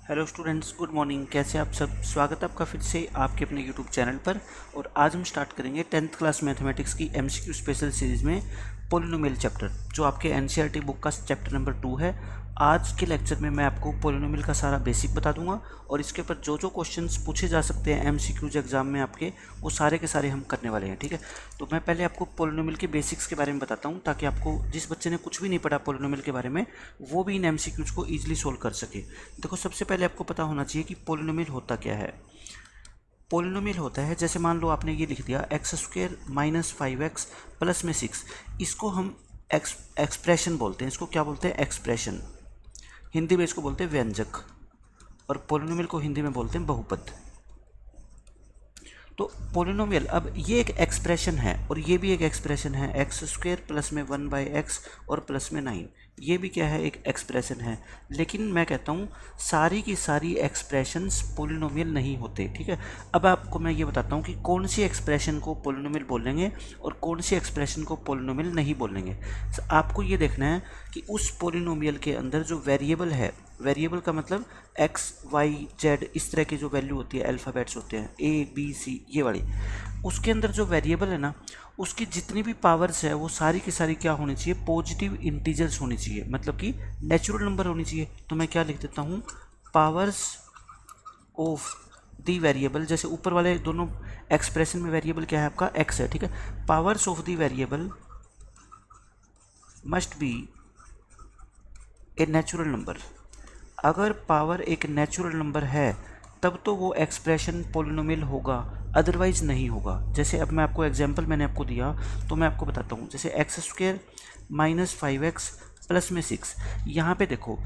Hello students, good morning. कैसे आप सब? स्वागत है आपका फिर से आपके अपने यूट्यूब चैनल पर। और आज हम स्टार्ट करेंगे 10th क्लास मैथमेटिक्स की एमसीक्यू स्पेशल सीरीज़ में पोलिनोमियल चैप्टर, जो आपके एनसीईआरटी बुक का चैप्टर नंबर 2 है। आज के लेक्चर में मैं आपको पोलिनोमियल का सारा बेसिक बता दूंगा और इसके ऊपर जो जो क्वेश्चंस पूछे जा सकते हैं एमसीक्यूज एग्जाम में आपके, वो सारे के सारे हम करने वाले हैं। ठीक है, तो मैं पहले आपको पोलिनोमियल के बेसिक्स के बारे में बताता हूँ, ताकि आपको, जिस बच्चे ने कुछ भी नहीं पढ़ा पोलिनोमियल के बारे में, वो भी इन एमसीक्यूज को ईजिली सोल्व कर सके। देखो, सबसे पहले आपको पता होना चाहिए कि पोलिनोमियल होता क्या है। पोलिनोमियल होता है, जैसे मान लो आपने ये लिख दिया x² - 5x प्लस में 6, इसको हम एक्सप्रेशन बोलते हैं। इसको क्या बोलते हैं? एक्सप्रेशन। हिंदी में इसको बोलते हैं व्यंजक, और पोलिनोमियल को हिंदी में बोलते हैं बहुपद। तो पोलिनोमियल, अब ये एक एक्सप्रेशन है और ये भी एक एक्सप्रेशन है, x² प्लस में 1/x और प्लस में 9, ये भी क्या है? एक एक्सप्रेशन है। लेकिन मैं कहता हूँ सारी की सारी एक्सप्रेशंस पोलिनोमियल नहीं होते। ठीक है, अब आपको मैं ये बताता हूँ कि कौन सी एक्सप्रेशन को पोलिनोमियल बोलेंगे और कौन सी एक्सप्रेशन को पोलिनोमियल नहीं बोलेंगे। आपको ये देखना है कि उस पोलिनोमियल के अंदर जो वेरिएबल है, वेरिएबल का मतलब x, y, z, इस तरह की जो वैल्यू होती है, अल्फ़ाबेट्स होते हैं a, b, c, ये वाली, उसके अंदर जो वेरिएबल है ना, उसकी जितनी भी पावर्स है वो सारी की सारी क्या होनी चाहिए? पॉजिटिव इंटीजर्स होनी चाहिए, मतलब कि नेचुरल नंबर होनी चाहिए। तो मैं क्या लिख देता हूँ? Powers of the variable. जैसे ऊपर वाले दोनों एक्सप्रेशन में वेरिएबल क्या है आपका? x है। ठीक है, powers of the variable must be a natural number. अगर पावर एक नेचुरल नंबर है तब तो वो एक्सप्रेशन पोलिनोमियल होगा, अदरवाइज नहीं होगा। जैसे अब मैं आपको एग्जांपल मैंने आपको दिया, तो मैं आपको बताता हूँ। जैसे x² - 5x प्लस में 6, यहाँ पे देखो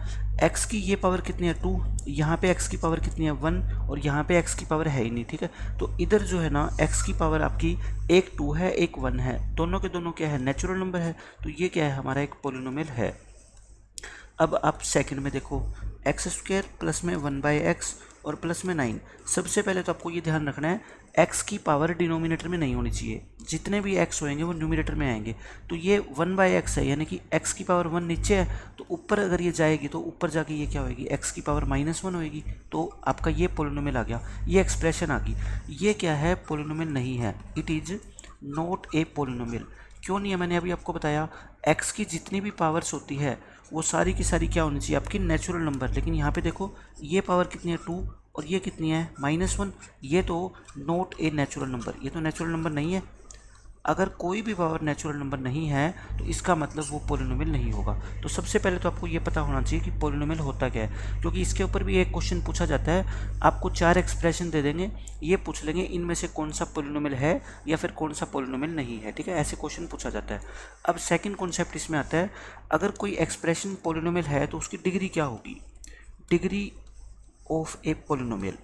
x की ये पावर कितनी है? 2, यहाँ पे x की पावर कितनी है? 1, और यहाँ पे x की पावर है ही नहीं। ठीक है, तो इधर जो है ना, x की पावर आपकी एक 2 है, एक 1 है, दोनों के दोनों क्या है? नेचुरल नंबर है। तो ये क्या है? हमारा एक पोलिनोमियल है। अब आप सेकंड में देखो, x² प्लस में 1/x और प्लस में 9। सबसे पहले तो आपको ये ध्यान रखना है, x की पावर डिनोमिनेटर में नहीं होनी चाहिए। जितने भी x होंगे वो न्यूमिनेटर में आएंगे। तो ये 1/x है, यानी कि x की पावर 1 नीचे है, तो ऊपर अगर ये जाएगी तो ऊपर जाके ये क्या होगी? x की पावर -1 होगी। तो आपका ये पोलिनोमियल आ गया, ये एक्सप्रेशन आ गई। ये क्या है? पोलिनोमियल नहीं है। It is not a polynomial. क्यों नहीं है? मैंने अभी आपको बताया, x की जितनी भी पावर्स होती है वो सारी की सारी क्या होनी चाहिए? आपकी नेचुरल नंबर। लेकिन यहाँ पे देखो, ये पावर कितनी है? 2, और ये कितनी है? -1। ये तो नॉट ए नेचुरल नंबर, ये तो नेचुरल नंबर नहीं है। अगर कोई भी पावर नेचुरल नंबर नहीं है तो इसका मतलब वो पोलिनोमियल नहीं होगा। तो सबसे पहले तो आपको ये पता होना चाहिए कि पोलिनोमियल होता क्या है, क्योंकि इसके ऊपर भी एक क्वेश्चन पूछा जाता है। आपको 4 एक्सप्रेशन दे देंगे, ये पूछ लेंगे इनमें से कौन सा पोलिनोमियल है या फिर कौन सा पोलिनोमियल नहीं है। ठीक है, ऐसे क्वेश्चन पूछा जाता है। अब सेकेंड कॉन्सेप्ट इसमें आता है, अगर कोई एक्सप्रेशन पोलिनोमियल है तो उसकी डिग्री क्या होगी? Degree of a polynomial.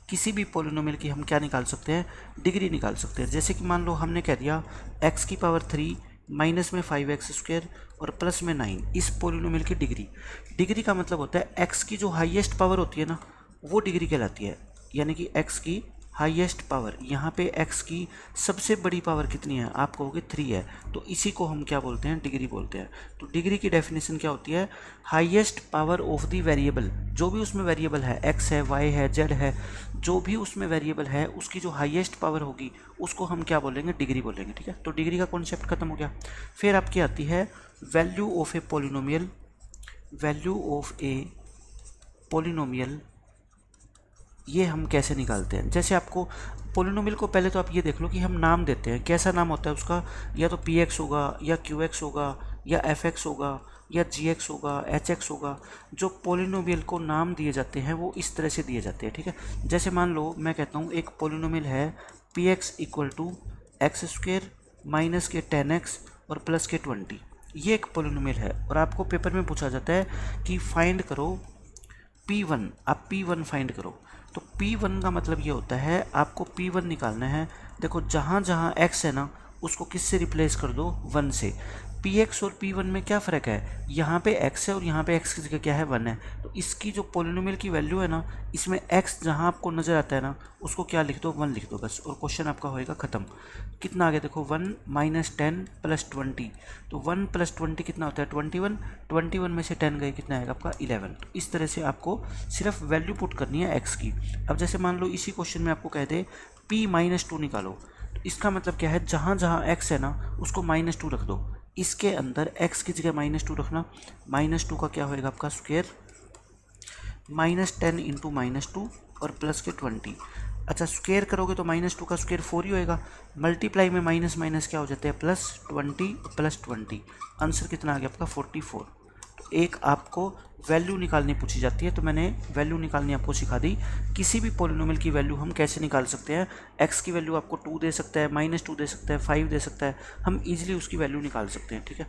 किसी भी पोलिनोमियल की हम क्या निकाल सकते हैं? डिग्री निकाल सकते हैं। जैसे कि मान लो हमने कह दिया x की पावर 3 माइनस में 5x² और प्लस में 9, इस पोलिनोमियल की डिग्री। डिग्री का मतलब होता है x की जो हाईएस्ट पावर होती है ना, वो डिग्री कहलाती है। यानी कि x की हाईएस्ट पावर, यहाँ पे x की सबसे बड़ी पावर कितनी है? आप कहोगे 3 है, तो इसी को हम क्या बोलते हैं? डिग्री बोलते हैं। तो डिग्री की डेफिनेशन क्या होती है? Highest power of the variable. जो भी उसमें वेरिएबल है, x है, y है, z है, जो भी उसमें वेरिएबल है, उसकी जो हाईएस्ट पावर होगी उसको हम क्या बोलेंगे? डिग्री बोलेंगे। ठीक है, तो डिग्री का कॉन्सेप्ट खत्म हो गया। फिर आपकी आती है value of a polynomial. Value of a polynomial ये हम कैसे निकालते हैं? जैसे आपको पोलिनोमियल को पहले तो आप ये देख लो कि हम नाम देते हैं। कैसा नाम होता है उसका? या तो px होगा, या qx होगा, या fx होगा, या gx होगा, hx होगा। जो पोलिनोमियल को नाम दिए जाते हैं वो इस तरह से दिए जाते हैं। ठीक है, जैसे मान लो मैं कहता हूँ एक पोलिनोमियल है px = x² माइनस के 10x और प्लस के 20। ये एक पोलिनोमियल है और आपको पेपर में पूछा जाता है कि फाइंड करो P1। आप P1 फाइंड करो। तो P1 का मतलब ये होता है, आपको P1 निकालना है। देखो, जहाँ जहाँ x है ना, उसको किससे रिप्लेस कर दो? 1 से। पी एक्स और पी वन में क्या फ़र्क है, यहाँ पे x है और यहाँ पे x की जगह क्या है 1 है, तो इसकी जो पोलिनोमियल की वैल्यू है ना, इसमें x जहाँ आपको नज़र आता है ना उसको क्या लिख दो, 1 लिख दो बस, और क्वेश्चन आपका होएगा ख़त्म। कितना आ गया देखो, 1 माइनस 10 प्लस 20, तो 1 प्लस 20 कितना होता है 21, 21 में से 10 गए कितना आएगा आपका 11। तो इस तरह से आपको सिर्फ वैल्यू पुट करनी है x की। अब जैसे मान लो इसी क्वेश्चन में आपको कह दे p-2 निकालो, तो इसका मतलब क्या है, जहाँ जहाँ x है ना उसको -2 रख दो, इसके अंदर x की जगह -2 रखना, -2 का क्या होएगा आपका स्क्वायर, -10 इंटू -2 और प्लस के 20। अच्छा स्क्वायर करोगे तो -2 का स्क्वायर 4 ही होएगा, मल्टीप्लाई में माइनस माइनस क्या हो जाता है +20 +20, आंसर कितना आ गया आपका 44। तो एक आपको वैल्यू निकालनी पूछी जाती है, तो मैंने वैल्यू निकालनी आपको सिखा दी। किसी भी पॉलिनोमियल की वैल्यू हम कैसे निकाल सकते हैं, x की वैल्यू आपको 2 दे सकता है, -2 दे सकता है, 5 दे सकता है, हम इजीली उसकी वैल्यू निकाल सकते हैं, ठीक है।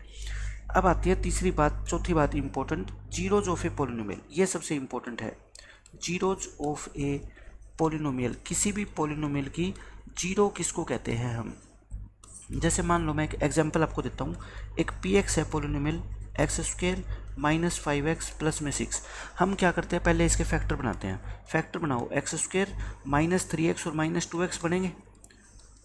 अब आती है तीसरी बात, चौथी बात important, zeros of a polynomial, ये सबसे इंपॉर्टेंट है। जीरोज ऑफ ए पॉलिनोमियल, किसी भी पॉलिनोमियल की जीरो किसको कहते हैं हम, जैसे मान लो मैं एक एग्जांपल आपको देता हूँ, एक पी एक्स है polynomial, x square minus 5x plus में 6। हम क्या करते हैं, पहले इसके फैक्टर बनाते हैं, फैक्टर बनाओ, एक्स स्क्वायर -3x और -2x बनेंगे।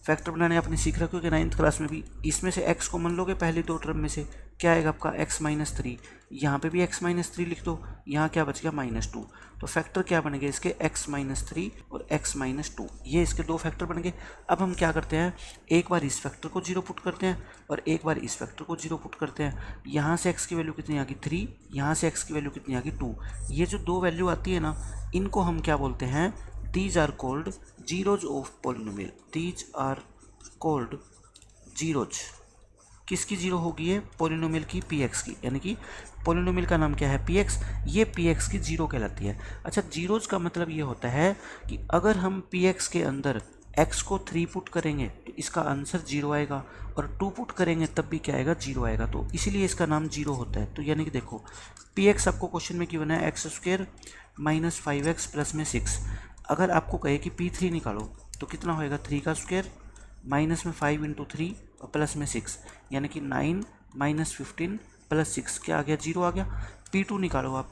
फैक्टर बनाने आपने सीख रखा होगा 9th क्लास में भी, इसमें से x कॉमन लोगे पहले दो टर्म में से, क्या आएगा आपका x-3, यहाँ पे भी x-3 लिख दो, यहाँ क्या बच गया -2, तो फैक्टर क्या बनेंगे इसके x-3 और x-2, ये इसके दो फैक्टर बन गए। अब हम क्या करते हैं, एक बार इस फैक्टर को 0 पुट करते हैं और एक बार इस फैक्टर को 0 पुट करते हैं। यहाँ से x की वैल्यू कितनी आ गई 3, यहाँ से x की वैल्यू कितनी आ गई 2। ये जो दो वैल्यू आती है ना, इनको हम क्या बोलते हैं, these are called zeros of polynomial, these are called zeros. किसकी जीरो होगी है, पॉलिनोमियल की px की, यानी कि पॉलिनोमियल का नाम क्या है px, ये px की जीरो कहलाती है। अच्छा जीरोज का मतलब ये होता है कि अगर हम px के अंदर x को 3 पुट करेंगे तो इसका आंसर 0 आएगा, और 2 पुट करेंगे तब भी क्या आएगा 0 आएगा, तो इसीलिए इसका नाम जीरो होता है। तो यानी कि देखो px आपको क्वेश्चन में क्यों बना है, x square minus 5x plus में 6। अगर आपको कहे कि p3 निकालो तो कितना होएगा, 3 का स्क्वायर माइनस में 5 इंटू 3 और प्लस में 6, यानी कि 9 माइनस 15 प्लस 6, क्या आ गया 0 आ गया। p2 निकालो आप,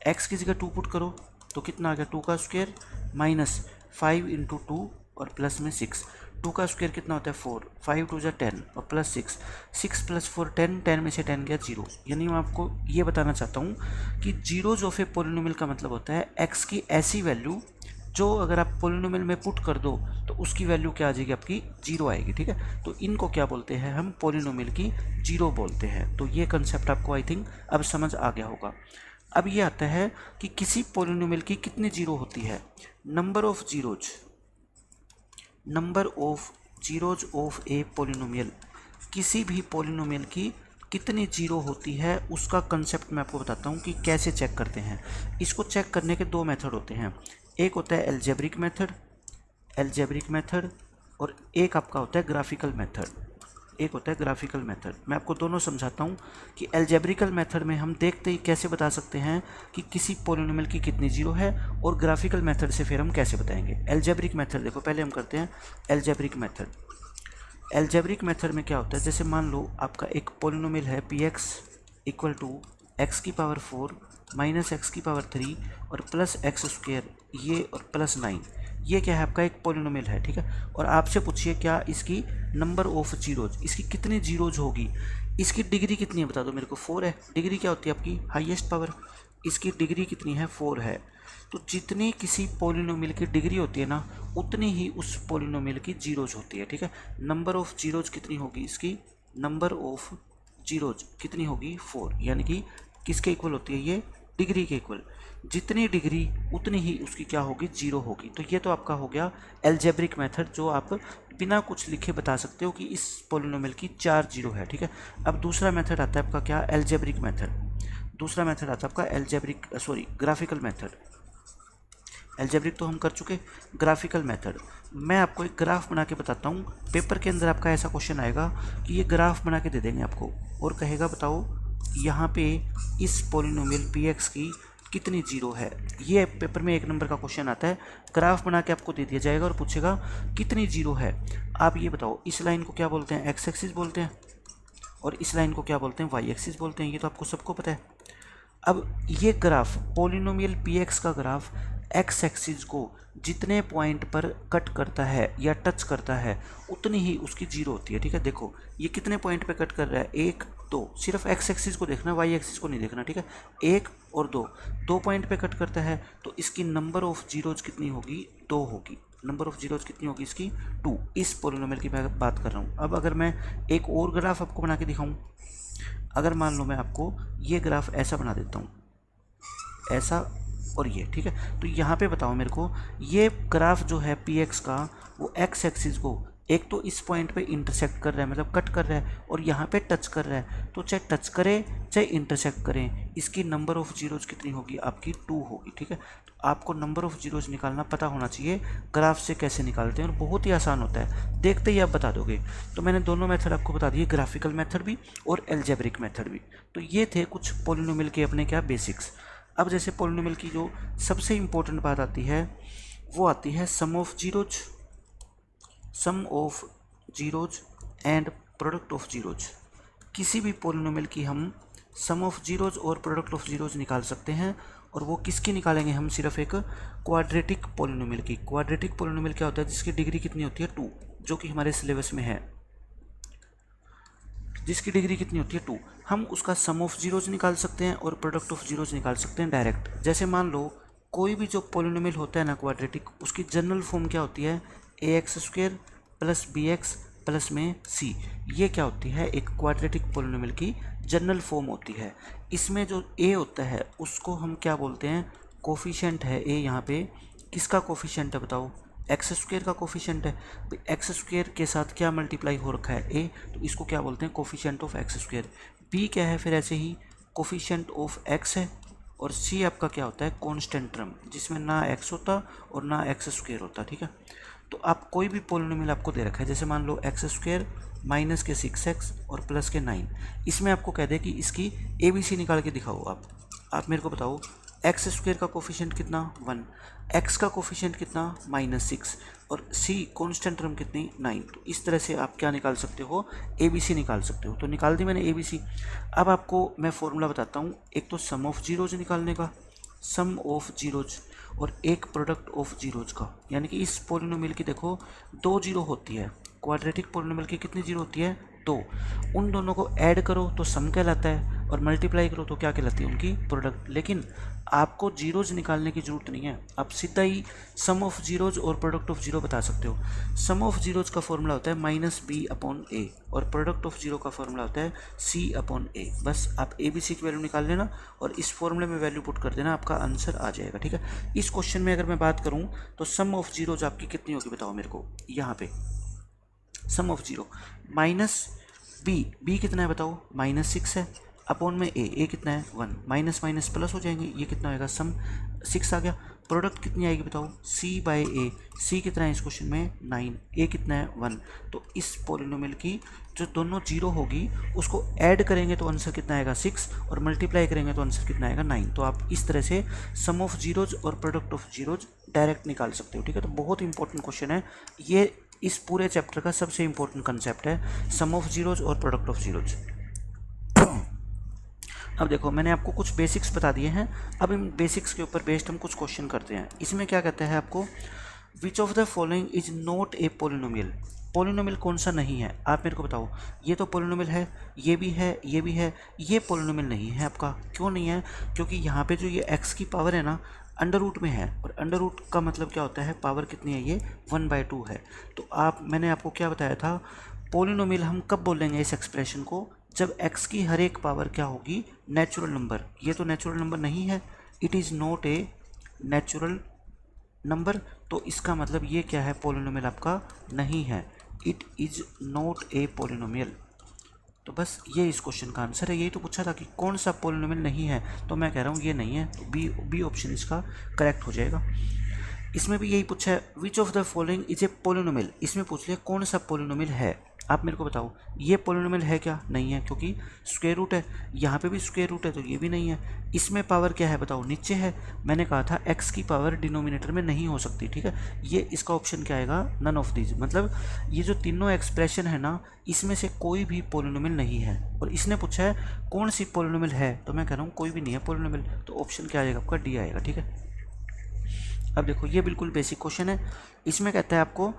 x की जगह 2 पुट करो तो कितना आ गया, 2 का स्क्वायर माइनस 5 इंटू 2 और प्लस में 6, 2 का स्क्वायर कितना होता है 4, 5 2 10 और प्लस 6, 6 प्लस 4 10, 10 में से 10 गया 0। यानी मैं आपको ये बताना चाहता हूँ कि जीरोज ऑफ ए पॉलिनोमियल का मतलब होता है x की ऐसी वैल्यू जो अगर आप पॉलिनोमियल में पुट कर दो तो उसकी वैल्यू क्या आ जाएगी आपकी 0 आएगी, ठीक है। तो इनको क्या बोलते हैं हम, पॉलिनोमियल की जीरो बोलते हैं। तो ये कंसेप्ट आपको आई थिंक अब समझ आ गया होगा। अब ये आता है कि किसी पॉलिनोमियल की कितनी जीरो होती है, number of zeros, number of zeros of a polynomial, किसी भी पॉलिनोमियल की कितनी जीरो होती है उसका कंसेप्ट मैं आपको बताता हूँ कि कैसे चेक करते हैं। इसको चेक करने के दो मेथड होते हैं, एक होता है एल्जेब्रिक मेथड और एक आपका होता है ग्राफिकल मेथड, मैं आपको दोनों समझाता हूँ कि एल्जेब्रिकल मेथड में हम देखते ही कैसे बता सकते हैं कि किसी पॉलिनोमियल की कितनी जीरो है, और ग्राफिकल मेथड से फिर हम कैसे बताएंगे। एल्जेब्रिक मेथड देखो, पहले हम करते हैं एल्जेब्रिक मेथड में क्या होता है, जैसे मान लो आपका एक पॉलिनोमियल है px इक्वल टू एक्स की पावर 4 माइनस एक्स की पावर 3 और प्लस एक्स स्क्वायर, ये और प्लस 9, ये क्या है आपका एक पॉलिनोमियल है, ठीक है। और आपसे पूछिए क्या इसकी नंबर ऑफ जीरोज, इसकी कितनी जीरोज होगी, इसकी डिग्री कितनी है बता दो मेरे को, 4 है। डिग्री क्या होती है आपकी, हाईएस्ट पावर, इसकी डिग्री कितनी है 4 है। तो जितनी किसी पॉलिनोमियल की डिग्री होती है ना, उतनी ही उस पॉलिनोमियल की जीरोज होती है, ठीक है। नंबर ऑफ जीरोज कितनी होगी इसकी, नंबर ऑफ जीरोज कितनी होगी 4, यानी कि किसके इक्वल होती है ये, डिग्री के इक्वल, जितनी डिग्री उतनी ही उसकी क्या होगी, जीरो होगी। तो ये तो आपका हो गया एल्जेब्रिक मेथड, जो आप बिना कुछ लिखे बता सकते हो कि इस पॉलिनोमियल की 4 जीरो है, ठीक है। अब दूसरा मेथड आता है आपका क्या, एल्जेब्रिक मेथड। दूसरा मेथड आता है आपका ग्राफिकल मेथड। एल्जेब्रिक तो हम कर चुके, ग्राफिकल मेथड मैं आपको एक ग्राफ बना के बताता हूँ। पेपर के अंदर आपका ऐसा क्वेश्चन आएगा कि ये ग्राफ बना के दे देंगे आपको और कहेगा बताओ यहाँ पे इस पॉलिनोमियल px की कितनी जीरो है। ये पेपर में 1 नंबर का क्वेश्चन आता है, ग्राफ बना के आपको दे दिया जाएगा और पूछेगा कितनी जीरो है। आप ये बताओ इस लाइन को क्या बोलते हैं, एक्स एक्सिस बोलते हैं, और इस लाइन को क्या बोलते हैं, वाई एक्सिस बोलते हैं। ये तो आपको सबको पता है। अब ये ग्राफ पोलिनोमियल पी एक्स का ग्राफ एक्स एक्सिस को जितने पॉइंट पर कट करता है या टच करता है उतनी ही उसकी जीरो होती है। ठीक है, देखो ये कितने पॉइंट पे कट कर रहा है, 1 2, सिर्फ एक्स एक्सिस को देखना, वाई एक्सिस को नहीं देखना। ठीक है, 1 और 2, 2 पॉइंट पे कट करता है तो इसकी नंबर ऑफ जीरोज कितनी होगी, 2 होगी। नंबर ऑफ जीरोज कितनी होगी इसकी, 2। इस पोलिनोमियल की मैं बात कर रहा हूँ। अब अगर मैं एक और ग्राफ आपको बना के दिखाऊँ, अगर मान लो मैं आपको ये ग्राफ ऐसा बना देता हूँ, ऐसा और ये, ठीक है, तो यहाँ पे बताओ मेरे को, ये ग्राफ जो है पी एक्स का वो एक्स एक्सिस को एक तो इस पॉइंट पे इंटरसेक्ट कर रहा है, मतलब कट कर रहा है, और यहाँ पे टच कर रहा है। तो चाहे टच करे चाहे इंटरसेक्ट करें, इसकी नंबर ऑफ जीरोज कितनी होगी, आपकी 2 होगी। ठीक है, तो आपको नंबर ऑफ जीरोज निकालना पता होना चाहिए ग्राफ से कैसे निकालते हैं, और बहुत ही आसान होता है, देखते ही आप बता दोगे। तो मैंने दोनों मेथड आपको बता दिए, ग्राफिकल मेथड भी और एल्जेब्रिक मेथड भी। तो ये थे कुछ पोलिनोमियल के अपने क्या बेसिक्स। अब जैसे पोलिनोमियल की जो सबसे इम्पोर्टेंट बात आती है वो आती है sum of zeros and product of zeros. किसी भी पोलिनोमियल की हम सम ऑफ जीरोज और प्रोडक्ट ऑफ जीरोज निकाल सकते हैं, और वो किसकी निकालेंगे हम, सिर्फ एक क्वाड्रेटिक पोलिनोमियल की। क्वाड्रेटिक पोलिनोमियल क्या होता है, जिसकी डिग्री कितनी होती है, 2, जो कि हमारे सिलेबस में है, जिसकी डिग्री कितनी होती है, 2। हम उसका सम ऑफ जीरोज निकाल सकते हैं और प्रोडक्ट ऑफ जीरोज निकाल सकते हैं डायरेक्ट। जैसे मान लो कोई भी जो पोलिनोमियल होता है ना क्वाड्रेटिक, उसकी जनरल फॉर्म क्या होती है, a x square plus b x plus में सी। ये क्या होती है, एक क्वाड्रेटिक पोलिनोमियल की जनरल फॉर्म होती है। इसमें जो ए होता है उसको हम क्या बोलते हैं, कोफिशिएंट है ए। यहाँ पे किसका कोफिशिएंट है बताओ, एक्स स्क्वेयर का कोफिशिएंट है। तो एक्स स्क्वेयर के साथ क्या मल्टीप्लाई हो रखा है, ए, तो इसको क्या बोलते हैं, coefficient of x square. B क्या है, फिर ऐसे ही कोफिशिएंट ऑफ एक्स है, और सी आपका क्या होता है, कांस्टेंट टर्म, जिसमें ना एक्स होता और ना एक्स स्क्वेयर होता। ठीक है, तो आप कोई भी पोलिनोमियल आपको दे रखा है, जैसे मान लो एक्स स्क्वेयर माइनस के 6x और प्लस के 9, इसमें आपको कह दे कि इसकी ABC निकाल के दिखाओ। आप मेरे को बताओ, एक्स स्क्वेयर का कोफिशिएंट कितना, 1, एक्स का कोफिशिएंट कितना, -6, और सी कांस्टेंट टर्म कितनी, 9। तो इस तरह से आप क्या निकाल सकते हो, ABC निकाल सकते हो। तो निकाल दी मैंने ABC। अब आपको मैं फॉर्मूला बताता हूँ, एक तो सम ऑफ जीरोज निकालने का, सम ऑफ जीरोज, और एक प्रोडक्ट ऑफ जीरोज का। यानी कि इस पोलिनोमियल की देखो 2 जीरो होती है, क्वाड्रेटिक पोलिनोमियल की कितनी जीरो होती है, 2। उन दोनों को ऐड करो तो सम कहलाता है, और मल्टीप्लाई करो तो क्या कहलाती है, उनकी प्रोडक्ट। लेकिन आपको जीरोज निकालने की ज़रूरत नहीं है, आप सीधा ही सम ऑफ जीरोज और प्रोडक्ट ऑफ जीरो बता सकते हो। सम ऑफ जीरोज का फॉर्मूला होता है -b/a, और प्रोडक्ट ऑफ जीरो का फॉर्मूला होता है c/a। बस आप ABC की वैल्यू निकाल लेना और इस फॉर्मूले में वैल्यू पुट कर देना, आपका आंसर आ जाएगा। ठीक है, इस क्वेश्चन में अगर मैं बात करूँ तो सम ऑफ जीरोज आपकी कितनी होगी बताओ मेरे को, यहाँ पे सम ऑफ जीरो -b कितना है बताओ, -6 है, अपॉन में ए कितना है, 1, माइनस माइनस प्लस हो जाएंगे, ये कितना होएगा, सम 6 आ गया। प्रोडक्ट कितनी आएगी बताओ, c/a, c कितना है इस क्वेश्चन में, 9, a कितना है, 1। तो इस पोलिनोमियल की जो दोनों जीरो होगी उसको ऐड करेंगे तो आंसर कितना आएगा, 6, और मल्टीप्लाई करेंगे तो आंसर कितना आएगा, 9। तो आप इस तरह से सम ऑफ जीरोज और प्रोडक्ट ऑफ जीरोज डायरेक्ट निकाल सकते हो। ठीक है, तो बहुत इंपॉर्टेंट क्वेश्चन है ये, इस पूरे चैप्टर का सबसे इंपॉर्टेंट कंसेप्ट है सम ऑफ जीरोज और प्रोडक्ट ऑफ जीरोज। अब देखो मैंने आपको कुछ बेसिक्स बता दिए हैं, अब इन बेसिक्स के ऊपर बेस्ड हम कुछ क्वेश्चन करते हैं। इसमें क्या कहता है आपको, which of the following is not a polynomial. Polynomial कौन सा नहीं है, आप मेरे को बताओ। ये तो पोलिनोमियल है, ये भी है, ये भी है, ये पोलिनोमियल नहीं है आपका। क्यों नहीं है, क्योंकि यहाँ पे जो ये x की पावर है ना अंडर रूट में है, और अंडर रूट का मतलब क्या होता है, पावर कितनी है, ये 1/2 है। तो मैंने आपको क्या बताया था, पोलिनोमियल हम कब बोलेंगे इस एक्सप्रेशन को, जब x की हर एक पावर क्या होगी, नेचुरल नंबर। ये तो नेचुरल नंबर नहीं है, it is not a natural number. तो इसका मतलब ये क्या है, पोलिनोमियल आपका नहीं है, it is not a polynomial. तो बस ये इस क्वेश्चन का आंसर है। यही तो पूछा था कि कौन सा पोलिनोमियल नहीं है, तो मैं कह रहा हूँ ये नहीं है, तो बी ऑप्शन इसका करेक्ट हो जाएगा। इसमें भी यही पूछा है, which of the following is a polynomial. इसमें पूछ लिया कौन सा पोलिनोमियल है, आप मेरे को बताओ ये पॉलिनोमियल है क्या? नहीं है, क्योंकि स्क्वायर रूट है। यहाँ पे भी स्क्वायर रूट है तो ये भी नहीं है। इसमें पावर क्या है बताओ? नीचे है। मैंने कहा था x की पावर डिनोमिनेटर में नहीं हो सकती, ठीक है। ये इसका ऑप्शन क्या आएगा? None of these. मतलब ये जो तीनों एक्सप्रेशन है ना, इसमें से कोई भी पॉलिनोमियल नहीं है। और इसने पूछा है कौन सी पॉलिनोमियल है, तो मैं कह रहा हूँ कोई भी नहीं है पॉलिनोमियल। तो ऑप्शन क्या आएगा आपका? डी आएगा, ठीक है। अब देखो ये बिल्कुल बेसिक क्वेश्चन है। इसमें कहता है आपको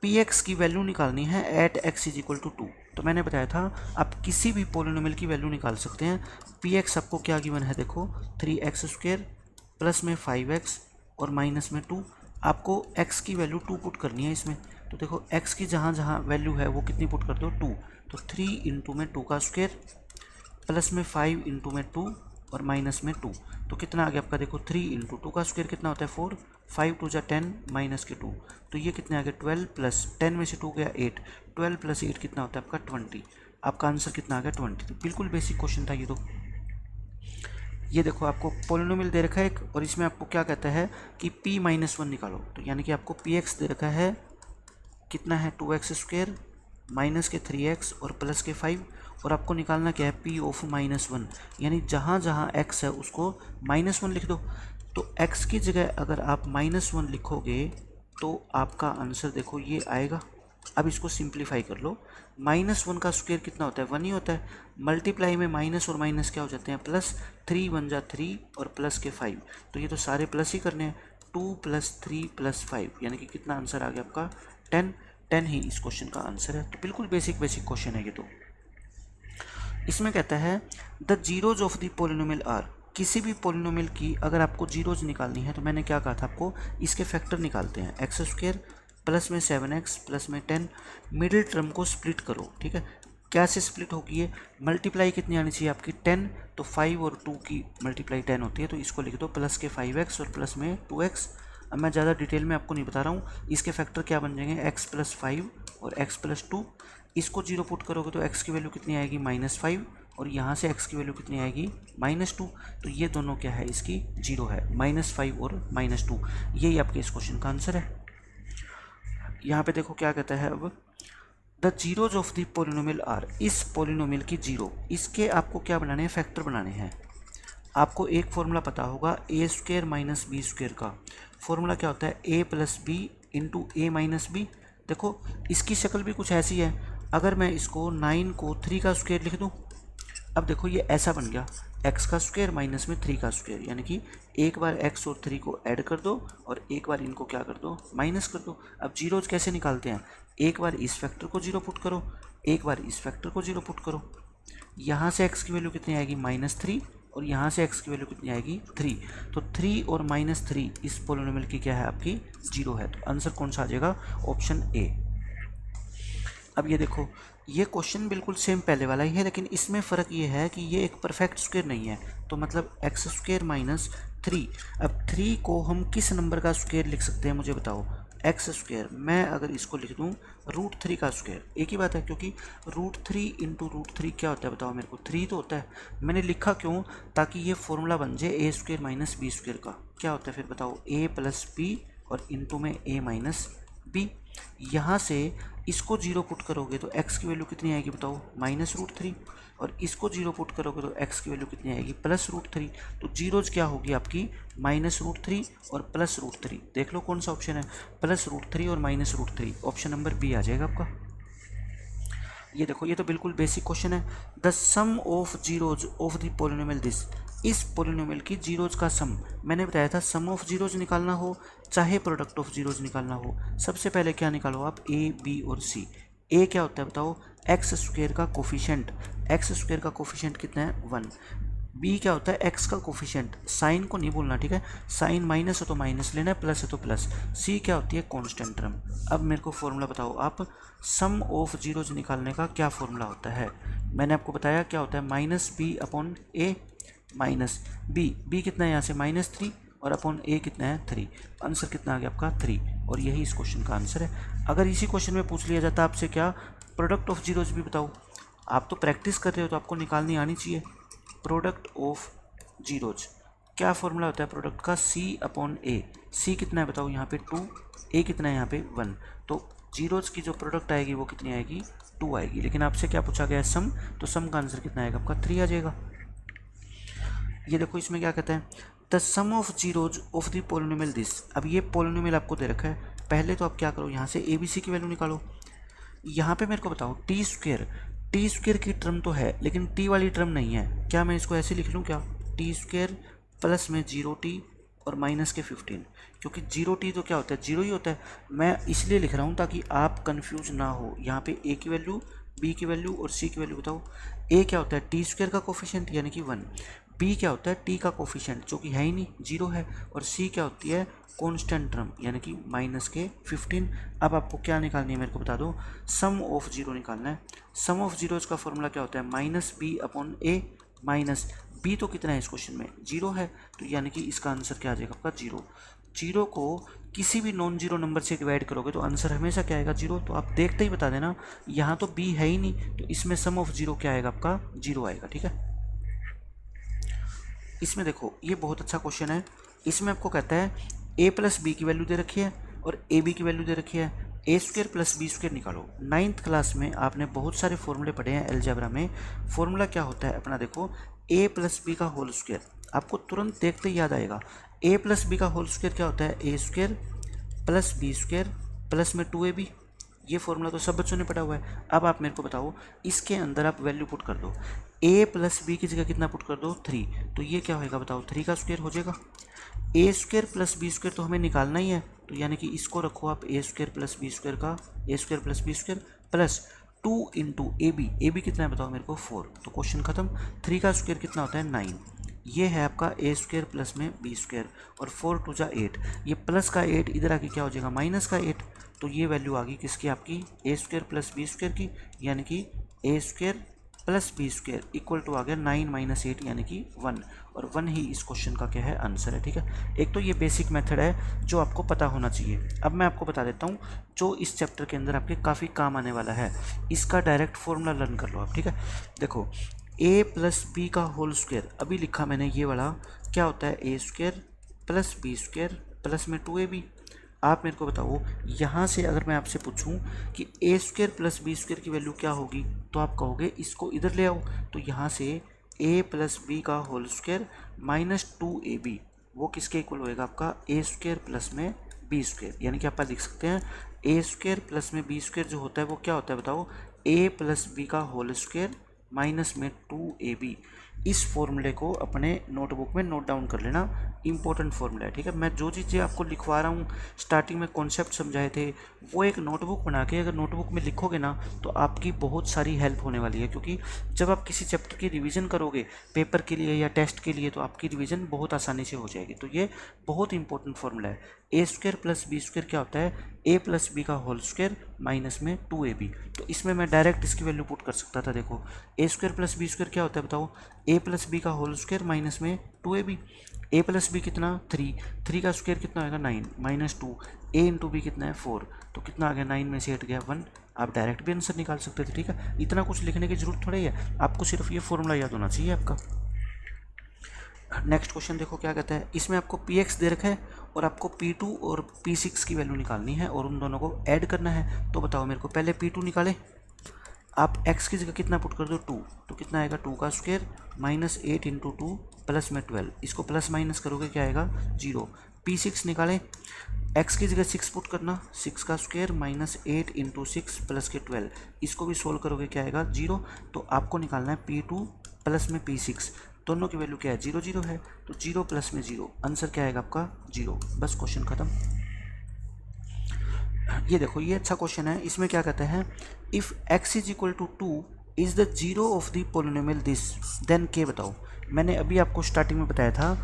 पी एक्स की वैल्यू निकालनी है at x is equal to 2। तो मैंने बताया था आप किसी भी पॉलिनोमियल की वैल्यू निकाल सकते हैं। पी एक्स आपको क्या गिवन है? देखो 3x² प्लस में 5x और माइनस में 2। आपको x की वैल्यू 2 पुट करनी है इसमें। तो देखो x की जहाँ जहाँ वैल्यू है वो कितनी पुट कर दो? 2। तो 3 इंटू में 2 का स्क्वायर प्लस में 5 इंटू में 2 और माइनस में 2। तो कितना आ गया आपका? देखो 3 इंटू 2 का स्क्वायर कितना होता है? 4। 5 टू जा 10 माइनस के 2, तो ये कितने आ गए? 12 प्लस 10 में से 2 गया 8। 12 प्लस 8 कितना होता है आपका? 20। आपका आंसर कितना आ गया? 20। तो बिल्कुल बेसिक क्वेश्चन था ये। तो ये देखो आपको पॉलिनोमियल दे रखा है एक, और इसमें आपको क्या कहता है कि p-1 निकालो। तो यानी कि आपको px दे रखा है कितना है? 2x² माइनस के 3x और प्लस के 5। और आपको निकालना क्या है? p ऑफ -1, यानी जहाँ जहाँ x है उसको -1 लिख दो। तो x की जगह अगर आप -1 लिखोगे तो आपका आंसर देखो ये आएगा। अब इसको सिंप्लीफाई कर लो। -1 का स्क्वायर कितना होता है? 1 ही होता है। मल्टीप्लाई में माइनस और माइनस क्या हो जाते हैं? प्लस। 3 1 जा 3 और प्लस के 5, तो ये तो सारे प्लस ही करने हैं। 2 + 3 + 5, यानी कि कितना आंसर आ गया आपका? 10। 10 ही इस क्वेश्चन का आंसर है। तो बिल्कुल बेसिक क्वेश्चन है ये। तो इसमें कहता है the zeros of the polynomial are. किसी भी पॉलिनोमियल की अगर आपको जीरोज निकालनी है तो मैंने क्या कहा था आपको? इसके फैक्टर निकालते हैं। x² प्लस में 7x प्लस में 10। मिडिल टर्म को स्प्लिट करो, ठीक है। कैसे स्प्लिट होगी ये? मल्टीप्लाई कितनी आनी चाहिए आपकी? 10। तो 5 और 2 की मल्टीप्लाई 10 होती है, तो इसको लिख दो प्लस के 5x और प्लस में 2x। अब मैं ज़्यादा डिटेल में आपको नहीं बता रहा हूँ। इसके फैक्टर क्या बन जाएंगे? x + 5 और x + 2। इसको 0 पुट करोगे तो x की वैल्यू कितनी आएगी? -5। और यहाँ से x की वैल्यू कितनी आएगी? -2। तो ये दोनों क्या है? इसकी 0 है। -5 और -2, यही आपके इस क्वेश्चन का आंसर है। यहाँ पे देखो क्या कहता है अब, the zeros of the polynomial are. इस पॉलिनोमियल की जीरो, इसके आपको क्या बनाने हैं? फैक्टर बनाने हैं। आपको एक फॉर्मूला पता होगा a² - b² का। फॉर्मूला क्या होता है? a + b into a - b। देखो इसकी शक्ल भी कुछ ऐसी है। अगर मैं इसको 9 को 3 का स्क्वायर लिख दूँ, अब देखो ये ऐसा बन गया, x का स्क्वायर माइनस में 3 का स्क्वायर, यानी कि एक बार x और 3 को ऐड कर दो और एक बार इनको क्या कर दो? माइनस कर दो। अब जीरोज कैसे निकालते हैं? एक बार इस फैक्टर को 0 पुट करो, एक बार इस फैक्टर को 0 पुट करो। यहाँ से x की वैल्यू कितनी आएगी? -3। और यहाँ से x की वैल्यू कितनी आएगी? 3। तो 3 और -3 इस पॉलिनोमियल की क्या है? आपकी 0 है। तो आंसर कौन सा आ जाएगा? Option A. अब ये देखो ये क्वेश्चन बिल्कुल सेम पहले वाला ही है, लेकिन इसमें फ़र्क ये है कि ये एक परफेक्ट स्क्वायर नहीं है। तो मतलब x² - 3। अब 3 को हम किस नंबर का स्क्वायर लिख सकते हैं मुझे बताओ? x²। मैं अगर इसको लिख दूँ √3 का स्क्वायर, एक ही बात है, क्योंकि √3 इंटू √3 क्या होता है बताओ मेरे को? 3 तो होता है। मैंने लिखा क्यों? ताकि ये फॉर्मूला बन जाए a² - b² का। क्या होता है फिर बताओ? a + b और इंटू में a - b। यहाँ से इसको 0 पुट करोगे तो x की वैल्यू कितनी आएगी बताओ? -√3। और इसको 0 पुट करोगे तो x की वैल्यू कितनी आएगी? +√3। तो जीरोज क्या होगी आपकी? -√3 और +√3। देख लो कौन सा ऑप्शन है? +√3 और -√3। ऑप्शन नंबर बी आ जाएगा आपका। ये देखो ये तो बिल्कुल बेसिक क्वेश्चन है। The sum of zeros of the polynomial this. इस पॉलिनोमियल की जीरोज का सम, मैंने बताया था सम ऑफ जीरोज निकालना हो चाहे प्रोडक्ट ऑफ जीरोज निकालना हो, सबसे पहले क्या निकालो आप? a, b और c। a क्या होता है बताओ? x² का कोफिशिएंट। x² का कोफिशिएंट कितना है? 1। b क्या होता है? x का कोफिशिएंट। साइन को नहीं भूलना, ठीक है। साइन माइनस है तो माइनस लेना है, प्लस है तो प्लस। c क्या होती है? Constant term. अब मेरे को फॉर्मूला बताओ आप, सम ऑफ जीरोज निकालने का क्या फॉर्मूला होता है? मैंने आपको बताया क्या होता है? -b/a माइनस b कितना है यहाँ से? -3 और अपॉन a कितना है? 3। आंसर कितना आ गया आपका? 3। और यही इस क्वेश्चन का आंसर है। अगर इसी क्वेश्चन में पूछ लिया जाता आपसे क्या प्रोडक्ट ऑफ जीरोज भी बताओ, आप तो प्रैक्टिस कर रहे हो तो आपको निकालनी आनी चाहिए। प्रोडक्ट ऑफ जीरोज क्या फॉर्मूला होता है प्रोडक्ट का? c/a। c कितना है बताओ यहाँ पे? 2। a कितना है यहाँ पे? 1। तो जीरोज की जो प्रोडक्ट आएगी वो कितनी आएगी? 2 आएगी। लेकिन आपसे क्या पूछा गया है, सम, तो सम का आंसर कितना आएगा आपका 3 आ जाएगा। ये देखो इसमें क्या कहते हैं, the sum of zeros of the polynomial this. अब ये पोलिनोमियल आपको दे रखा है, पहले तो आप क्या करो, यहाँ से ए बी सी की वैल्यू निकालो। यहाँ पे मेरे को बताओ टी स्क्वेयर की टर्म तो है लेकिन टी वाली टर्म नहीं है, क्या मैं इसको ऐसे लिख लूँ क्या, टी स्क्वेयर प्लस में 0t और माइनस के 15, क्योंकि 0t तो क्या होता है, 0 ही होता है। मैं इसलिए लिख रहा हूँ ताकि आप कंफ्यूज ना हो। यहाँ पे a की वैल्यू, b की वैल्यू और c की वैल्यू बताओ। a क्या होता है, टी स्क्वेयर का कोफिशिएंट यानी कि 1, b क्या होता है, t का कोफिशिएंट जो कि है ही नहीं, 0 है, और c क्या होती है, कांस्टेंट टर्म यानी कि माइनस के 15। अब आपको क्या निकालनी है मेरे को बता दो, सम ऑफ जीरो निकालना है। सम ऑफ जीरोज का फॉर्मूला क्या होता है, माइनस बी अपॉन ए, माइनस बी तो कितना है इस क्वेश्चन में, 0 है, तो यानी कि इसका आंसर क्या आ जाएगा आपका 0। 0 को किसी भी नॉन जीरो नंबर से डिवाइड करोगे तो आंसर हमेशा क्या आएगा 0। तो आप देखते ही बता देना, यहाँ तो b है ही नहीं, तो इसमें सम ऑफ जीरो क्या आएगा आपका 0 आएगा। ठीक है, इसमें देखो ये बहुत अच्छा क्वेश्चन है। इसमें आपको कहता है a प्लस बी की वैल्यू दे रखी है और ए बी की वैल्यू दे रखी है, ए स्क्वेयर प्लस बी स्क्वेयर निकालो। 9th क्लास में आपने बहुत सारे फॉर्मूले पढ़े हैं अलजेब्रा में। फॉर्मूला क्या होता है अपना, देखो a प्लस बी का होल स्क्वायर, आपको तुरंत देखते ही याद आएगा। a प्लस बी का होल स्क्वायर क्या होता है, a square plus b square plus में 2ab। ये फॉर्मूला तो सब बच्चों ने पढ़ा हुआ है। अब आप मेरे को बताओ, इसके अंदर आप वैल्यू पुट कर दो, a प्लस बी की जगह कितना पुट कर दो 3, तो ये क्या होएगा बताओ, 3 का स्क्वायर हो जाएगा। ए स्क्वायर प्लस बी स्क्वायर तो हमें निकालना ही है, तो यानी कि इसको रखो आप a square plus b square का, a square plus b square plus 2 into a b कितना है बताओ मेरे को 4, तो क्वेश्चन खत्म। 3 का स्क्वायर कितना होता है 9, ये है आपका ए स्क्वायर प्लस में बी स्क्वायर और 4 टू जा 8, ये प्लस का 8 इधर आके क्या हो जाएगा माइनस का 8, तो ये वैल्यू आ गई किसकी आपकी, a square plus b square की, यानी कि a square plus b square equal to आ गया 9 माइनस 8 यानी कि 1, और 1 ही इस क्वेश्चन का क्या है आंसर है। ठीक है, एक तो ये बेसिक मेथड है जो आपको पता होना चाहिए। अब मैं आपको बता देता हूँ जो इस चैप्टर के अंदर आपके काफ़ी काम आने वाला है, इसका डायरेक्ट फॉर्मूला लर्न कर लो आप। ठीक है, देखो a प्लस बी का होल स्क्वायर, अभी लिखा मैंने ये वाला, क्या होता है a square plus b square plus में 2ab। आप मेरे को बताओ, यहाँ से अगर मैं आपसे पूछूं कि a square plus b square की वैल्यू क्या होगी, तो आप कहोगे इसको इधर ले आओ, तो यहाँ से a प्लस बी का होल स्क्वायर माइनस 2ab, वो किसके इक्वल होएगा आपका ए स्क्वायर प्लस में बी स्क्वायर, यानी कि आप लिख सकते हैं ए स्क्वायर प्लस में बी स्क्वायर जो होता है वो क्या होता है बताओ, a प्लस बी का होल स्क्वायर माइनस में 2ab। इस फॉर्मूले को अपने नोटबुक में नोट डाउन कर लेना, इंपॉर्टेंट फॉर्मूला है। ठीक है, मैं जो चीज़ें आपको लिखवा रहा हूँ, स्टार्टिंग में कॉन्सेप्ट समझाए थे, वो एक नोटबुक बना के अगर नोटबुक में लिखोगे ना तो आपकी बहुत सारी हेल्प होने वाली है, क्योंकि जब आप किसी चैप्टर की रिवीजन करोगे पेपर के लिए या टेस्ट के लिए, तो आपकी रिवीजन बहुत आसानी से हो जाएगी। तो ये बहुत इंपॉर्टेंट फॉर्मूला है। A square plus b square क्या होता है, ए प्लस बी का होल स्क्वायर माइनस में 2ab। तो इसमें मैं डायरेक्ट इसकी वैल्यू पुट कर सकता था। देखो ए स्क्वायर प्लस बी स्क्वायर क्या होता है बताओ, ए प्लस बी का होल स्क्वायर माइनस में 2ab। ए प्लस बी कितना 3 का स्क्वायर कितना होगा 9 माइनस 2, ए इंटू बी कितना है 4, तो कितना आ गया 9 में से 8 गया 1। आप डायरेक्ट भी आंसर निकाल सकते थे। ठीक है, इतना कुछ लिखने की जरूरत थोड़ी है, आपको सिर्फ ये फॉर्मूला याद होना चाहिए आपका। नेक्स्ट क्वेश्चन देखो क्या कहता है, इसमें आपको px दे रखा है और आपको p2 और p6 की वैल्यू निकालनी है और उन दोनों को ऐड करना है। तो बताओ मेरे को, पहले p2 निकाले, आप x की जगह कितना पुट कर दो 2, तो कितना आएगा 2 का स्क्वायर माइनस 8 इंटू 2 प्लस में 12, इसको प्लस माइनस करोगे क्या आएगा 0। p6 निकालें, x की जगह 6 पुट करना, 6 का स्क्वायर माइनस 8 इंटू 6 प्लस के 12, इसको भी सोल्व करोगे क्या आएगा 0। तो आपको निकालना है p2 प्लस में p6, दोनों की वैल्यू क्या है 0 0 है, तो 0 प्लस में 0, आंसर क्या आएगा आपका 0। बस क्वेश्चन खत्म। ये देखो ये अच्छा क्वेश्चन है, इसमें क्या कहते हैं, if x is equal to 2 is the zero of the polynomial this then k. बताओ, मैंने अभी आपको स्टार्टिंग में बताया था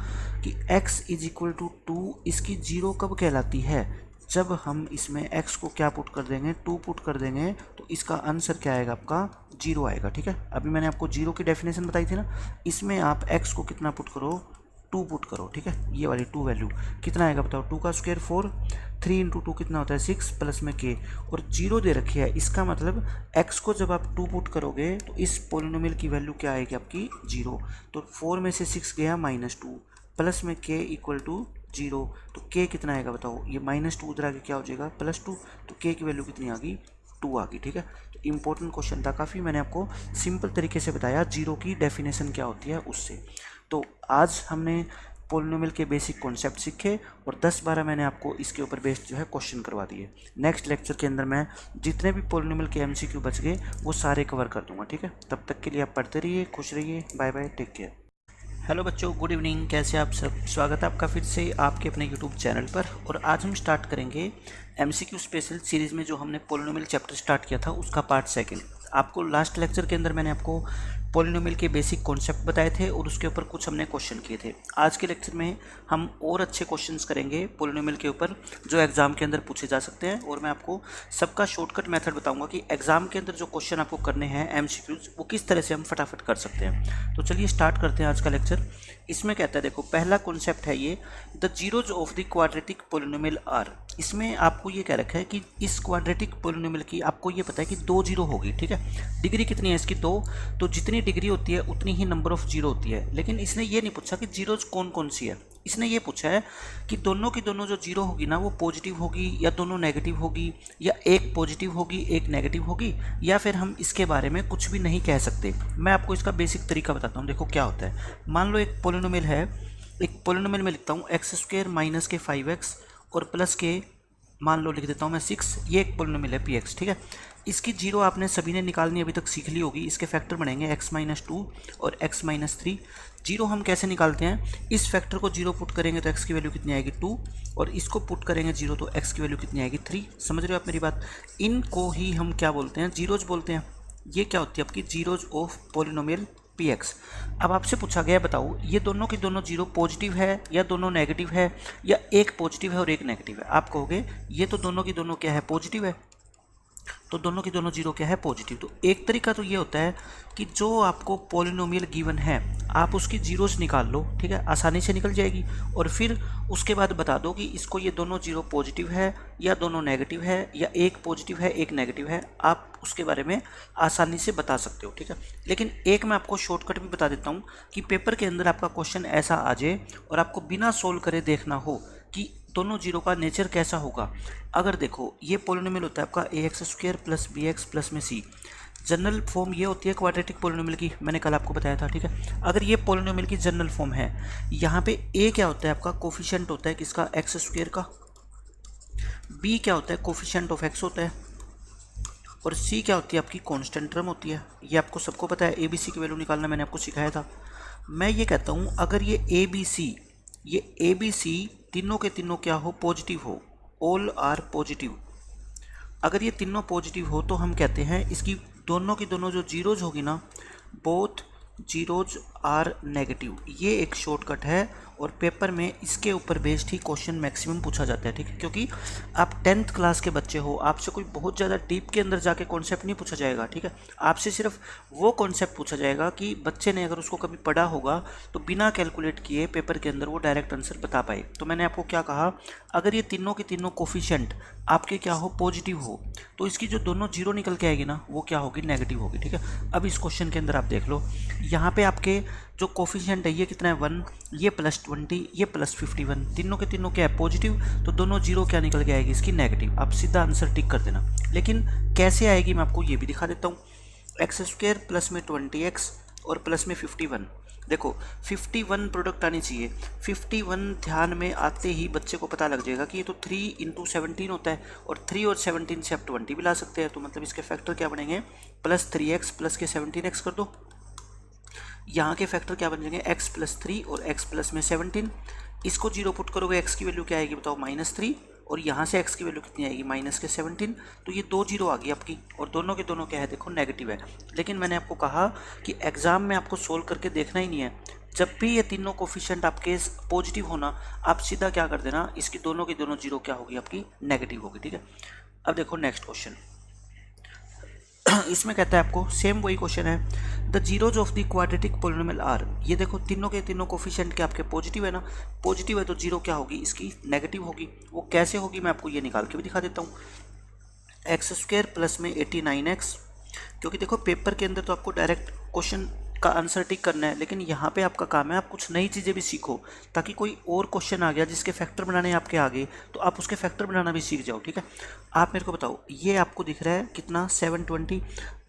कि x इज इक्वल टू 2 इसकी जीरो कब कहलाती है, जब हम इसमें x को क्या पुट कर देंगे 2 पुट कर देंगे, तो इसका आंसर क्या आएगा आपका 0 आएगा। ठीक है, अभी मैंने आपको 0 की डेफिनेशन बताई थी ना, इसमें आप x को कितना पुट करो 2 पुट करो। ठीक है, ये वाली 2 वैल्यू कितना आएगा बताओ, 2 का स्क्वायर 4, 3 इंटू 2 कितना होता है 6 प्लस में k, और 0 दे रखी है, इसका मतलब x को जब आप 2 पुट करोगे तो इस पोलिनोमियल की वैल्यू क्या आएगी आपकी 0। तो 4 में से 6 गया -2 प्लस में k इक्वल टू 0, तो k कितना आएगा बताओ, ये -2 उधर आगे क्या हो जाएगा +2, तो k की वैल्यू कितनी आ गई 2 आ गई। ठीक है, तो इंपॉर्टेंट क्वेश्चन था काफ़ी, मैंने आपको सिंपल तरीके से बताया जीरो की डेफिनेशन क्या होती है उससे। तो आज हमने पोलिनोमियल के बेसिक कॉन्सेप्ट सीखे और 10-12 मैंने आपको इसके ऊपर बेस्ड जो है क्वेश्चन करवा दिए। नेक्स्ट लेक्चर के अंदर मैं जितने भी पोलिनोमियल के एमसीक्यू बच गए वो सारे कवर कर दूंगा, ठीक है। तब तक के लिए आप पढ़ते रहिए, खुश रहिए, bye bye, take care. Hello बच्चों, गुड इवनिंग, कैसे आप सब। स्वागत है आपका फिर से आपके अपने यूट्यूब चैनल पर। और आज हम स्टार्ट करेंगे एमसीक्यू स्पेशल सीरीज़ में जो हमने पोलिनोमियल चैप्टर स्टार्ट किया था उसका पार्ट सेकंड। आपको लास्ट लेक्चर के अंदर मैंने आपको पोलिनोमियल के बेसिक कॉन्सेप्ट बताए थे और उसके ऊपर कुछ हमने क्वेश्चन किए थे। आज के लेक्चर में हम और अच्छे क्वेश्चंस करेंगे पोलिनोमियल के ऊपर जो एग्जाम के अंदर पूछे जा सकते हैं, और मैं आपको सबका शॉर्टकट मेथड बताऊंगा कि एग्जाम के अंदर जो क्वेश्चन आपको करने हैं एमसीक्यूज वो किस तरह से हम फटाफट कर सकते हैं। तो चलिए स्टार्ट करते हैं आज का लेक्चर। इसमें कहता है, देखो पहला कॉन्सेप्ट है ये, the zeros of the quadratic polynomial are. इसमें आपको ये कह रखा है कि इस क्वाड्रेटिक पोलिनोमियल की आपको ये पता है कि 2 जीरो होगी, ठीक है। डिग्री कितनी है इसकी? 2। तो जितनी डिग्री होती है उतनी ही नंबर ऑफ जीरो होती है। लेकिन इसने ये नहीं पूछा कि जीरोज कौन कौन सी है, इसने ये पूछा है कि दोनों की दोनों जो जीरो होगी ना वो पॉजिटिव होगी या दोनों नेगेटिव होगी, या एक पॉजिटिव होगी एक नेगेटिव होगी, या फिर हम इसके बारे में कुछ भी नहीं कह सकते। मैं आपको इसका बेसिक तरीका बताता हूँ। देखो क्या होता है, मान लो एक पोलिनोमियल है, एक पोलिनोमियल में लिखता हूँ x² माइनस के 5x और प्लस के मान लो लिख देता हूँ मैं 6। ये एक पोलिनोमियल है px, ठीक है। इसकी जीरो आपने सभी ने निकालनी अभी तक सीख ली होगी। इसके फैक्टर बनेंगे x-2 और x-3। जीरो हम कैसे निकालते हैं, इस फैक्टर को जीरो पुट करेंगे तो x की वैल्यू कितनी आएगी 2, और इसको पुट करेंगे जीरो तो x की वैल्यू कितनी आएगी 3। समझ रहे हो आप मेरी बात? इनको ही हम क्या बोलते हैं, जीरोज बोलते हैं। ये क्या होती है आपकी जीरोज ऑफ पोलिनोमियल px। अब आपसे पूछा गया बताओ ये दोनों की दोनों जीरो पॉजिटिव है या दोनों नेगेटिव है, या एक पॉजिटिव है और एक नेगेटिव है। आप कहोगे ये तो दोनों की दोनों क्या है, पॉजिटिव है, तो दोनों की दोनों जीरो क्या है, पॉजिटिव। तो एक तरीका तो ये होता है कि जो आपको पोलिनोमियल गिवन है आप उसकी जीरोज निकाल लो, ठीक है, आसानी से निकल जाएगी। और फिर उसके बाद बता दो कि इसको ये दोनों जीरो पॉजिटिव है या दोनों नेगेटिव है, या एक पॉजिटिव है एक नेगेटिव है। आप उसके बारे में आसानी से बता सकते हो, ठीक है। लेकिन एक मैं आपको शॉर्टकट भी बता देता हूँ कि पेपर के अंदर आपका क्वेश्चन ऐसा आ जाए और आपको बिना सोल्व करे देखना हो कि दोनों जीरो का नेचर कैसा होगा। अगर देखो ये पोलिनोमियल होता है आपका ax² प्लस bx प्लस में c। जनरल फॉर्म ये होती है क्वाड्रेटिक पोलिनोमियल की, मैंने कल आपको बताया था, ठीक है। अगर ये पोलिनोमियल की जनरल फॉर्म है, यहाँ पे a क्या होता है आपका, कोफिशिएंट होता है किसका, x² का। b क्या होता है, कोफिशिएंट ऑफ x होता है। और c क्या होती है आपकी, कांस्टेंट टर्म होती है। ये आपको सबको पता है, abc की वैल्यू निकालना मैंने आपको सिखाया था। मैं ये कहता हूँ अगर ये abc तीनों के तीनों क्या हो, पॉजिटिव हो, ऑल आर पॉजिटिव। अगर ये तीनों पॉजिटिव हो तो हम कहते हैं इसकी दोनों की दोनों जो जीरोज होगी ना, बोथ जीरोज आर नेगेटिव। ये एक शॉर्टकट है और पेपर में इसके ऊपर बेस्ड ही क्वेश्चन मैक्सिमम पूछा जाता है, ठीक है। क्योंकि आप 10th क्लास के बच्चे हो, आपसे कोई बहुत ज़्यादा डीप के अंदर जाके कॉन्सेप्ट नहीं पूछा जाएगा, ठीक है। आपसे सिर्फ वो कॉन्सेप्ट पूछा जाएगा कि बच्चे ने अगर उसको कभी पढ़ा होगा तो बिना कैलकुलेट किए पेपर के अंदर वो डायरेक्ट आंसर बता पाए। तो मैंने आपको क्या कहा, अगर ये तीनों के तीनों कोफिशिएंट आपके क्या हो, पॉजिटिव हो, तो इसकी जो दोनों जीरो निकल के आएगी ना वो क्या होगी, नेगेटिव होगी, ठीक है। अब इस क्वेश्चन के अंदर आप देख लो, यहाँ पे आपके जो कोफिशिएंट है ये कितना है 1, ये +20, ये +51, तीनों के तीनों क्या है, पॉजिटिव। तो दोनों जीरो क्या निकल के आएगी इसकी, नेगेटिव। आप सीधा आंसर टिक कर देना। लेकिन कैसे आएगी मैं आपको ये भी दिखा देता हूँ। x² प्लस में 20x और प्लस में 51। देखो 51 प्रोडक्ट आनी चाहिए। 51 ध्यान में आते ही बच्चे को पता लग जाएगा कि ये तो 3 × 17 होता है, और 3 और 17 से आप 20 भी ला सकते हैं। तो मतलब इसके फैक्टर क्या बनेंगे, +3x प्लस के 17x कर दो। यहाँ के फैक्टर क्या बन जाएंगे, x + 3 और x प्लस में 17। इसको जीरो पुट करोगे x की वैल्यू क्या आएगी बताओ, -3, और यहाँ से x की वैल्यू कितनी आएगी, -17। तो ये 2 जीरो आ गई आपकी, और दोनों के दोनों क्या है, देखो नेगेटिव है। लेकिन मैंने आपको कहा कि एग्जाम में आपको सोल्व करके देखना ही नहीं है। जब भी ये तीनों कोफिशिएंट आपके पॉजिटिव होना, आप सीधा क्या कर देना, इसकी दोनों की दोनों जीरो क्या होगी आपकी, नेगेटिव होगी, ठीक है। अब देखो नेक्स्ट क्वेश्चन, इसमें कहता है आपको सेम वही क्वेश्चन है, the zeros of the quadratic polynomial are. ये देखो तीनों के तीनों कोफिशिएंट के आपके पॉजिटिव है ना, पॉजिटिव है तो जीरो क्या होगी इसकी, नेगेटिव होगी। वो कैसे होगी मैं आपको ये निकाल के भी दिखा देता हूँ। x² प्लस में 89x, क्योंकि देखो पेपर के अंदर तो आपको डायरेक्ट क्वेश्चन का आंसर टिक करना है, लेकिन यहाँ पे आपका काम है आप कुछ नई चीज़ें भी सीखो, ताकि कोई और क्वेश्चन आ गया जिसके फैक्टर बनाने आपके आगे, तो आप उसके फैक्टर बनाना भी सीख जाओ। ठीक है, आप मेरे को बताओ, ये आपको दिख रहा है कितना 720,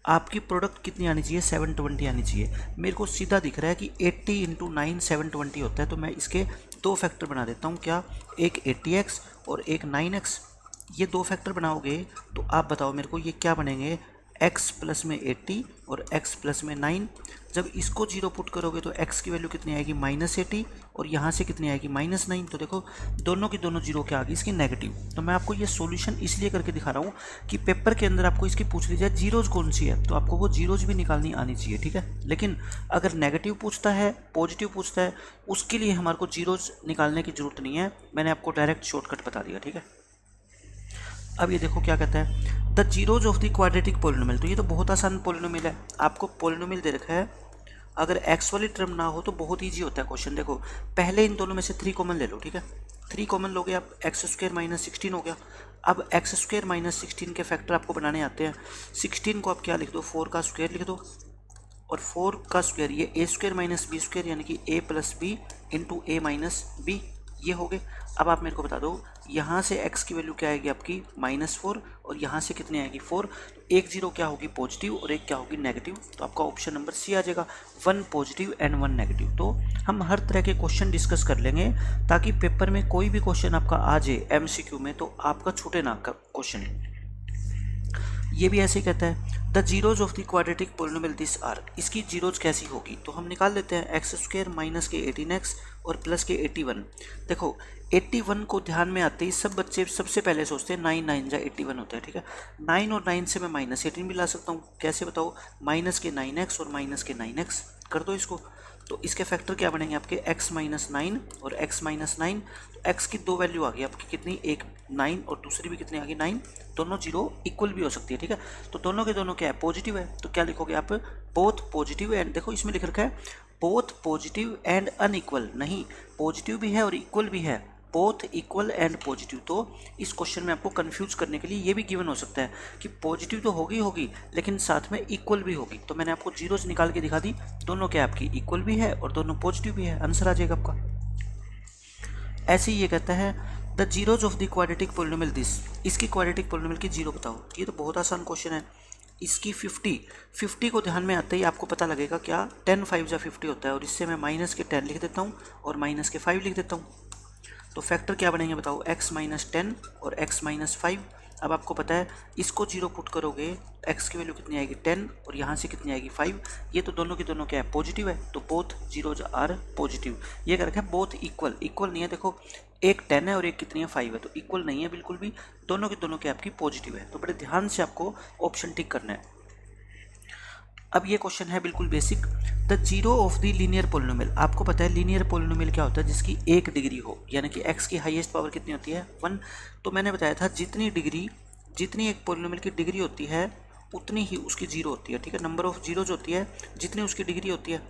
आपकी प्रोडक्ट कितनी आनी चाहिए 720 आनी चाहिए। मेरे को सीधा दिख रहा है कि 80 इंटू 9 720 होता है, तो मैं इसके दो फैक्टर बना देता हूँ। क्या? एक 80x और एक 9x। ये दो फैक्टर बनाओगे तो आप बताओ मेरे को ये क्या बनेंगे, x प्लस में 80 और x प्लस में 9। जब इसको जीरो पुट करोगे तो x की वैल्यू कितनी आएगी -80 और यहाँ से कितनी आएगी -9। तो देखो दोनों की दोनों जीरो क्या आ गई, इसकी नेगेटिव। तो मैं आपको ये सॉल्यूशन इसलिए करके दिखा रहा हूँ कि पेपर के अंदर आपको इसकी पूछ ली जाए जीरोज कौन सी है, तो आपको वो जीरोज भी निकालनी आनी चाहिए। ठीक है, लेकिन अगर नेगेटिव पूछता है, पॉजिटिव पूछता है, उसके लिए हमारे को जीरोज निकालने की जरूरत नहीं है। मैंने आपको डायरेक्ट शॉर्टकट बता दिया। ठीक है, अब ये देखो क्या कहता है, the zeros of the quadratic polynomial. तो ये तो बहुत आसान पोलिनोमियल है, आपको पोलिनोमियल दे रखा है, अगर एक्स वाली टर्म ना हो तो बहुत ईजी होता है क्वेश्चन। देखो पहले इन दोनों में से 3 कॉमन ले लो। ठीक है, 3 कॉमन लोगे आप, एक्स स्क्वायर माइनस 16 हो गया। अब एक्स स्क्वायर माइनस 16 के फैक्टर आपको बनाने आते हैं। 16 को आप क्या लिख दो, 4 का स्क्वायर लिख दो, और 4 का स्क्वायर ये ए स्क्वायर माइनस बी स्क्वायर, यानी कि ए प्लस बी इंटू ए माइनस बी, ये हो गए। अब आप मेरे को बता दो यहाँ से x की वैल्यू क्या आएगी आपकी -4, और यहाँ से कितनी आएगी 4। एक जीरो क्या होगी पॉजिटिव और एक क्या होगी नेगेटिव, तो आपका ऑप्शन नंबर सी आ जाएगा, 1 पॉजिटिव एंड 1 नेगेटिव। तो हम हर तरह के क्वेश्चन डिस्कस कर लेंगे ताकि पेपर में कोई भी क्वेश्चन आपका आ जाए MCQ में तो आपका छूटे ना क्वेश्चन। ये भी ऐसे ही कहता है, the zeros of the quadratic polynomial this are. इसकी जीरोज कैसी होगी, तो हम निकाल लेते हैं, एक्स स्क्वायर माइनस के 18x और प्लस के 81। देखो 81 को ध्यान में आते ही सब बच्चे सबसे पहले सोचते हैं 9 9 जा 81 होता है। ठीक है, 9 और 9 से मैं -18 भी ला सकता हूँ। कैसे बताओ, माइनस के 9x और माइनस के 9x कर दो इसको, तो इसके फैक्टर क्या बनेंगे आपके, x माइनस 9 और x माइनस 9। तो x की दो वैल्यू आ गई आपकी कितनी, एक 9 और दूसरी भी कितनी आ गई 9। दोनों जीरो इक्वल भी हो सकती है। ठीक है, तो दोनों के दोनों क्या है, पॉजिटिव है। तो क्या लिखोगे आप, बोथ पॉजिटिव एंड, देखो इसमें लिख रखा है बोथ पॉजिटिव एंड अनइक्वल, नहीं पॉजिटिव भी है और इक्वल भी है, बोथ इक्वल एंड पॉजिटिव। तो इस क्वेश्चन में आपको कंफ्यूज करने के लिए ये भी गिवन हो सकता है कि पॉजिटिव तो होगी लेकिन साथ में इक्वल भी होगी। तो मैंने आपको जीरोस निकाल के दिखा दी, दोनों क्या आपकी इक्वल भी है और दोनों पॉजिटिव भी है, आंसर आ जाएगा आपका। ऐसे ही ये कहता है, the zeros of the quadratic polynomial this. इसकी क्वाड्रेटिक पोलिनोमियल की जीरो बताओ। ये तो बहुत आसान क्वेश्चन है। इसकी 50 को ध्यान में आते ही आपको पता लगेगा क्या, 10 5 जा 50 होता है, और इससे मैं माइनस के 10 लिख देता हूँ और माइनस के 5 लिख देता हूँ। तो फैक्टर क्या बनेंगे बताओ, x माइनस 10 और x माइनस 5। अब आपको पता है इसको जीरो पुट करोगे, x की वैल्यू कितनी आएगी 10 और यहाँ से कितनी आएगी 5। ये तो दोनों की दोनों क्या है, पॉजिटिव है, तो बोथ जीरोज आर पॉजिटिव। ये कर रखा है बोथ इक्वल, इक्वल नहीं है। देखो एक 10 है और एक कितनी है 5 है, तो इक्वल नहीं है बिल्कुल भी, दोनों की दोनों क्या आपकी पॉजिटिव है। तो बड़े ध्यान से आपको ऑप्शन टिक करना है। अब ये क्वेश्चन है बिल्कुल basic, the zero of the linear polynomial. आपको पता है लीनियर पोलिनोमियल क्या होता है, जिसकी 1 डिग्री हो, यानी कि x की हाईएस्ट पावर कितनी होती है 1। तो मैंने बताया था जितनी एक पोलिनोमियल की डिग्री होती है उतनी ही उसकी जीरो होती है। ठीक है, नंबर ऑफ जीरो जो होती है जितनी उसकी डिग्री होती है।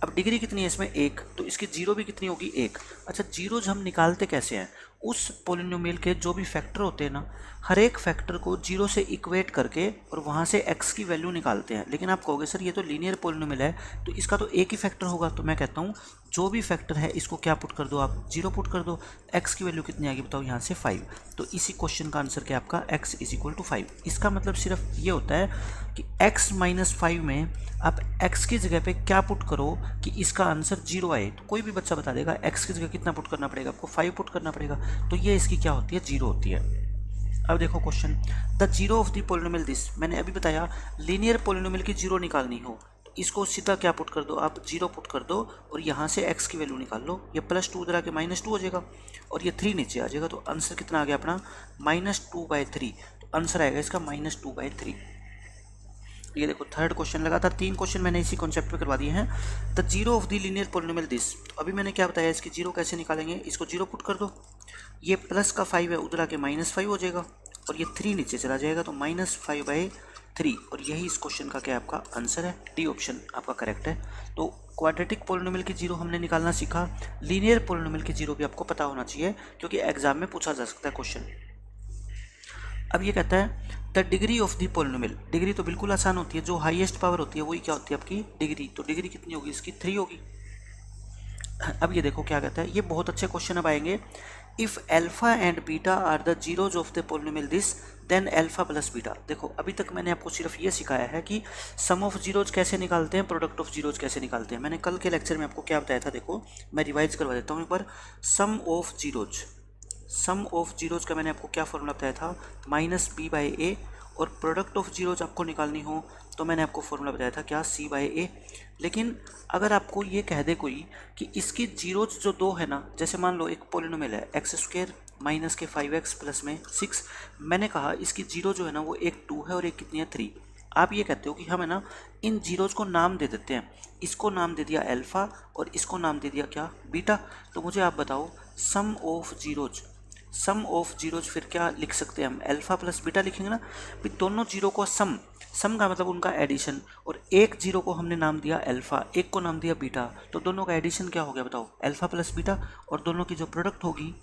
अब डिग्री कितनी है इसमें 1, तो इसकी जीरो भी कितनी होगी 1। अच्छा जीरोज हम निकालते कैसे हैं, उस पोलिनोमियल के जो भी फैक्टर होते हैं ना, हर एक फैक्टर को जीरो से इक्वेट करके और वहाँ से x की वैल्यू निकालते हैं। लेकिन आप कहोगे सर ये तो लीनियर पोलिनोमियल है तो इसका तो एक ही फैक्टर होगा, तो मैं कहता हूँ जो भी फैक्टर है इसको क्या पुट कर दो आप, जीरो पुट कर दो। x की वैल्यू कितनी आएगी बताओ यहाँ से 5। तो इसी क्वेश्चन का आंसर क्या आपका, x = 5। इसका मतलब सिर्फ ये होता है कि x माइनस 5 में आप x की जगह पे क्या पुट करो कि इसका आंसर 0 आए। तो कोई भी बच्चा बता देगा x की जगह कितना पुट करना पड़ेगा आपको, 5 पुट करना पड़ेगा, तो ये इसकी क्या होती है, 0 होती है। अब देखो question, the zero of the polynomial this. मैंने अभी बताया लीनियर पोलिनोमियल की जीरो निकालनी हो तो इसको सीधा क्या पुट कर दो आप, 0 पुट कर दो और यहाँ से x की वैल्यू निकाल लो। ये +2 उधर आके -2 हो जाएगा और ये 3 नीचे आ जाएगा, तो आंसर कितना आ गया अपना -2/3। तो आंसर आएगा इसका -2/3। ये देखो थर्ड क्वेश्चन लगातार 3 क्वेश्चन मैंने इसी कॉन्सेप्ट पे करवा दिए हैं। The zero of the linear polynomial this. तो अभी मैंने क्या बताया, इसकी जीरो कैसे निकालेंगे, इसको 0 पुट कर दो, ये प्लस का 5 है उधर आके -5 हो जाएगा और ये 3 नीचे चला जाएगा, तो -5/3। और यही इस क्वेश्चन का क्या आपका आंसर है, डी ऑप्शन आपका करेक्ट है। तो क्वाड्रेटिक पोलिनोमियल की जीरो हमने निकालना सीखा, लीनियर पोलिनोमियल की जीरो भी आपको पता होना चाहिए क्योंकि एग्जाम में पूछा जा सकता है क्वेश्चन। अब ये कहता है the degree of the polynomial, degree तो बिल्कुल आसान होती है, जो हाईएस्ट पावर होती है वही क्या होती है आपकी डिग्री, तो डिग्री कितनी होगी इसकी 3 होगी। अब ये देखो क्या कहता है, ये बहुत अच्छे क्वेश्चन अब आएंगे। If alpha and beta are the zeros of the polynomial this then alpha plus beta. देखो अभी तक मैंने आपको सिर्फ ये सिखाया है कि सम ऑफ जीरोज कैसे निकालते हैं, प्रोडक्ट ऑफ जीरोज कैसे निकालते हैं। मैंने कल के लेक्चर में आपको क्या बताया था, देखो मैं रिवाइज करवा देता हूँ एक बार। सम ऑफ जीरोज का मैंने आपको क्या फॉर्मूला बताया था, माइनस बी बाई ए, और प्रोडक्ट ऑफ जीरोज आपको निकालनी हो तो मैंने आपको फॉर्मूला बताया था क्या, सी बाई ए। लेकिन अगर आपको ये कह दे कोई कि इसकी जीरोज जो दो है ना, जैसे मान लो एक पोलिनोमियल है एक्स स्क्वायर माइनस के 5x प्लस में 6, मैंने कहा इसकी जीरो जो है ना वो एक 2 है और एक कितनी है 3। आप ये कहते हो कि हम है ना इन जीरोज को नाम दे देते हैं, इसको नाम दे दिया अल्फ़ा और इसको नाम दे दिया क्या, बीटा। तो मुझे आप बताओ सम ऑफ जीरोज फिर क्या लिख सकते हैं हम, अल्फ़ा प्लस बीटा लिखेंगे ना। फिर दोनों जीरो को सम का मतलब उनका एडिशन, और एक जीरो को हमने नाम दिया अल्फ़ा, एक को नाम दिया बीटा, तो दोनों का एडिशन क्या हो गया बताओ, अल्फ़ा प्लस बीटा। और दोनों की जो प्रोडक्ट होगी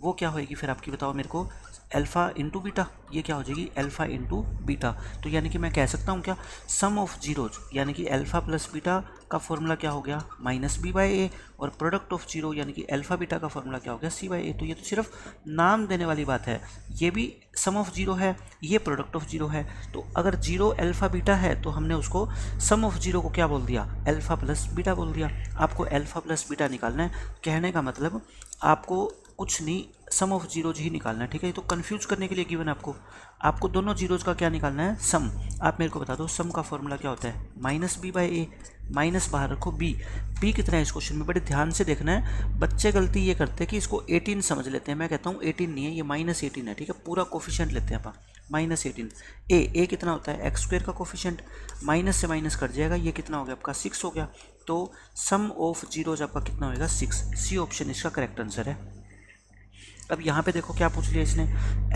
वो क्या होएगी फिर आपकी, बताओ मेरे को, अल्फ़ा इंटू बीटा। ये क्या हो जाएगी, अल्फ़ा इंटू बीटा। तो यानी कि मैं कह सकता हूँ क्या, सम ऑफ जीरोज यानी कि अल्फ़ा प्लस बीटा का फॉर्मूला क्या हो गया, माइनस बी बाई ए, और प्रोडक्ट ऑफ जीरो यानी कि अल्फ़ा बीटा का फॉर्मूला क्या हो गया, सी बाई ए। तो ये तो सिर्फ नाम देने वाली बात है, ये भी सम ऑफ जीरो है, ये प्रोडक्ट ऑफ जीरो है। तो अगर जीरो अल्फ़ा बीटा है तो हमने उसको सम ऑफ जीरो को क्या बोल दिया, अल्फ़ा प्लस बीटा बोल दिया। आपको अल्फ़ा प्लस बीटा निकालना है, कहने का मतलब आपको कुछ नहीं, सम ऑफ जीरोज ही निकालना है, ठीक है। तो कंफ्यूज करने के लिए गिवन आपको दोनों जीरोज का क्या निकालना है, सम। आप मेरे को बता दो सम का फॉर्मूला क्या होता है, minus b by a, minus बाहर रखो बी कितना है इस क्वेश्चन में, बड़े ध्यान से देखना है। बच्चे गलती ये करते हैं कि इसको 18 समझ लेते हैं, मैं कहता हूँ 18 नहीं है, ये माइनस 18 है, ठीक है। पूरा कोफिशिएंट लेते हैं अपन, माइनस 18। ए कितना होता है, एक्स स्क्वायर का कोफिशिएंट, माइनस से माइनस कट जाएगा, ये कितना हो गया आपका 6 हो गया। तो सम ऑफ जीरोज आपका कितना होगा 6, सी ऑप्शन इसका करेक्ट आंसर है। अब यहाँ पे देखो क्या पूछ लिया इसने,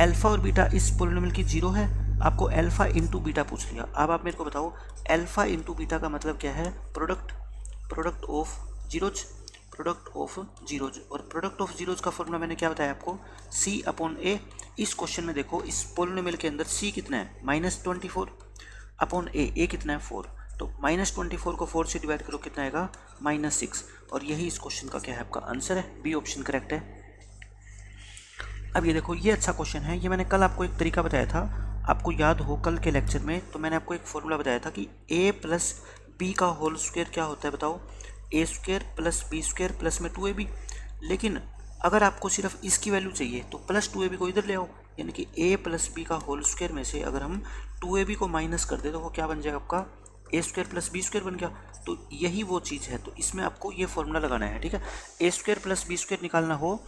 अल्फ़ा और बीटा इस पोलिनोमियल की जीरो है, आपको अल्फ़ा इंटू बीटा पूछ लिया। अब आप मेरे को बताओ अल्फ़ा इंटू बीटा का मतलब क्या है, प्रोडक्ट ऑफ जीरोज, और प्रोडक्ट ऑफ जीरोज का फॉर्मूला मैंने क्या बताया आपको, सी अपॉन ए। इस क्वेश्चन में देखो इस पोलिनोमियल के अंदर सी कितना है, -24 अपॉन ए कितना है 4, तो -24 को 4 से डिवाइड करो कितना आएगा, -6, और यही इस क्वेश्चन का क्या है आपका आंसर है, बी ऑप्शन करेक्ट है। अब ये देखो ये अच्छा क्वेश्चन है, ये मैंने कल आपको एक तरीका बताया था, आपको याद हो कल के लेक्चर में, तो मैंने आपको एक फॉर्मूला बताया था कि a प्लस बी का होल स्क्वायर क्या होता है बताओ, a square plus b square plus में 2ab। लेकिन अगर आपको सिर्फ इसकी वैल्यू चाहिए तो प्लस 2ab को इधर ले आओ, यानी कि a प्लस बी का होल स्क्वायर में से अगर हम 2ab को माइनस कर दे तो वो क्या बन जाएगा आपका, a square plus b square बन गया। तो यही वो चीज़ है, तो इसमें आपको ये फॉर्मूला लगाना है, ठीक है। a square plus b square निकालना हो,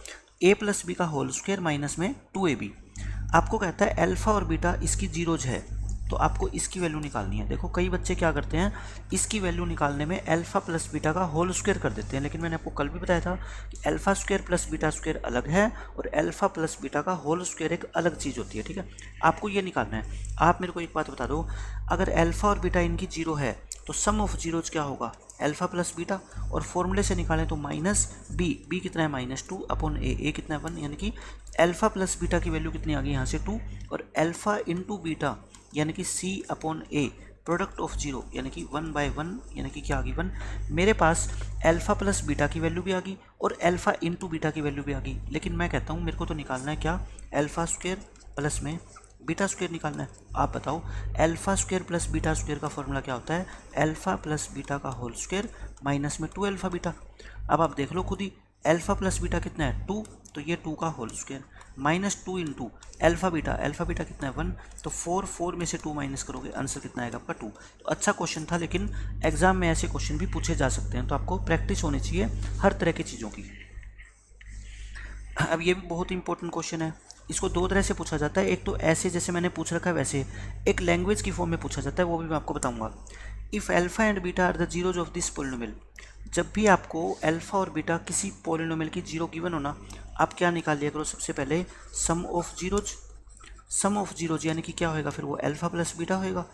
a प्लस बी का होल स्क्वायर माइनस में 2ab। आपको कहता है अल्फ़ा और बीटा इसकी जीरोज है, तो आपको इसकी वैल्यू निकालनी है। देखो कई बच्चे क्या करते हैं, इसकी वैल्यू निकालने में अल्फ़ा प्लस बीटा का होल स्क्वायर कर देते हैं, लेकिन मैंने आपको कल भी बताया था कि alpha square plus beta square अलग है और अल्फ़ा प्लस बीटा का होल स्क्वायर एक अलग चीज़ होती है, ठीक है। आपको ये निकालना है। आप मेरे को एक बात बता दो, अगर अल्फ़ा और बीटा इनकी जीरो है तो सम ऑफ जीरोज क्या होगा, अल्फ़ा प्लस बीटा, और फॉर्मूले से निकालें तो माइनस बी कितना है -2 अपॉन ए कितना है 1, यानी कि अल्फ़ा प्लस बीटा की वैल्यू कितनी आ गई यहाँ से 2, और अल्फ़ा इंटू बीटा यानी कि c upon a, product of zero यानी कि 1/1 यानी कि क्या आ गई 1। मेरे पास अल्फ़ा प्लस बीटा की वैल्यू भी आ गई और अल्फ़ा इंटू बीटा की वैल्यू भी आ गई, लेकिन मैं कहता हूँ मेरे को तो निकालना है क्या, अल्फ़ा स्क्वायर प्लस में बीटा स्क्वायर निकालना है। आप बताओ alpha square plus beta square का फॉर्मूला क्या होता है, अल्फ़ा प्लस बीटा का होल स्क्वायर माइनस में 2 अल्फ़ा बीटा। अब आप देख लो खुद ही, अल्फ़ा प्लस बीटा कितना है 2, तो ये 2 का whole square -2 into alpha beta कितना है 1, तो 4 में से 2 माइनस करोगे आंसर कितना आएगा आपका 2। तो अच्छा क्वेश्चन था, लेकिन एग्जाम में ऐसे क्वेश्चन भी पूछे जा सकते हैं, तो आपको प्रैक्टिस होनी चाहिए हर तरह की चीज़ों की। अब ये भी बहुत इंपॉर्टेंट क्वेश्चन है, इसको दो तरह से पूछा जाता है, एक तो ऐसे जैसे मैंने पूछ रखा है वैसे, एक लैंग्वेज की फॉर्म में पूछा जाता है, वो भी मैं आपको बताऊंगा। If alpha and beta are the zeros of this polynomial, जब भी आपको अल्फ़ा और बीटा किसी पोलिनोमियल की जीरो गिवन हो ना, आप क्या निकाल लिया करो सबसे पहले, सम ऑफ जीरोज यानी कि क्या होएगा फिर वो अल्फ़ा प्लस बीटा होएगा।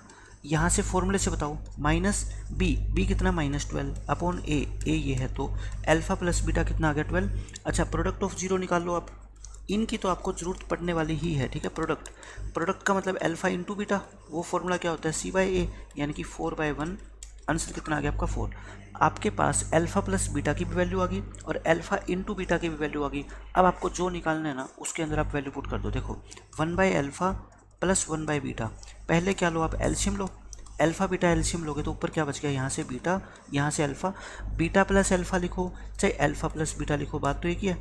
यहाँ से फॉर्मूले से बताओ, माइनस बी कितना -12 अपॉन ए ये है, तो अल्फ़ा प्लस बीटा कितना आ गया 12। अच्छा प्रोडक्ट ऑफ जीरो निकाल लो आप, इनकी तो आपको जरूरत पड़ने वाली ही है, ठीक है। प्रोडक्ट का मतलब अल्फा इंटू बीटा, वो फॉर्मूला क्या होता है सी बाई ए, यानी कि 4/1। आंसर कितना आ गया आपका 4। आपके पास अल्फा प्लस बीटा की भी वैल्यू आ गई और अल्फा इंटू बीटा की भी वैल्यू आ गई। अब आपको जो निकालना है ना उसके अंदर आप वैल्यू पुट कर दो। देखो 1/अल्फा प्लस 1/बीटा, पहले क्या लो आप एलसीएम लो, अल्फा बीटा एलसीएम लोगे तो ऊपर क्या बच गया, यहाँ से बीटा यहाँ से अल्फा, बीटा प्लस अल्फा लिखो चाहे अल्फा प्लस बीटा लिखो, बात तो एक ही है।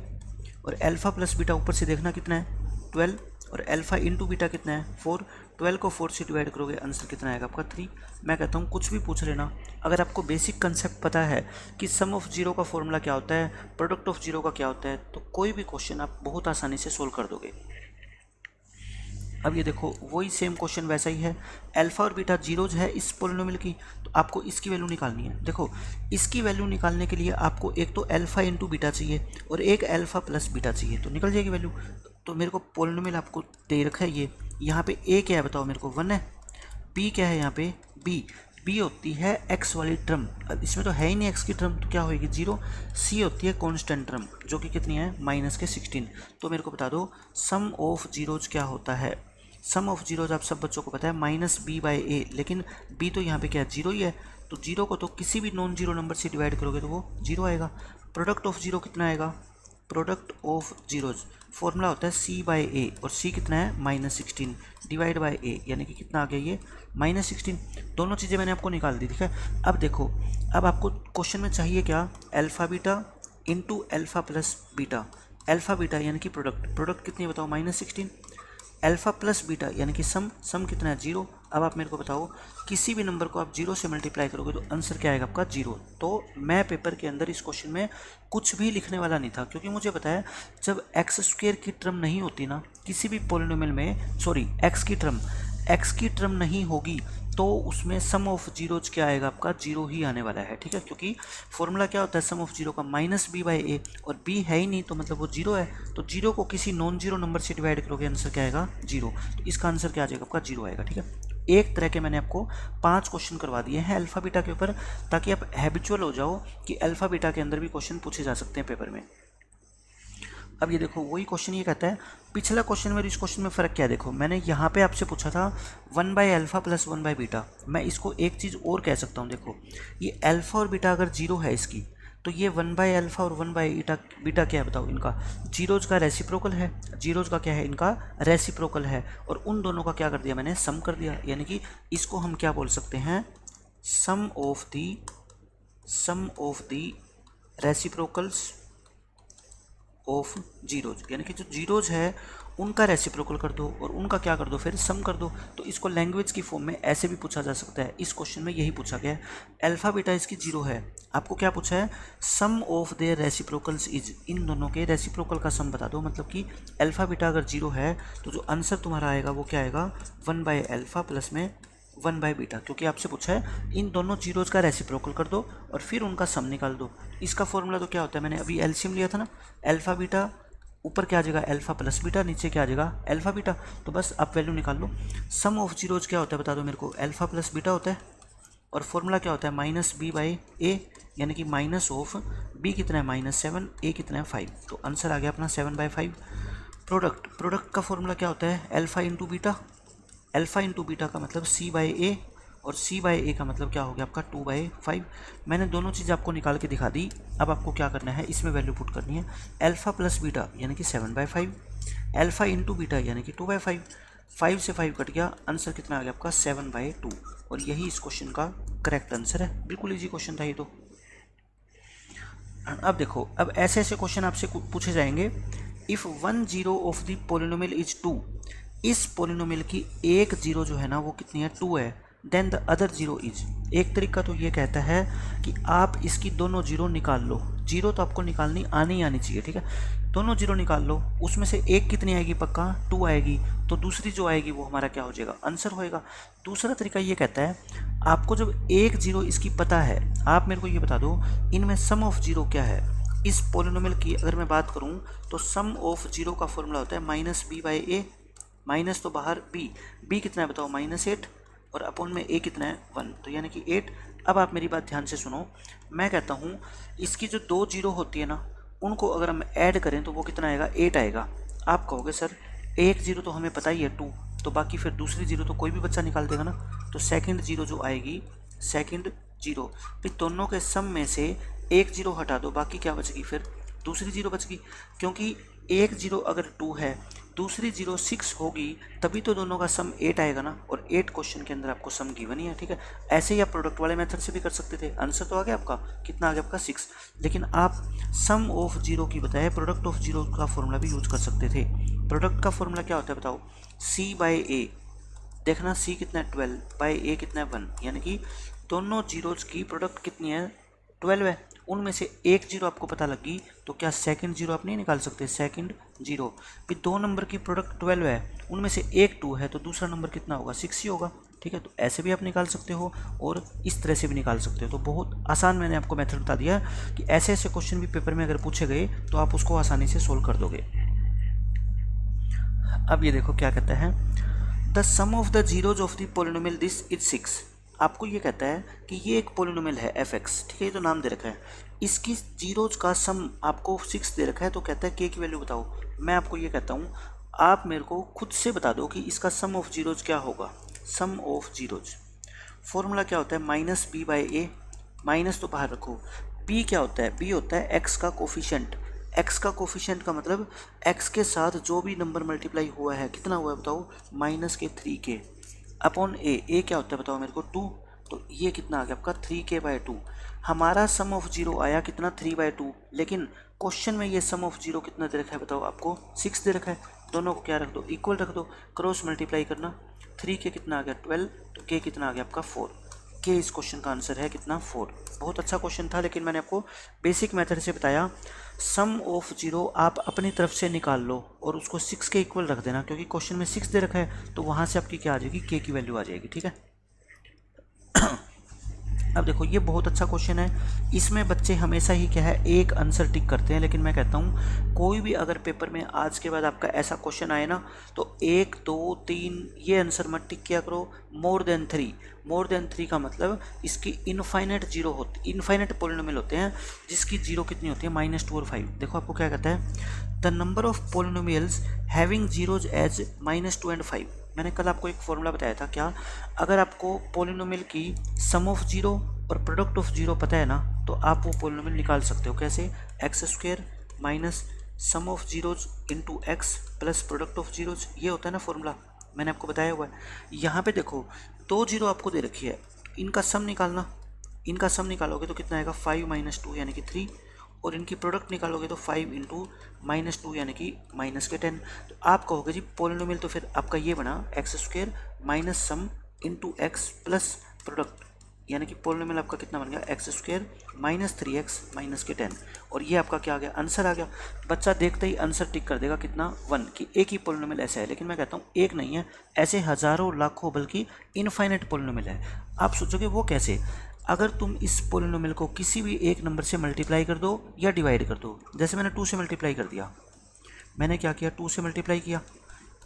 और अल्फा प्लस बीटा ऊपर से देखना कितना है 12, और अल्फा इंटू बीटा कितना है 4। 12 को 4 से डिवाइड करोगे आंसर कितना आएगा आपका 3। मैं कहता हूँ कुछ भी पूछ लेना, अगर आपको बेसिक कंसेप्ट पता है कि सम ऑफ जीरो का फॉर्मूला क्या होता है, प्रोडक्ट ऑफ जीरो का क्या होता है, तो कोई भी क्वेश्चन आप बहुत आसानी से सोल्व कर दोगे। अब ये देखो वही सेम क्वेश्चन वैसा ही है, अल्फा और बीटा जीरोज है इस पोलिनोमियल की, तो आपको इसकी वैल्यू निकालनी है। देखो इसकी वैल्यू निकालने के लिए आपको एक तो अल्फा इंटू बीटा चाहिए और एक अल्फा प्लस बीटा चाहिए, तो निकल जाएगी वैल्यू। तो मेरे को पोलिनोमियल आपको दे रखा है ये, यहाँ पे ए क्या है बताओ मेरे को 1 है, बी क्या है यहाँ पे बी होती है एक्स वाली टर्म, अब इसमें तो है ही नहीं एक्स की टर्म, तो क्या होगी 0। सी होती है कांस्टेंट टर्म जो कि कितनी है -16। तो मेरे को बता दो सम ऑफ जीरोज क्या होता है। सम ऑफ जीरोज आप सब बच्चों को पता है -b/a, लेकिन b तो यहाँ पे क्या है 0 ही है, तो 0 को तो किसी भी नॉन जीरो नंबर से डिवाइड करोगे तो वो 0 आएगा। प्रोडक्ट ऑफ जीरो कितना आएगा, प्रोडक्ट ऑफ जीरोज फॉर्मूला होता है c/a, और c कितना है -16 डिवाइड बाय a, यानी कि कितना आ गया ये -16। दोनों चीज़ें मैंने आपको निकाल दी, ठीक है। अब देखो अब आपको क्वेश्चन में चाहिए क्या, alpha beta into alpha plus beta, alpha beta यानी कि प्रोडक्ट कितनी है बताओ -16, अल्फा प्लस बीटा यानी कि सम कितना है 0। अब आप मेरे को बताओ किसी भी नंबर को आप 0 से मल्टीप्लाई करोगे तो आंसर क्या आएगा आपका 0। तो मैं पेपर के अंदर इस क्वेश्चन में कुछ भी लिखने वाला नहीं था, क्योंकि मुझे पता है जब x² की टर्म नहीं होती ना किसी भी पोलिनोमियल में, सॉरी x की टर्म नहीं होगी तो उसमें सम ऑफ जीरोज क्या आएगा आपका 0 ही आने वाला है, ठीक है। क्योंकि फॉर्मूला क्या होता है सम ऑफ जीरो का -b/a, और b है ही नहीं तो मतलब वो 0 है, तो 0 को किसी नॉन जीरो नंबर से डिवाइड करोगे आंसर क्या आएगा 0। तो इसका आंसर क्या आ जाएगा आपका 0 आएगा, ठीक है। एक तरह के मैंने आपको 5 क्वेश्चन करवा दिए हैं अल्फा बीटा के ऊपर, ताकि आप हैबिचुअल हो जाओ कि अल्फा बीटा के अंदर भी क्वेश्चन पूछे जा सकते हैं पेपर में। अब ये देखो वही क्वेश्चन ये कहता है, पिछला क्वेश्चन में इस क्वेश्चन में फ़र्क क्या है, देखो मैंने यहाँ पे आपसे पूछा था 1/अल्फा प्लस 1/बीटा, मैं इसको एक चीज़ और कह सकता हूँ। देखो ये अल्फा और बीटा अगर 0 है इसकी, तो ये 1/अल्फा और 1/बीटा क्या है बताओ, इनका जीरोज का रेसिप्रोकल है, जीरोज का क्या है इनका रेसिप्रोकल है, और उन दोनों का क्या कर दिया मैंने सम कर दिया, यानी कि इसको हम क्या बोल सकते हैं sum of the reciprocals of zeros, यानी कि जो जीरोज है उनका रेसिप्रोकल कर दो और उनका क्या कर दो फिर सम कर दो। तो इसको लैंग्वेज की फॉर्म में ऐसे भी पूछा जा सकता है, इस क्वेश्चन में यही पूछा गया है। अल्फा बीटा इसकी 0 है, आपको क्या पूछा है sum of their reciprocals is, इन दोनों के रेसिप्रोकल का सम बता दो, मतलब कि अल्फा बीटा अगर 0 है तो जो आंसर तुम्हारा आएगा वो क्या आएगा 1/अल्फा प्लस में 1/बीटा, क्योंकि आपसे पूछा है इन दोनों जीरोज का रेसिप्रोकल कर दो और फिर उनका सम निकाल दो। इसका फॉर्मूला तो क्या होता है, मैंने अभी एलसीएम लिया था ना, अल्फा बीटा ऊपर क्या आ जाएगा अल्फा प्लस बीटा, नीचे क्या आ जाएगा अल्फा बीटा, तो बस आप वैल्यू निकाल लो। सम ऑफ जीरोज क्या होता है बता दो मेरे को, अल्फा प्लस बीटा होता है, और फॉर्मूला क्या होता है -b/a, यानी कि माइनस ऑफ b कितना है -7, a कितना है 5, तो आंसर आ गया अपना 7/5। प्रोडक्ट का फॉर्मूला क्या होता है alpha into beta, alpha into beta का मतलब c/a, और c/a का मतलब क्या हो गया आपका 2/5। मैंने दोनों चीज़ आपको निकाल के दिखा दी, अब आपको क्या करना है इसमें वैल्यू पुट करनी है। अल्फा प्लस बीटा यानी कि 7/5, अल्फा इंटू बीटा यानी कि 2/5, 5 से 5 कट गया, आंसर कितना आ गया आपका 7/2, और यही इस क्वेश्चन का करेक्ट आंसर है। बिल्कुल ईजी क्वेश्चन था ये तो। अब देखो अब ऐसे ऐसे क्वेश्चन आपसे पूछे जाएंगे। If 1 zero of the polynomial is 2, इस पोलिनोमियल की एक जीरो जो है ना वो कितनी है 2 है, then the other zero is. एक तरीका तो ये कहता है कि आप इसकी दोनों जीरो निकाल लो, जीरो तो आपको निकालनी आनी चाहिए, ठीक है। दोनों जीरो निकाल लो, उसमें से एक कितनी आएगी पक्का 2 आएगी, तो दूसरी जो आएगी वो हमारा क्या हो जाएगा आंसर होएगा। दूसरा तरीका ये कहता है आपको जब एक जीरो इसकी पता है, आप मेरे को ये बता दो इनमें सम ऑफ जीरो क्या है। इस पोलिनोमियल की अगर मैं बात करूँ तो सम ऑफ जीरो का फॉर्मूला होता है -b/a, माइनस तो बाहर b कितना है बताओ -8, और अपोन में a कितना है 1, तो यानी कि 8। अब आप मेरी बात ध्यान से सुनो, मैं कहता हूँ इसकी जो 2 जीरो होती है ना उनको अगर हम ऐड करें तो वो कितना आएगा 8 आएगा। आप कहोगे सर एक जीरो तो हमें पता ही है 2, तो बाकी फिर दूसरी जीरो तो कोई भी बच्चा निकाल देगा ना। तो सेकंड जीरो जो आएगी, सेकंड जीरो, फिर दोनों के सम में से एक जीरो हटा दो, बाकी क्या बचेगी, फिर दूसरी जीरो बचेगी। क्योंकि एक जीरो अगर 2 है, दूसरी जीरो 6 होगी, तभी तो दोनों का सम 8 आएगा ना, और 8 क्वेश्चन के अंदर आपको सम गिवन ही है, ठीक है। ऐसे ही आप प्रोडक्ट वाले मेथड से भी कर सकते थे। आंसर तो आ गया आपका, कितना आ गया आपका 6, लेकिन आप सम ऑफ जीरो की बजाय प्रोडक्ट ऑफ जीरो का फॉर्मूला भी यूज कर सकते थे। प्रोडक्ट का फॉर्मूला क्या होता है बताओ, C बाई ए, देखना C कितना है 12, बाई ए कितना है 1, यानी कि दोनों जीरोज की प्रोडक्ट कितनी है 12 है। उनमें से एक जीरो आपको पता लगी तो क्या सेकंड जीरो आप नहीं निकाल सकते, सेकंड जीरो। फिर दो नंबर की प्रोडक्ट 12 है, उनमें से एक 2 है, तो दूसरा नंबर कितना होगा 6 ही होगा, ठीक है। तो ऐसे भी आप निकाल सकते हो और इस तरह से भी निकाल सकते हो। तो बहुत आसान मैंने आपको मेथड बता दिया कि ऐसे ऐसे क्वेश्चन भी पेपर में अगर पूछे गए तो आप उसको आसानी से सोल्व कर दोगे। अब ये देखो क्या कहता है, the sum of the zeros of the polynomial this is 6। आपको ये कहता है कि ये एक पोलिनोमियल है f(x), ठीक है, ये तो नाम दे रखा है, इसकी जीरोज का सम आपको 6 दे रखा है। तो कहता है k की वैल्यू बताओ। मैं आपको ये कहता हूँ आप मेरे को खुद से बता दो कि इसका सम ऑफ जीरोज क्या होगा। सम ऑफ जीरोज फॉर्मूला क्या होता है, minus b by a, minus तो बाहर रखो। b क्या होता है, b होता है x का कोफिशिएंट। x का कोफिशिएंट का मतलब x के साथ जो भी नंबर मल्टीप्लाई हुआ है, कितना हुआ है बताओ, -3k अपॉन a क्या होता है बताओ मेरे को 2, तो ये कितना आ गया आपका 3k/2। हमारा सम ऑफ जीरो आया कितना 3/2, लेकिन क्वेश्चन में ये सम ऑफ जीरो कितना दे रखा है बताओ, आपको 6 दे रखा है। दोनों को क्या रख दो, इक्वल रख दो, क्रॉस मल्टीप्लाई करना, 3k कितना आ गया 12, तो k कितना आ गया आपका 4। के इस क्वेश्चन का आंसर है कितना 4। बहुत अच्छा क्वेश्चन था, लेकिन मैंने आपको बेसिक मेथड से बताया। सम ऑफ जीरो आप अपनी तरफ से निकाल लो और उसको 6 के इक्वल रख देना, क्योंकि क्वेश्चन में 6 दे रखा है, तो वहाँ से आपकी क्या आ जाएगी, के की वैल्यू आ जाएगी, ठीक है। अब देखो ये बहुत अच्छा क्वेश्चन है, इसमें बच्चे हमेशा ही क्या है एक आंसर टिक करते हैं, लेकिन मैं कहता हूँ कोई भी अगर पेपर में आज के बाद आपका ऐसा क्वेश्चन आए ना, तो 1 2 3 ये आंसर मत टिक किया करो, मोर देन 3। मोर देन 3 का मतलब इसकी इनफाइनाइट जीरो होती, इनफाइनाइट पोलिनोमियल होते हैं जिसकी जीरो कितनी होती है -2 और 5। देखो आपको क्या कहता है, the number of polynomials having zeros as -2 and 5। मैंने कल आपको एक फॉर्मूला बताया था, क्या अगर आपको पोलिनोमियल की सम ऑफ जीरो और प्रोडक्ट ऑफ जीरो पता है ना, तो आप वो पोलिनोमियल निकाल सकते हो। कैसे, x² minus some of zeros into x plus product of zeros, ये होता है ना फॉर्मूला, मैंने आपको बताया हुआ है। यहाँ पे देखो 2 जीरो आपको दे रखी है, इनका सम निकालना, इनका सम निकालोगे तो कितना आएगा 5 - 2 यानी कि 3, और इनकी प्रोडक्ट निकालोगे तो 5 इंटू -2 यानी कि -10। तो आप कहोगे जी पोलिनोमियल तो फिर आपका ये बना x² माइनस सम इंटू एक्स प्लस प्रोडक्ट, यानी कि पोलिनोमियल आपका कितना बन गया x² माइनस 3x माइनस के 10, और ये आपका क्या आ गया, आंसर आ गया। बच्चा देखते ही आंसर टिक कर देगा कितना 1, कि एक ही पोलिनोमियल ऐसा है। लेकिन मैं कहता हूँ एक नहीं है, ऐसे हज़ारों लाखों बल्कि इनफाइनाइट पोलिनोमियल है। आप सोचोगे वो कैसे, अगर तुम इस पोलिनोमियल को किसी भी एक नंबर से मल्टीप्लाई कर दो या डिवाइड कर दो, जैसे मैंने 2 से मल्टीप्लाई कर दिया, मैंने क्या किया 2 से मल्टीप्लाई किया,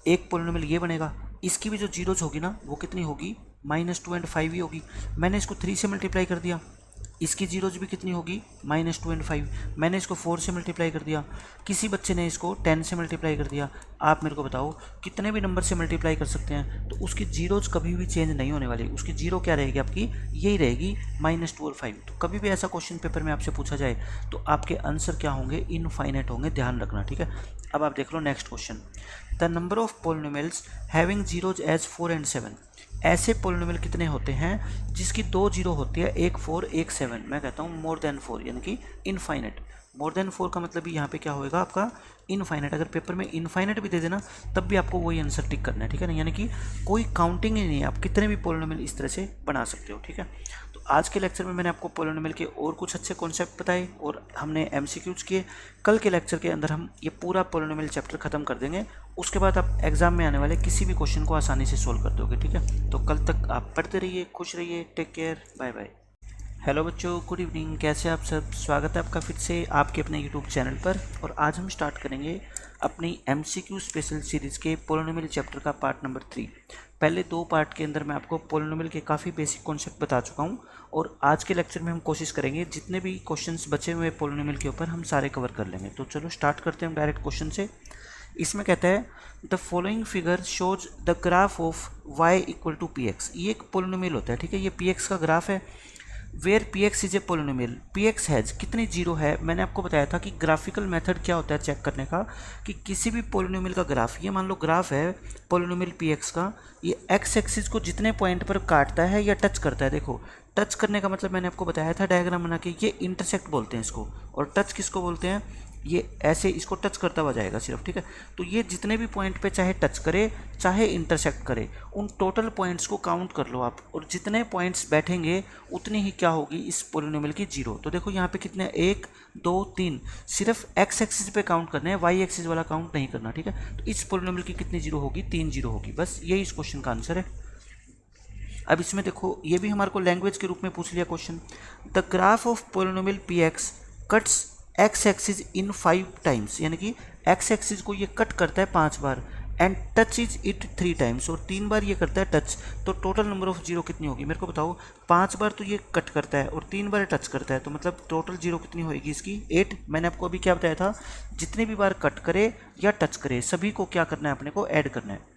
एक पोलिनोमियल ये बनेगा, इसकी भी जो जीरोज होगी ना वो कितनी होगी -2 एंड 5 ही होगी। मैंने इसको 3 से मल्टीप्लाई कर दिया, इसकी जीरोज भी कितनी होगी -2 एंड 5। मैंने इसको 4 से मल्टीप्लाई कर दिया, किसी बच्चे ने इसको 10 से मल्टीप्लाई कर दिया। आप मेरे को बताओ कितने भी नंबर से मल्टीप्लाई कर सकते हैं, तो उसकी जीरोज कभी भी चेंज नहीं होने वाली, उसकी जीरो क्या रहेगी आपकी, यही रहेगी -2 और 5। तो कभी भी ऐसा क्वेश्चन पेपर में आपसे पूछा जाए तो आपके आंसर क्या होंगे, इनफाइनाइट होंगे, ध्यान रखना, ठीक है। अब आप देख लो next question, the number of polynomials having zeros as 4 and 7। ऐसे पोलिनोमियल कितने होते हैं जिसकी 2 जीरो होती है, एक 4 एक 7। मैं कहता हूँ मोर देन 4 यानी कि इनफाइनाइट। मोर देन 4 का मतलब भी यहाँ पे क्या होएगा आपका इनफाइनाइट। अगर पेपर में इनफाइनाइट भी दे देना तब भी आपको वही आंसर टिक करना है, ठीक है ना, यानी कि कोई काउंटिंग ही नहीं है, आप कितने भी पोलिनोमियल इस तरह से बना सकते हो, ठीक है। तो आज के लेक्चर में मैंने आपको पोलिनोमियल के और कुछ अच्छे कॉन्सेप्ट बताए और हमने MCQs किए। कल के लेक्चर के अंदर हम ये पूरा पोलिनोमियल चैप्टर खत्म कर देंगे, उसके बाद आप एग्जाम में आने वाले किसी भी क्वेश्चन को आसानी से सोल्व कर दोगे, ठीक है। तो कल तक आप पढ़ते रहिए, खुश रहिए, take care, bye bye. Hello बच्चों, गुड इवनिंग, कैसे आप सब। स्वागत है आपका फिर से आपके अपने यूट्यूब चैनल पर। और आज हम स्टार्ट करेंगे अपनी MCQ स्पेशल सीरीज़ के पोलिनोमियल चैप्टर का पार्ट नंबर 3। पहले 2 पार्ट के अंदर मैं आपको पोलिनोमियल के काफ़ी बेसिक कॉन्सेप्ट बता चुका हूँ, और आज के लेक्चर में हम कोशिश करेंगे जितने भी क्वेश्चंस बचे हुए पोलिनोमियल के ऊपर हम सारे कवर कर लेंगे। तो चलो स्टार्ट करते हैं हम डायरेक्ट क्वेश्चन से। इसमें कहता है the following figure shows the graph of y equal to p x. ये एक पोलिनोमियल होता है, ठीक है, ये पी एक्स का ग्राफ है। Where p x is a polynomial, p x has कितने जीरो है। मैंने आपको बताया था कि ग्राफिकल मेथड क्या होता है चेक करने का, कि किसी भी पोलिनोमियल का ग्राफ, ये मान लो ग्राफ है पोलिनोमियल पी एक्स का, ये एक्स एक्सिस को जितने पॉइंट पर काटता है या टच करता है, देखो टच करने का मतलब मैंने आपको बताया था डायग्राम बना के, ये इंटरसेक्ट बोलते हैं इसको, और टच किसको बोलते हैं, ये ऐसे इसको टच करता हुआ जाएगा सिर्फ, ठीक है। तो ये जितने भी पॉइंट पे चाहे टच करे चाहे इंटरसेक्ट करे, उन टोटल पॉइंट्स को काउंट कर लो आप, और जितने पॉइंट्स बैठेंगे उतनी ही क्या होगी इस पोलिनोमियल की जीरो। तो देखो यहाँ पे कितने, 1 2 3, सिर्फ एक्स एक्सिस पे काउंट करना है, वाई एक्सिस वाला काउंट नहीं करना, ठीक है। तो इस पोलिनोमियल की कितनी जीरो होगी, 3 जीरो होगी, बस यही इस क्वेश्चन का आंसर है। अब इसमें देखो ये भी हमारे को लैंग्वेज के रूप में पूछ लिया question, the graph of polynomial p x cuts x axis in 5 times, यानी कि एक्स एक्सिस को ये कट करता है 5 बार, and touches it 3 times, और 3 बार ये करता है टच। तो टोटल नंबर ऑफ जीरो कितनी होगी मेरे को बताओ, 5 बार तो ये कट करता है और 3 बार टच करता है, तो मतलब टोटल जीरो कितनी होगी इसकी, 8। मैंने आपको अभी क्या बताया था, जितने भी बार कट करे या टच करे सभी को क्या करना है, अपने को ऐड करना है।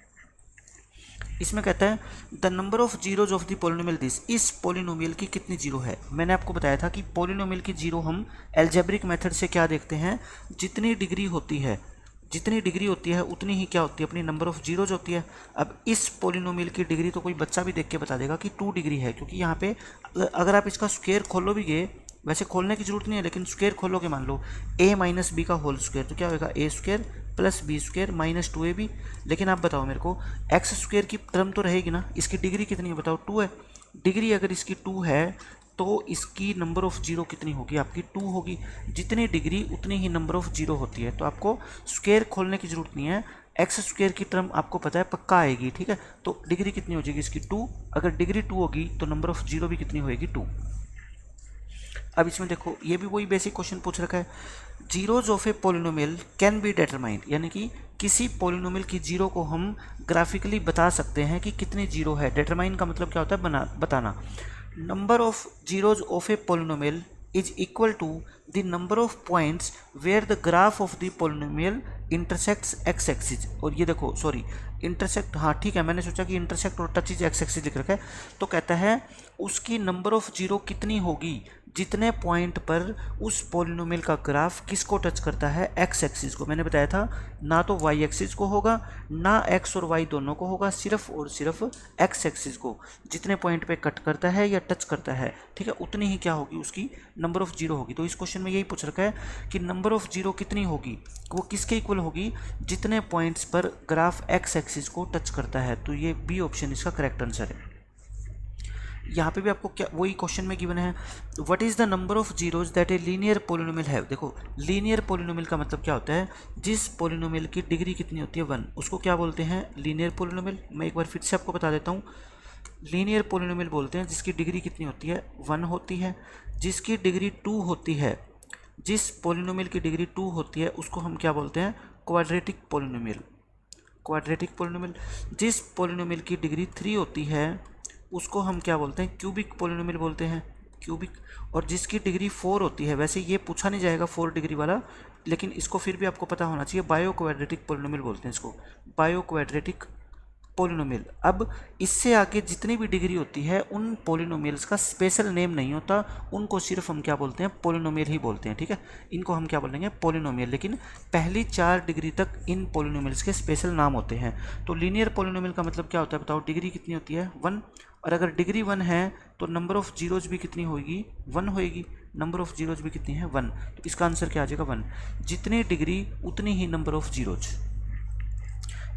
इसमें कहता है the number of zeros of the polynomial this, इस पोलिनोमियल की कितनी जीरो है। मैंने आपको बताया था कि पोलिनोमियल की जीरो हम एल्जेब्रिक मेथड से क्या देखते हैं, जितनी डिग्री होती है, जितनी डिग्री होती है उतनी ही क्या होती है, अपनी नंबर ऑफ जीरोज होती है। अब इस पोलिनोमियल की डिग्री तो कोई बच्चा भी देख के बता देगा कि 2 डिग्री है, क्योंकि यहाँ पे अगर आप इसका स्क्वायर खोलो भी गए, वैसे खोलने की जरूरत नहीं है, लेकिन स्क्वायर खोलोगे मान लो a माइनस बी का होल स्क्वायर, तो क्या होगा a square plus b square minus 2ab। लेकिन आप बताओ मेरे को, एक्स स्क्वायर की टर्म तो रहेगी ना, इसकी डिग्री कितनी है बताओ, 2 है। डिग्री अगर इसकी 2 है तो इसकी नंबर ऑफ जीरो कितनी होगी, आपकी 2 होगी। जितनी डिग्री उतनी ही नंबर ऑफ जीरो होती है, तो आपको स्क्वायर खोलने की जरूरत नहीं है, एक्स स्क्वायर की टर्म आपको पता है पक्का आएगी, ठीक है। तो डिग्री कितनी हो जाएगी इसकी 2, अगर डिग्री 2 होगी तो नंबर ऑफ जीरो भी कितनी होएगी 2। अब इसमें देखो ये भी वही बेसिक क्वेश्चन पूछ रखा है, zeros of a polynomial can be determined, यानी कि किसी पोलिनोमियल की जीरो को हम ग्राफिकली बता सकते हैं कि कितनी जीरो है। डिटरमाइन का मतलब क्या होता है, बताना। Number of zeros of a polynomial is equal to the number of points where the graph of the polynomial intersects x axis. और ये देखो सॉरी इंटरसेक्ट, हाँ ठीक है, मैंने सोचा कि इंटरसेक्ट और टच इज एक्स एक्सिस लिख रखा है, तो कहता है उसकी नंबर ऑफ जीरो कितनी होगी, जितने पॉइंट पर उस पोलिनोमियल का ग्राफ किसको टच करता है, एक्स एक्सिस को। मैंने बताया था ना तो वाई एक्सिस को होगा ना एक्स और वाई दोनों को होगा, सिर्फ और सिर्फ एक्स एक्सिस को। जितने पॉइंट पे कट करता है या टच करता है, ठीक है, उतनी ही क्या होगी उसकी नंबर ऑफ जीरो होगी। तो इस क्वेश्चन में यही पूछ रखा है कि नंबर ऑफ जीरो कितनी होगी, वो किसके इक्वल होगी, जितने पॉइंट्स पर ग्राफ एक्स एक्सिस को टच करता है। तो ये बी ऑप्शन इसका करेक्ट आंसर है। यहाँ पे भी आपको क्या वही क्वेश्चन में गिवन है, what is the number of zeros that a linear polynomial have. देखो लीनियर पोलिनोमियल का मतलब क्या होता है, जिस पोलिनोमियल की डिग्री कितनी होती है 1, उसको क्या बोलते हैं, लीनियर पोलिनोमियल। मैं एक बार फिर से आपको बता देता हूँ, लीनियर पोलिनोमियल बोलते हैं जिसकी डिग्री कितनी होती है 1 होती है। जिसकी डिग्री 2 होती है, जिस पोलिनोमियल की डिग्री 2 होती है उसको हम क्या बोलते हैं, क्वाड्रेटिक पोलिनोमियल। Quadratic polynomial. जिस पोलिनोमियल की डिग्री 3 होती है उसको हम क्या बोलते हैं, क्यूबिक पोलिनोमियल बोलते हैं, क्यूबिक। और जिसकी डिग्री 4 होती है, वैसे ये पूछा नहीं जाएगा 4 डिग्री वाला, लेकिन इसको फिर भी आपको पता होना चाहिए, बायो क्वाड्रेटिक पोलिनोमियल बोलते हैं इसको, बायो क्वाड्रेटिक पोलिनोमियल। अब इससे आगे जितनी भी डिग्री होती है उन पोलिनोमियल्स का स्पेशल नेम नहीं होता, उनको सिर्फ हम क्या बोलते हैं, पोलिनोमियल ही बोलते हैं, ठीक है। इनको हम क्या बोलेंगे, पोलिनोमियल। लेकिन पहली 4 डिग्री तक इन पोलिनोमियल्स के स्पेशल नाम होते हैं। तो लीनियर पोलिनोमियल का मतलब क्या होता है बताओ, डिग्री कितनी होती है 1, और अगर डिग्री 1 है तो नंबर ऑफ जीरोज भी कितनी होगी, 1 होएगी, नंबर ऑफ जीरोज भी कितनी है 1। तो इसका आंसर क्या आ जाएगा 1। जितनी डिग्री उतनी ही नंबर ऑफ जीरोज।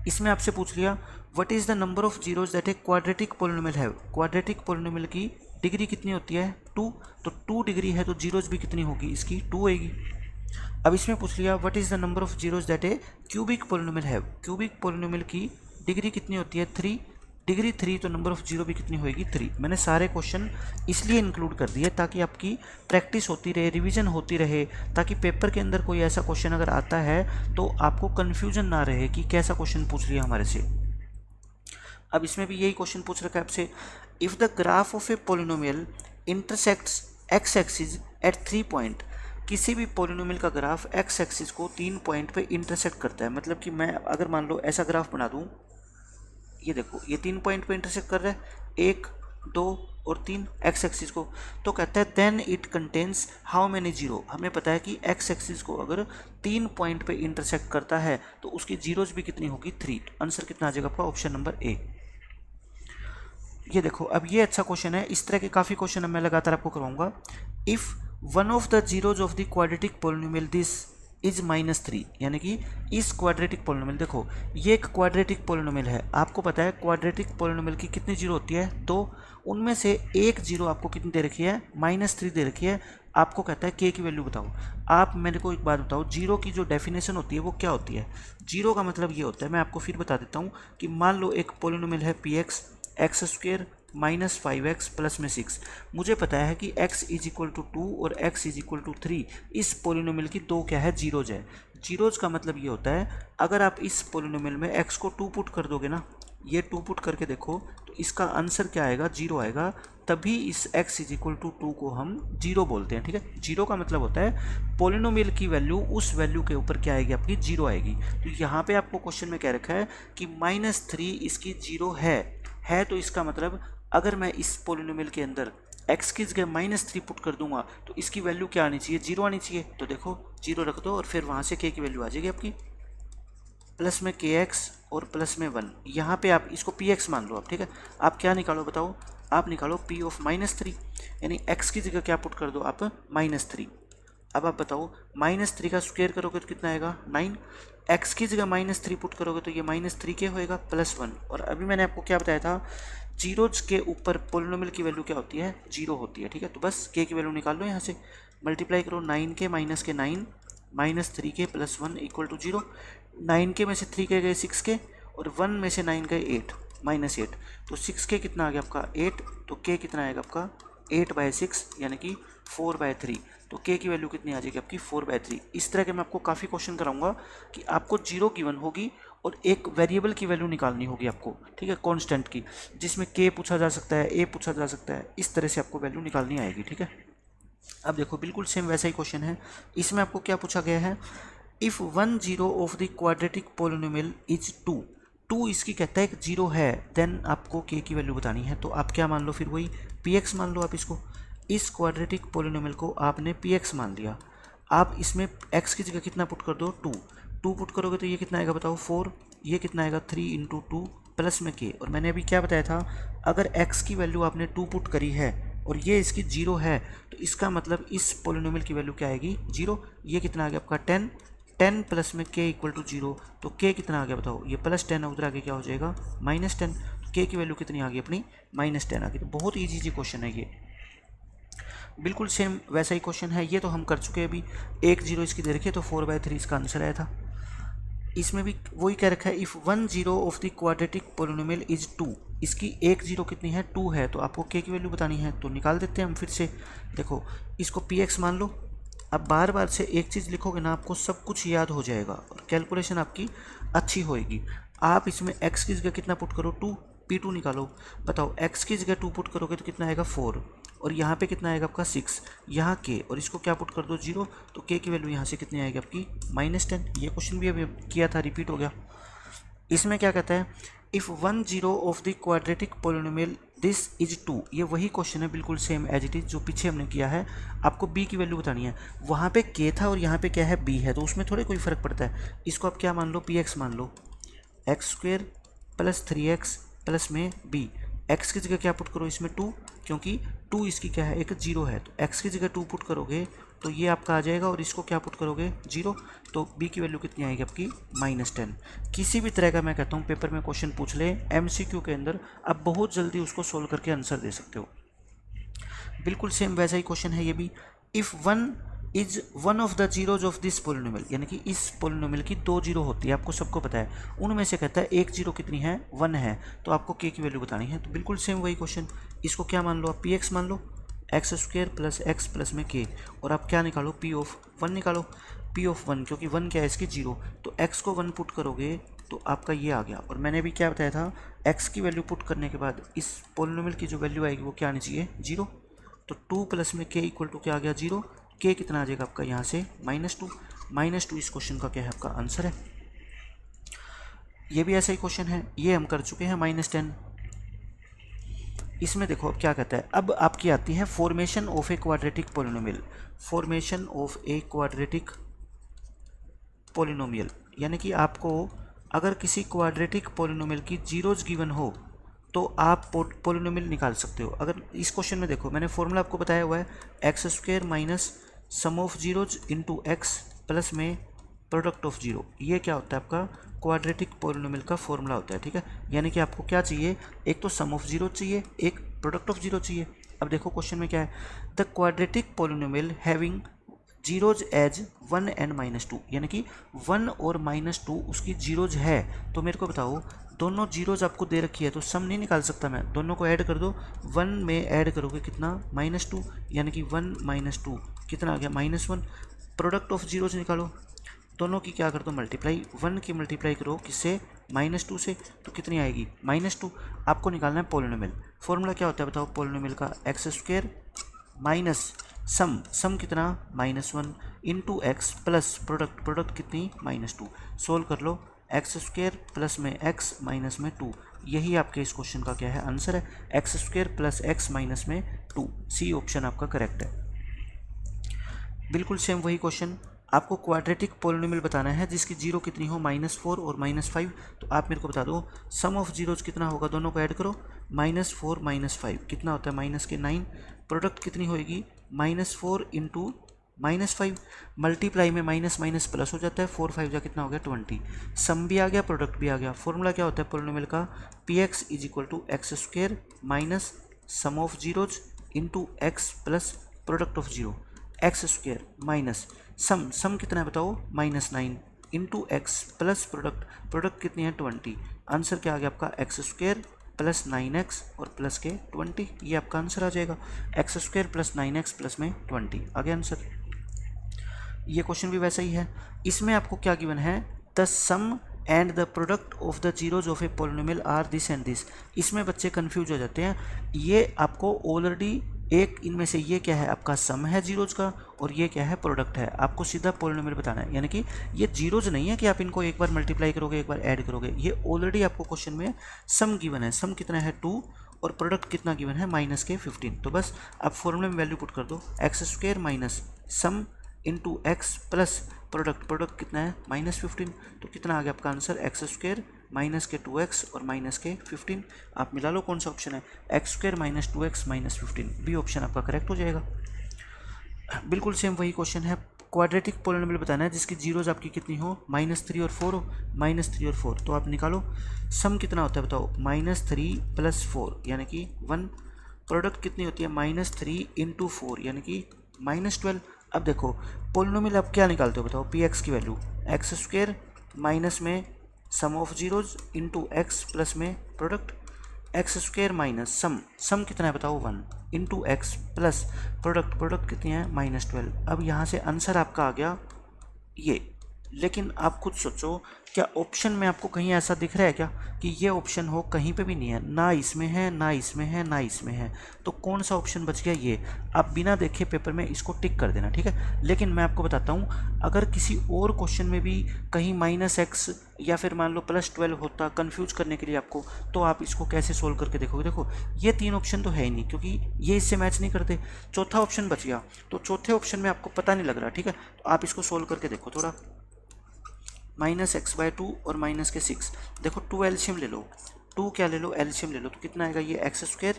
इसमें आपसे पूछ लिया what is the number of zeros that a quadratic polynomial have. Quadratic polynomial की डिग्री कितनी होती है 2, तो 2 डिग्री है तो जीरोज भी कितनी होगी इसकी 2 होगी। अब इसमें पूछ लिया what is the number of zeros that A cubic polynomial have. Cubic polynomial की डिग्री कितनी होती है 3, डिग्री 3 तो नंबर ऑफ जीरो भी कितनी होएगी 3। मैंने सारे क्वेश्चन इसलिए इंक्लूड कर दिए ताकि आपकी प्रैक्टिस होती रहे, रिवीजन होती रहे, ताकि पेपर के अंदर कोई ऐसा क्वेश्चन अगर आता है तो आपको कन्फ्यूजन ना रहे कि कैसा क्वेश्चन पूछ लिया हमारे से। अब इसमें भी यही क्वेश्चन पूछ रखा है आपसे, if the graph of a polynomial intersects x axis at 3 point, किसी भी पॉलिनोमियल का ग्राफ एक्स एक्सिस को 3 पॉइंट पे इंटरसेक्ट करता है। मतलब कि मैं अगर मान लो ऐसा ग्राफ बना दूं, ये देखो ये 3 पॉइंट पे इंटरसेक्ट कर रहा है, 1 2 और 3 एक्स एक्सिस को, तो कहता है then it contains how many zero. हमें पता है कि एक्स एक्सिस को अगर 3 पॉइंट पे इंटरसेक्ट करता है तो उसकी जीरोज भी कितनी होगी, 3। तो आंसर कितना आ जाएगा आपका, ऑप्शन नंबर ए। ये देखो अब ये अच्छा क्वेश्चन है, इस तरह के काफ़ी क्वेश्चन मैं लगातार आपको करवाऊंगा। If one of the zeros of the quadratic polynomial this is -3, यानी कि इस क्वाड्रेटिक पॉलिनोमियल, देखो ये एक क्वाड्रेटिक पॉलिनोमियल है, आपको पता है क्वाड्रेटिक पॉलिनोमियल की कितनी जीरो होती है, 2। उनमें से एक जीरो आपको कितनी दे रखी है, -3 दे रखी है। आपको कहता है के की वैल्यू बताओ। आप मेरे को एक बात बताओ, जीरो की जो डेफिनेशन होती है वो क्या होती है। जीरो का मतलब ये होता है, मैं आपको फिर बता देता हूँ कि मान लो एक पॉलिनोमियल है P x, x square minus 5x plus में 6। मुझे पता है कि x इज इक्वल टू 2 और x इज इक्वल टू 3 इस पोलिनोमियल की दो क्या है, जीरोज है। जीरोज का मतलब ये होता है अगर आप इस पोलिनोमियल में x को 2 पुट कर दोगे ना, ये 2 पुट करके देखो तो इसका आंसर क्या आएगा, 0 आएगा। तभी इस x इज इक्वल टू 2 को हम 0 बोलते हैं। ठीक है, 0 का मतलब होता है पोलिनोमियल की वैल्यू उस वैल्यू के ऊपर क्या आएगी, आपकी 0 आएगी। तो यहाँ पे आपको क्वेश्चन में कह रखा है कि -3 इसकी 0 है तो इसका मतलब अगर मैं इस पोलिनोमियल के अंदर x की जगह -3 पुट कर दूंगा तो इसकी वैल्यू क्या आनी चाहिए, 0 आनी चाहिए। तो देखो 0 रख दो और फिर वहाँ से k की वैल्यू आ जाएगी आपकी प्लस में kx और प्लस में 1। यहाँ पे आप इसको px मान लो आप। ठीक है, आप क्या निकालो बताओ, आप निकालो p ऑफ -3, यानी x की जगह क्या पुट कर दो आप, -3। अब आप बताओ -3 का स्क्वायर करोगे तो कितना आएगा, 9। x की जगह -3 पुट करोगे तो ये -3k होएगा प्लस 1। और अभी मैंने आपको क्या बताया था, जीरोज के ऊपर पोलिनोमियल की वैल्यू क्या होती है, 0 होती है। ठीक है, तो बस k की वैल्यू निकाल लो, यहाँ से मल्टीप्लाई करो, 9k माइनस के 9 -3k plus 1 equal to 0। 9k में से 3k गए 6k और 1 में से 9 गए 8 -8, तो 6k कितना आ गया आपका 8, तो k कितना आएगा आपका 8/6 यानी कि 4/3। तो k की वैल्यू कितनी आ जाएगी आपकी 4/3। इस तरह के मैं आपको काफ़ी क्वेश्चन कराऊंगा कि आपको 0 गिवन होगी और एक वेरिएबल की वैल्यू निकालनी होगी आपको। ठीक है, कांस्टेंट की, जिसमें k पूछा जा सकता है, a पूछा जा सकता है, इस तरह से आपको वैल्यू निकालनी आएगी। ठीक है, अब देखो बिल्कुल सेम वैसा ही क्वेश्चन है। इसमें आपको क्या पूछा गया है, if 1 zero of the quadratic polynomial is 2 इसकी कहता है एक 0 है, देन आपको k की वैल्यू बतानी है। तो आप क्या मान लो, फिर वही px मान लो आप इसको। इस क्वाड्रेटिक पोलिनोमियल को आपने px मान लिया। आप इसमें x की जगह कितना पुट कर दो, 2 पुट करोगे तो ये कितना आएगा बताओ 4, ये कितना आएगा 3 × 2 प्लस में k। और मैंने अभी क्या बताया था, अगर x की वैल्यू आपने 2 पुट करी है और ये इसकी 0 है तो इसका मतलब इस पोलिनोमियल की वैल्यू क्या आएगी, 0। ये कितना आ गया आपका 10 प्लस में k इक्वल टू 0, तो k कितना आ गया बताओ, ये +10 उधर आगे क्या हो जाएगा -10। तो k की वैल्यू कितनी आ गई अपनी -10 आ गई। तो बहुत ईजी क्वेश्चन है ये, बिल्कुल सेम वैसा ही क्वेश्चन है। ये तो हम कर चुके हैं अभी, 1 0 इसकी दे रखी है तो 4/3 इसका आंसर आया था। इसमें भी वही कह रखा है, if 1 zero of the quadratic polynomial is 2, इसकी एक जीरो कितनी है 2 है, तो आपको k की वैल्यू बतानी है। तो निकाल देते हैं हम फिर से, देखो इसको px मान लो। अब बार बार से एक चीज़ लिखोगे ना, आपको सब कुछ याद हो जाएगा और कैलकुलेशन आपकी अच्छी होएगी। आप इसमें x की जगह कितना पुट करो, 2, p2 निकालो। बताओ x की जगह 2 पुट करोगे तो कितना आएगा 4, और यहाँ पे कितना आएगा आपका 6, यहाँ k और इसको क्या पुट कर दो 0, तो k की वैल्यू यहाँ से कितनी आएगी आपकी -10। ये क्वेश्चन भी अभी किया था, रिपीट हो गया। इसमें क्या कहता है, if 1 zero of the quadratic polynomial this is 2, ये वही क्वेश्चन है बिल्कुल सेम एज इट इज़ जो पीछे हमने किया है। आपको b की वैल्यू बतानी है। वहाँ पे k था और यहाँ पे क्या है b है, तो उसमें थोड़े कोई फ़र्क पड़ता है। इसको आप क्या मान लो, px मान लो, x² + 3x प्लस में b। x की जगह क्या पुट करो इसमें 2, क्योंकि 2 इसकी क्या है एक 0 है, तो x की जगह 2 पुट करोगे तो ये आपका आ जाएगा, और इसको क्या पुट करोगे 0, तो b की वैल्यू कितनी आएगी आपकी -10। किसी भी तरह का मैं कहता हूँ पेपर में क्वेश्चन पूछ ले MCQ के अंदर, आप बहुत जल्दी उसको सोल्व करके आंसर दे सकते हो। बिल्कुल सेम वैसा ही क्वेश्चन है ये भी। If 1 is 1 of the zeros of this polynomial, यानी कि इस पोलिनोमियल की 2 जीरो होती है, आपको सबको पता है। उनमें से कहता है एक जीरो कितनी है 1 है, तो आपको k की वैल्यू बतानी है। तो बिल्कुल सेम वही क्वेश्चन, इसको क्या मान लो आप px मान लो, x² + x प्लस में k, और आप क्या निकालो p ऑफ 1 निकालो। p ऑफ 1 क्योंकि 1 क्या है इसकी 0, तो x को 1 पुट करोगे तो आपका ये आ गया। और मैंने अभी क्या बताया था, x की वैल्यू पुट करने के बाद इस पोलिनोमियल की जो वैल्यू आएगी वो क्या आनी चाहिए 0। तो 2 प्लस में k इक्वल टू क्या आ गया 0, के कितना आ जाएगा आपका यहाँ से -2। -2 इस क्वेश्चन का क्या है आपका आंसर है। ये भी ऐसा ही क्वेश्चन है, ये हम कर चुके हैं -10। इसमें देखो अब क्या कहता है, अब आपकी आती है formation of a quadratic polynomial. Formation of a quadratic polynomial यानी कि आपको अगर किसी क्वाड्रेटिक पोलिनोमियल की जीरोज गिवन हो तो आप पोलिनोमियल निकाल सकते हो। अगर इस क्वेश्चन में देखो मैंने फॉर्मूला आपको बताया हुआ है x² minus some of zeros into x plus में प्रोडक्ट ऑफ जीरो। ये क्या होता है आपका क्वाड्रेटिक पोलिनोमियल का फॉर्मूला होता है, ठीक है। यानी कि आपको क्या चाहिए, एक तो सम ऑफ जीरो चाहिए, एक प्रोडक्ट ऑफ जीरो चाहिए। अब देखो क्वेश्चन में क्या है, the quadratic polynomial having zeros as 1 and -2 यानी कि 1 और -2 उसकी जीरोज है। तो मेरे को बताओ दोनों जीरोज आपको दे रखी है तो सम नहीं निकाल सकता मैं, दोनों को ऐड कर दो। 1 में ऐड करोगे कितना -2 यानी कि 1 - 2 कितना आ गया -1। प्रोडक्ट ऑफ जीरोज निकालो, दोनों की क्या कर दो मल्टीप्लाई, 1 की मल्टीप्लाई करो किससे -2 से, तो कितनी आएगी -2। आपको निकालना है पोलिनोमियल। फॉर्मूला क्या होता है बताओ पोलिनोमियल का, x² माइनस सम कितना -1 इंटू एक्स प्लस प्रोडक्ट कितनी -2। सोल्व कर लो, x² प्लस में x माइनस में 2, यही आपके इस क्वेश्चन का क्या है आंसर है, x² प्लस x माइनस में 2। सी ऑप्शन आपका करेक्ट है। बिल्कुल सेम वही क्वेश्चन, आपको क्वाड्रेटिक पोलिनोमियल बताना है जिसकी जीरो कितनी हो -4 और -5। तो आप मेरे को बता दो सम ऑफ जीरोज कितना होगा, दोनों को ऐड करो, -4 -5 कितना होता है -9। प्रोडक्ट कितनी होएगी -4 इंटू -5, मल्टीप्लाई में माइनस माइनस प्लस हो जाता है, 4 5 जा कितना हो गया 20। सम भी आ गया प्रोडक्ट भी आ गया। फॉर्मूला क्या होता है पोलिनोमियल का, px = x² minus some of zeros into x plus product of zero. x² minus sum कितना है बताओ -9 इंटू एक्स प्लस प्रोडक्ट कितनी है 20। आंसर क्या आ गया आपका x² प्लस 9x और प्लस के 20, ये आपका आंसर आ जाएगा। x² प्लस 9x प्लस में 20 आ गया आंसर। ये क्वेश्चन भी वैसा ही है, इसमें आपको क्या गिवन है, the sum and the product of the zeros of a polynomial are this and this. इसमें बच्चे कंफ्यूज हो जाते हैं, ये आपको ऑलरेडी एक इनमें से ये क्या है आपका सम है जीरोज का और ये क्या है प्रोडक्ट है, आपको सीधा पोलिनोमियल बताना है। यानी कि ये जीरोज नहीं है कि आप इनको एक बार मल्टीप्लाई करोगे एक बार ऐड करोगे, ये ऑलरेडी आपको क्वेश्चन में सम गिवन है। सम कितना है 2 और प्रोडक्ट कितना गिवन है -15। तो बस आप फॉर्मूले में वैल्यू पुट कर दो, x² माइनस सम इंटू एक्स प्लस प्रोडक्ट कितना है -15। तो कितना आ गया आपका आंसर, x² माइनस के 2x और माइनस के 15। आप मिला लो कौन सा ऑप्शन है, x² minus 2x minus 15, b option आपका करेक्ट हो जाएगा। बिल्कुल सेम वही क्वेश्चन है, क्वाड्रेटिक पोलिनोमियल बताना है जिसकी जीरोज आपकी कितनी हो -3 और 4 हो, -3 और 4। तो आप निकालो सम कितना होता है बताओ, -3 + 4 यानी कि 1। प्रोडक्ट कितनी होती है -3 इंटू 4 यानी कि -12। अब देखो पोलिनोमियल आप क्या निकालते हो बताओ, px की वैल्यू x² माइनस में sum of zeros into x plus में प्रोडक्ट, x² माइनस सम कितना है बताओ 1 इंटू एक्स प्लस प्रोडक्ट कितनी है -12। अब यहाँ से आंसर आपका आ गया ये। लेकिन आप खुद सोचो, क्या ऑप्शन में आपको कहीं ऐसा दिख रहा है क्या कि ये ऑप्शन हो, कहीं पे भी नहीं है, ना इसमें है ना इसमें है ना इसमें है। तो कौन सा ऑप्शन बच गया, ये। आप बिना देखे पेपर में इसको टिक कर देना, ठीक है। लेकिन मैं आपको बताता हूँ, अगर किसी और क्वेश्चन में भी कहीं -x या फिर मान लो +12 होता कंफ्यूज करने के लिए आपको, तो आप इसको कैसे सोल्व करके देखोगे। देखो ये 3 ऑप्शन तो है ही नहीं क्योंकि ये इससे मैच नहीं करते, चौथा ऑप्शन बच गया। तो चौथे ऑप्शन में आपको पता नहीं लग रहा, ठीक है। तो आप इसको सोल्व करके देखो थोड़ा, -x/2 और -6। देखो 2 एलसीएम ले लो, 2 क्या ले लो एलसीएम ले लो, तो कितना आएगा ये x²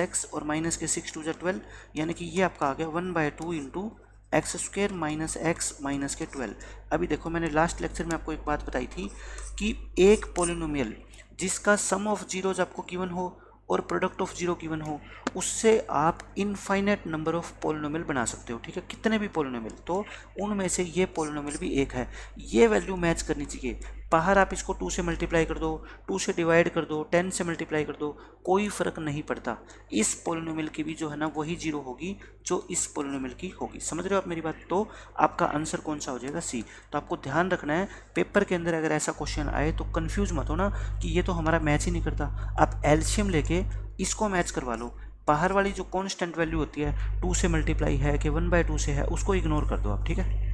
- x और -6 2 = 12 यानी कि ये आपका आ गया 1/2 इंटू x² - x - 12। अभी देखो मैंने लास्ट लेक्चर में आपको एक बात बताई थी कि एक पोलिनोमियल जिसका सम ऑफ जीरोज आपको गिवन हो और प्रोडक्ट ऑफ जीरो गिवन हो, उससे आप इनफाइनाइट नंबर ऑफ पोलिनोमियल बना सकते हो, ठीक है, कितने भी पोलिनोमियल। तो उनमें से ये पोलिनोमियल भी एक है, ये वैल्यू मैच करनी चाहिए। बाहर आप इसको 2 से मल्टीप्लाई कर दो, 2 से डिवाइड कर दो, 10 से मल्टीप्लाई कर दो, कोई फ़र्क नहीं पड़ता। इस पोलिनोमियल की भी जो है ना वही जीरो होगी जो इस पोलिनोमियल की होगी। समझ रहे हो आप मेरी बात। तो आपका आंसर कौन सा हो जाएगा, सी। तो आपको ध्यान रखना है, पेपर के अंदर अगर ऐसा क्वेश्चन आए तो कन्फ्यूज मत हो ना कि ये तो हमारा मैच ही नहीं करता। आप एलसीएम लेके इसको मैच करवा लो, बाहर वाली जो कांस्टेंट वैल्यू होती है 2 से मल्टीप्लाई है कि 1/2 से है, उसको इग्नोर कर दो आप, ठीक है।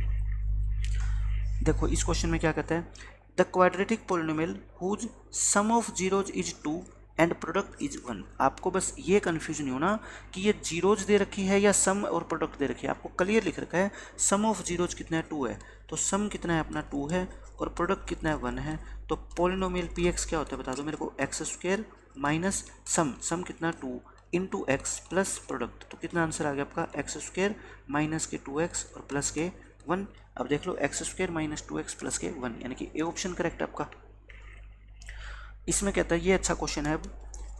देखो इस क्वेश्चन में क्या कहता है, the quadratic polynomial whose sum of zeros is 2 and product is 1। आपको बस ये कन्फ्यूज नहीं होना कि ये जीरोज दे रखी है या सम और प्रोडक्ट दे रखी है। आपको क्लियर लिख रखा है सम ऑफ जीरोज कितना है 2 है, तो सम कितना है अपना 2 है और प्रोडक्ट कितना है 1 है। तो पोलिनोमियल पी एक्स क्या होता है बता दो मेरे को, एक्स स्क्वायर माइनस सम कितना 2 इंटू एक्स प्लस प्रोडक्ट। तो कितना आंसर आ गया आपका, एक्स स्क्वायर माइनस के 2x और प्लस के 1। अब देख लो x square minus 2x plus के 1, यानी कि ए ऑप्शन करेक्ट है आपका। इसमें कहता है ये अच्छा क्वेश्चन है। अब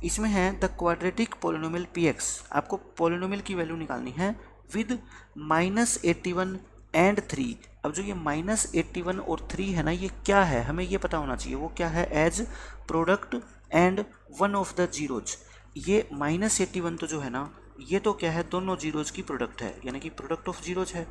इसमें है the quadratic polynomial p x, आपको पोलिनोमियल की वैल्यू निकालनी है विद -81 एंड 3। अब जो ये -81 और 3 है ना, ये क्या है हमें ये पता होना चाहिए, वो क्या है, as product and one of the zeros. ये -81 तो जो है ना, ये तो क्या है, दोनों जीरोज की प्रोडक्ट है, यानी कि प्रोडक्ट ऑफ जीरोज है।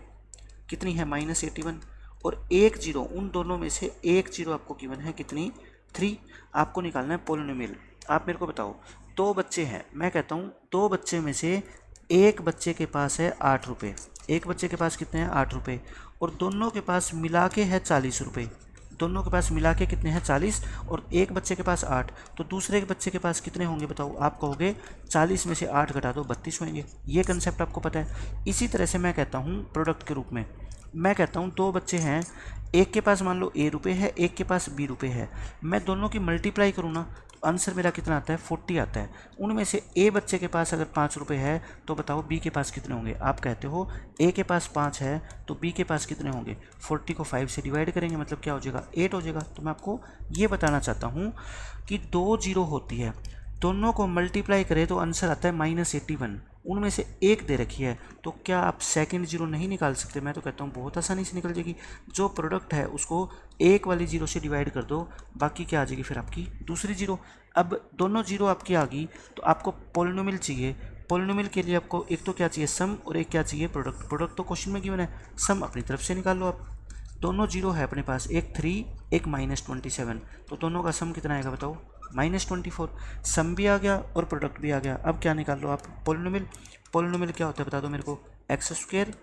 कितनी है -81 और एक जीरो, उन दोनों में से एक जीरो आपको गिवन है कितनी, 3। आपको निकालना है पोलिनोमियल। आप मेरे को बताओ, 2 बच्चे हैं, मैं कहता हूँ 2 बच्चे में से एक बच्चे के पास है 8 रुपये, एक बच्चे के पास कितने हैं 8 रुपये, और दोनों के पास मिला के है 40 रुपये। दोनों के पास मिला के कितने हैं 40, और एक बच्चे के पास 8, तो दूसरे के बच्चे के पास कितने होंगे बताओ। आप कहोगे 40 में से 8 घटा दो 32 होंगे। ये कंसेप्ट आपको पता है। इसी तरह से मैं कहता हूँ प्रोडक्ट के रूप में, मैं कहता हूँ 2 बच्चे हैं, एक के पास मान लो a रुपये है, एक के पास b रुपये है, मैं दोनों की मल्टीप्लाई करूँ ना, तो आंसर मेरा कितना आता है, 40 आता है। उनमें से a बच्चे के पास अगर 5 रुपये है, तो बताओ b के पास कितने होंगे। आप कहते हो a के पास 5 है तो b के पास कितने होंगे, 40 को 5 से डिवाइड करेंगे, मतलब क्या हो जाएगा, 8 हो जाएगा। तो मैं आपको ये बताना चाहता हूँ कि 2 जीरो होती है, दोनों को मल्टीप्लाई करें तो आंसर आता है -81। उनमें से एक दे रखी है, तो क्या आप सेकंड जीरो नहीं निकाल सकते। मैं तो कहता हूँ बहुत आसानी से निकल जाएगी। जो प्रोडक्ट है उसको एक वाली जीरो से डिवाइड कर दो, बाकी क्या आ जाएगी फिर आपकी दूसरी जीरो। अब दोनों जीरो आपकी आ गई, तो आपको पोलिनोमियल चाहिए। पोलिनोमियल के लिए आपको एक तो क्या चाहिए, सम, और एक क्या चाहिए, प्रोडक्ट। प्रोडक्ट तो क्वेश्चन में गिवन है, सम अपनी तरफ से निकाल लो आप। दोनों जीरो है अपने पास, एक 3 एक -27, तो दोनों का सम कितना आएगा बताओ, -24। सम भी आ गया और प्रोडक्ट भी आ गया। अब क्या निकाल लो आप, पोलिनोमियल। पोलिनोमियल क्या होता है बता दो मेरे को, एक्स स्क्वायर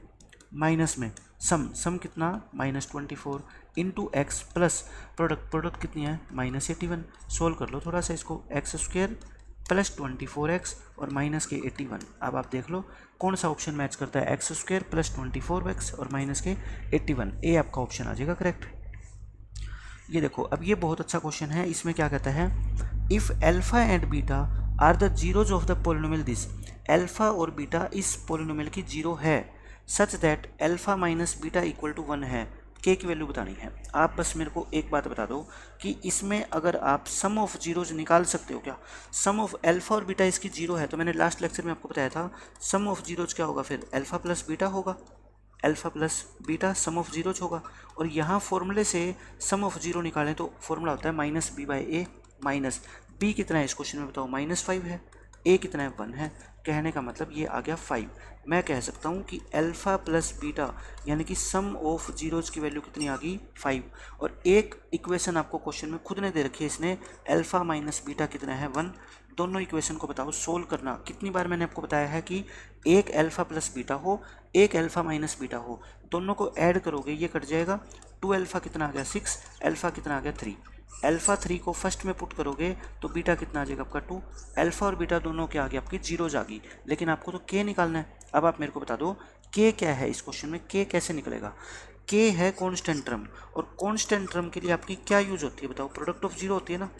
माइनस में सम कितना -24 इंटू एक्स प्लस प्रोडक्ट कितनी है -81। सोल्व कर लो थोड़ा सा इसको, एक्स स्क्वायर प्लस 24x और माइनस के 81। अब आप देख लो कौन सा ऑप्शन मैच करता है, एक्स स्क्वायर प्लस 24x और माइनस के 81, ए आपका ऑप्शन आ जाएगा करेक्ट। ये देखो अब ये बहुत अच्छा क्वेश्चन है। इसमें क्या कहता है, if alpha and beta are the zeros of the polynomial this, alpha और बीटा इस पोलिनोमियल की जीरो है, such that alpha minus beta equal to 1 है। के की वैल्यू बतानी है। आप बस मेरे को एक बात बता दो कि इसमें अगर आप सम ऑफ जीरोज निकाल सकते हो क्या, सम ऑफ एल्फा और बीटा इसकी जीरो है, तो मैंने लास्ट लेक्चर में आपको बताया था सम ऑफ जीरोज क्या होगा, फिर एल्फा प्लस बीटा होगा, alpha plus beta some of zeros होगा। और यहाँ फॉर्मूले से सम ऑफ जीरो निकालें तो फॉर्मूला होता है -b/a, माइनस b कितना है इस क्वेश्चन में बताओ, -5 है, a कितना है 1 है। कहने का मतलब ये आ गया 5। मैं कह सकता हूँ कि एल्फा प्लस बीटा यानी कि सम ऑफ जीरोज की वैल्यू कितनी आ गई, 5। और एक इक्वेशन आपको क्वेश्चन में खुद ने दे रखी है इसने, एल्फा माइनस बीटा कितना है 1। दोनों इक्वेशन को बताओ सोल्व करना। कितनी बार मैंने आपको बताया है कि एक एल्फा प्लस बीटा हो, एक एल्फा माइनस बीटा हो, दोनों को ऐड करोगे ये कट जाएगा, 2 एल्फा कितना आ गया 6, एल्फा कितना आ गया 3। एल्फा 3 को फर्स्ट में पुट करोगे तो बीटा कितना आ जाएगा आपका 2। एल्फा और बीटा दोनों क्या आ गया आपकी जीरोज आ गई, लेकिन आपको तो के निकालना है। अब आप मेरे को बता दो के क्या है इस क्वेश्चन में, के कैसे निकलेगा। के है कांस्टेंट टर्म, और कांस्टेंट टर्म के लिए आपकी क्या यूज होती है बताओ, प्रोडक्ट ऑफ जीरो होती है ना,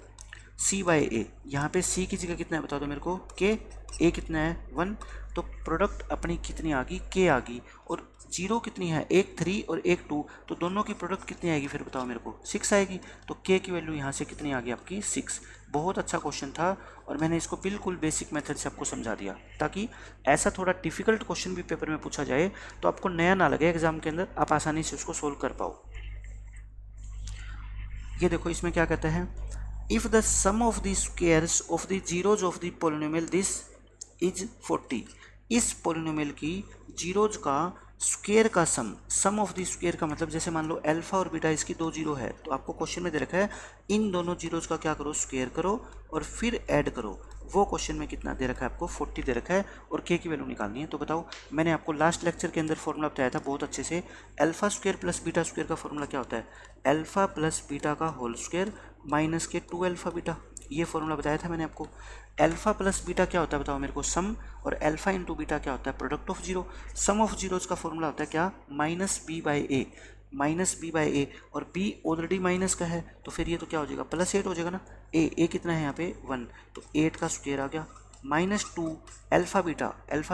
c/a। यहाँ पे c की जगह कितना है बता दो मेरे को, के, a कितना है 1, तो प्रोडक्ट अपनी कितनी आ गई, के आ गई। और जीरो कितनी है, एक 3 और एक 2, तो दोनों की प्रोडक्ट कितनी आएगी फिर बताओ मेरे को, 6 आएगी। तो के की वैल्यू यहाँ से कितनी आ गई आपकी 6। बहुत अच्छा क्वेश्चन था और मैंने इसको बिल्कुल बेसिक मेथड से आपको समझा दिया, ताकि ऐसा थोड़ा डिफिकल्ट क्वेश्चन भी पेपर में पूछा जाए तो आपको नया ना लगे एग्जाम के अंदर, आप आसानी से उसको सोल्व कर पाओ। ये देखो इसमें क्या कहता है, if the sum of the squares of the zeros of the polynomial this is 40, इस पोलिनोमियल की जीरोज का स्क्वायर का सम ऑफ द स्क्वायर का मतलब जैसे मान लो अल्फा और बीटा इसकी दो जीरो है, तो आपको क्वेश्चन में दे रखा है इन दोनों जीरोज का क्या करो, स्क्वायर करो और फिर ऐड करो। वो क्वेश्चन में कितना दे रखा है आपको, 40 दे रखा है और के की वैल्यू निकालनी है। तो बताओ, मैंने आपको लास्ट लेक्चर के अंदर फॉर्मूला बताया था बहुत अच्छे से, alpha square plus beta square का फॉर्मूला क्या होता है, अल्फा प्लस बीटा का होल स्क्वायर माइनस के 2 अल्फा बीटा, ये फॉर्मूला बताया था मैंने आपको। अल्फा प्लस बीटा क्या होता है बताओ मेरे को, सम, और अल्फा इंटू बीटा क्या होता है, product of zero. Sum of zeros का फॉर्मूला होता है क्या, minus b by a, minus b by a, और बी ऑलरेडी माइनस का है तो फिर ये तो क्या हो जाएगा, प्लस 8 हो जाएगा ना। ए कितना है यहाँ पे 1, तो 8 का स्क्वायर आ गया माइनस 2 अल्फा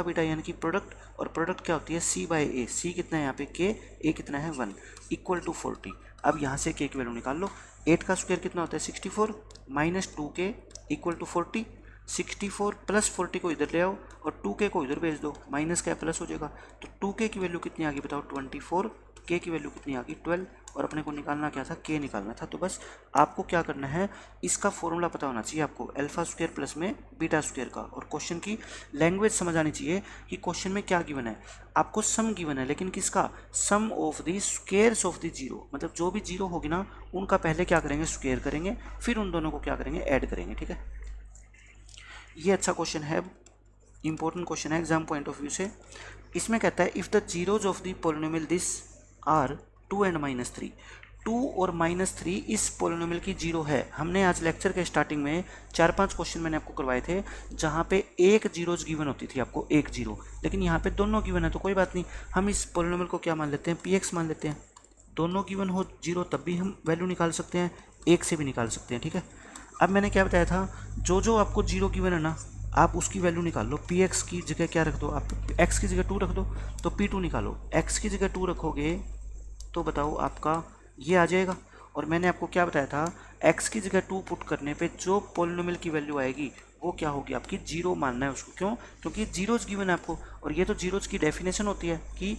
बीटा यानी कि प्रोडक्ट, और प्रोडक्ट क्या होती है सी बाई ए, सी कितना है यहाँ पे के, ए कितना है 1, इक्वल टू 40। अब यहाँ से के की वैल्यू निकाल लो, 8 का स्क्वायर कितना होता है 64 माइनस 2 के इक्वल टू 40, 64 प्लस 40 को इधर ले आओ और 2k को इधर भेज दो, माइनस का प्लस हो जाएगा। तो 2k की वैल्यू कितनी आ गई बताओ 24, k की वैल्यू कितनी आ गई 12, और अपने को निकालना क्या था, k निकालना था। तो बस आपको क्या करना है, इसका फॉर्मूला पता होना चाहिए आपको, अल्फा स्क्वायर प्लस में बीटा स्क्वायर का, और क्वेश्चन की लैंग्वेज समझ आनी चाहिए कि क्वेश्चन में क्या गिवन है। आपको सम गिवन है, लेकिन किसका, sum of the squares of the zero, मतलब जो भी जीरो होगी ना उनका पहले क्या करेंगे, स्क्वायर करेंगे, फिर उन दोनों को क्या करेंगे, ऐड करेंगे। ठीक है, ये अच्छा क्वेश्चन है, इंपॉर्टेंट क्वेश्चन है एग्जाम पॉइंट ऑफ व्यू से। इसमें कहता है if the zeros of the polynomial this are 2 and -3, 2 और -3 इस पोलिनोमियल की जीरो है। हमने आज लेक्चर के स्टार्टिंग में 4-5 क्वेश्चन मैंने आपको करवाए थे जहाँ पे एक जीरोज गिवन होती थी आपको, एक जीरो, लेकिन यहाँ पे दोनों गिवन है तो कोई बात नहीं, हम इस पोलिनोमियल को क्या मान लेते हैं, px मान लेते हैं। दोनों गिवन हो जीरो तब भी हम वैल्यू निकाल सकते हैं, एक से भी निकाल सकते हैं। ठीक है, अब मैंने क्या बताया था, जो आपको जीरो गिवन है ना आप उसकी वैल्यू निकाल लो। पी एक्स की जगह क्या रख दो आप, एक्स की जगह 2 रख दो तो P2 निकालो, एक्स की जगह 2 रखोगे तो बताओ आपका ये आ जाएगा। और मैंने आपको क्या बताया था, एक्स की जगह 2 पुट करने पे जो पोलिनोमियल की वैल्यू आएगी वो क्या होगी आपकी, जीरो मानना है उसको। क्यों, क्योंकि जीरोज गिवन है आपको, और ये तो जीरोज की डेफिनेशन होती है कि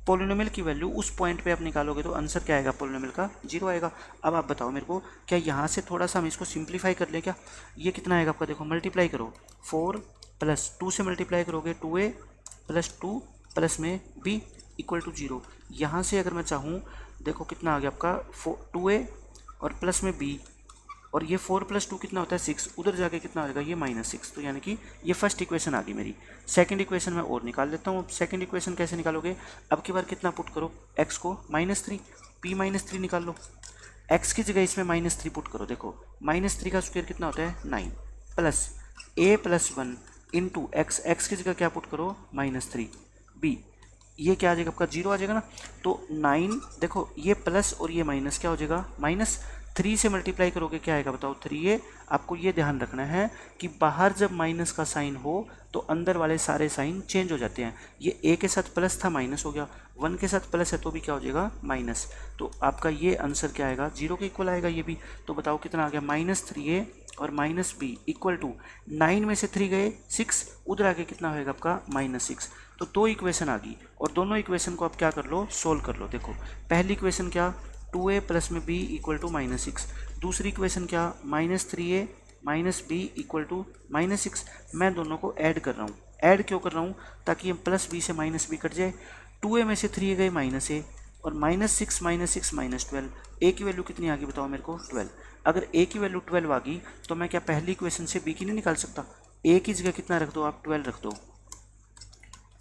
पोलिनोमियल की वैल्यू उस पॉइंट पे आप निकालोगे तो आंसर क्या आएगा, पोलिनोमियल का जीरो आएगा। अब आप बताओ मेरे को, क्या यहाँ से थोड़ा सा हम इसको सिंप्लीफाई कर लें क्या, ये कितना आएगा आपका, देखो मल्टीप्लाई करो, 4 प्लस 2 से मल्टीप्लाई करोगे 2a प्लस 2 प्लस में b इक्वल टू 0। यहाँ से अगर मैं चाहूँ, देखो कितना आ गया आपका 2a और प्लस में b, और ये 4 + 2 कितना होता है 6, उधर जाके कितना हो जाएगा ये -6। तो यानी कि ये फर्स्ट इक्वेशन आ गई मेरी। सेकंड इक्वेशन मैं और निकाल लेता हूँ। अब सेकंड इक्वेशन कैसे निकालोगे, अब की बार कितना पुट करो, x को -3, p -3 निकाल लो, x की जगह इसमें -3 पुट करो। देखो -3 का स्क्वायर कितना होता है 9, plus a + 1 into x, x की जगह क्या पुट करो -3, b, ये क्या आ जाएगा आपका 0 आ जाएगा ना। तो 9, देखो ये प्लस और ये माइनस क्या हो जाएगा, -3 से मल्टीप्लाई करोगे क्या आएगा बताओ 3a। आपको ये ध्यान रखना है कि बाहर जब माइनस का साइन हो तो अंदर वाले सारे साइन चेंज हो जाते हैं। ये a के साथ प्लस था माइनस हो गया, 1 के साथ प्लस है तो भी क्या हो जाएगा माइनस। तो आपका ये आंसर क्या आएगा, 0 के इक्वल आएगा ये भी। तो बताओ कितना आ गया, -3a और -b इक्वल टू 9 में से 3 गए 6, उधर आगे कितना होएगा आपका -6। तो 2 इक्वेशन आ गई और दोनों इक्वेशन को आप क्या कर लो, सोल्व कर लो। देखो पहली इक्वेशन क्या, 2a प्लस में b इक्वल टू -6, दूसरी इक्वेशन क्या, -3a minus b equal to -6। मैं दोनों को ऐड कर रहा हूँ। ऐड क्यों कर रहा हूँ, ताकि हम +b से -b कट जाए। 2a में से 3 गए -a और -6 -12, a की वैल्यू कितनी आ गई बताओ मेरे को 12। अगर a की वैल्यू 12 आ गई तो मैं क्या पहली इक्वेशन से b की नहीं निकाल सकता, a की जगह कितना रख दो आप 12 रख दो।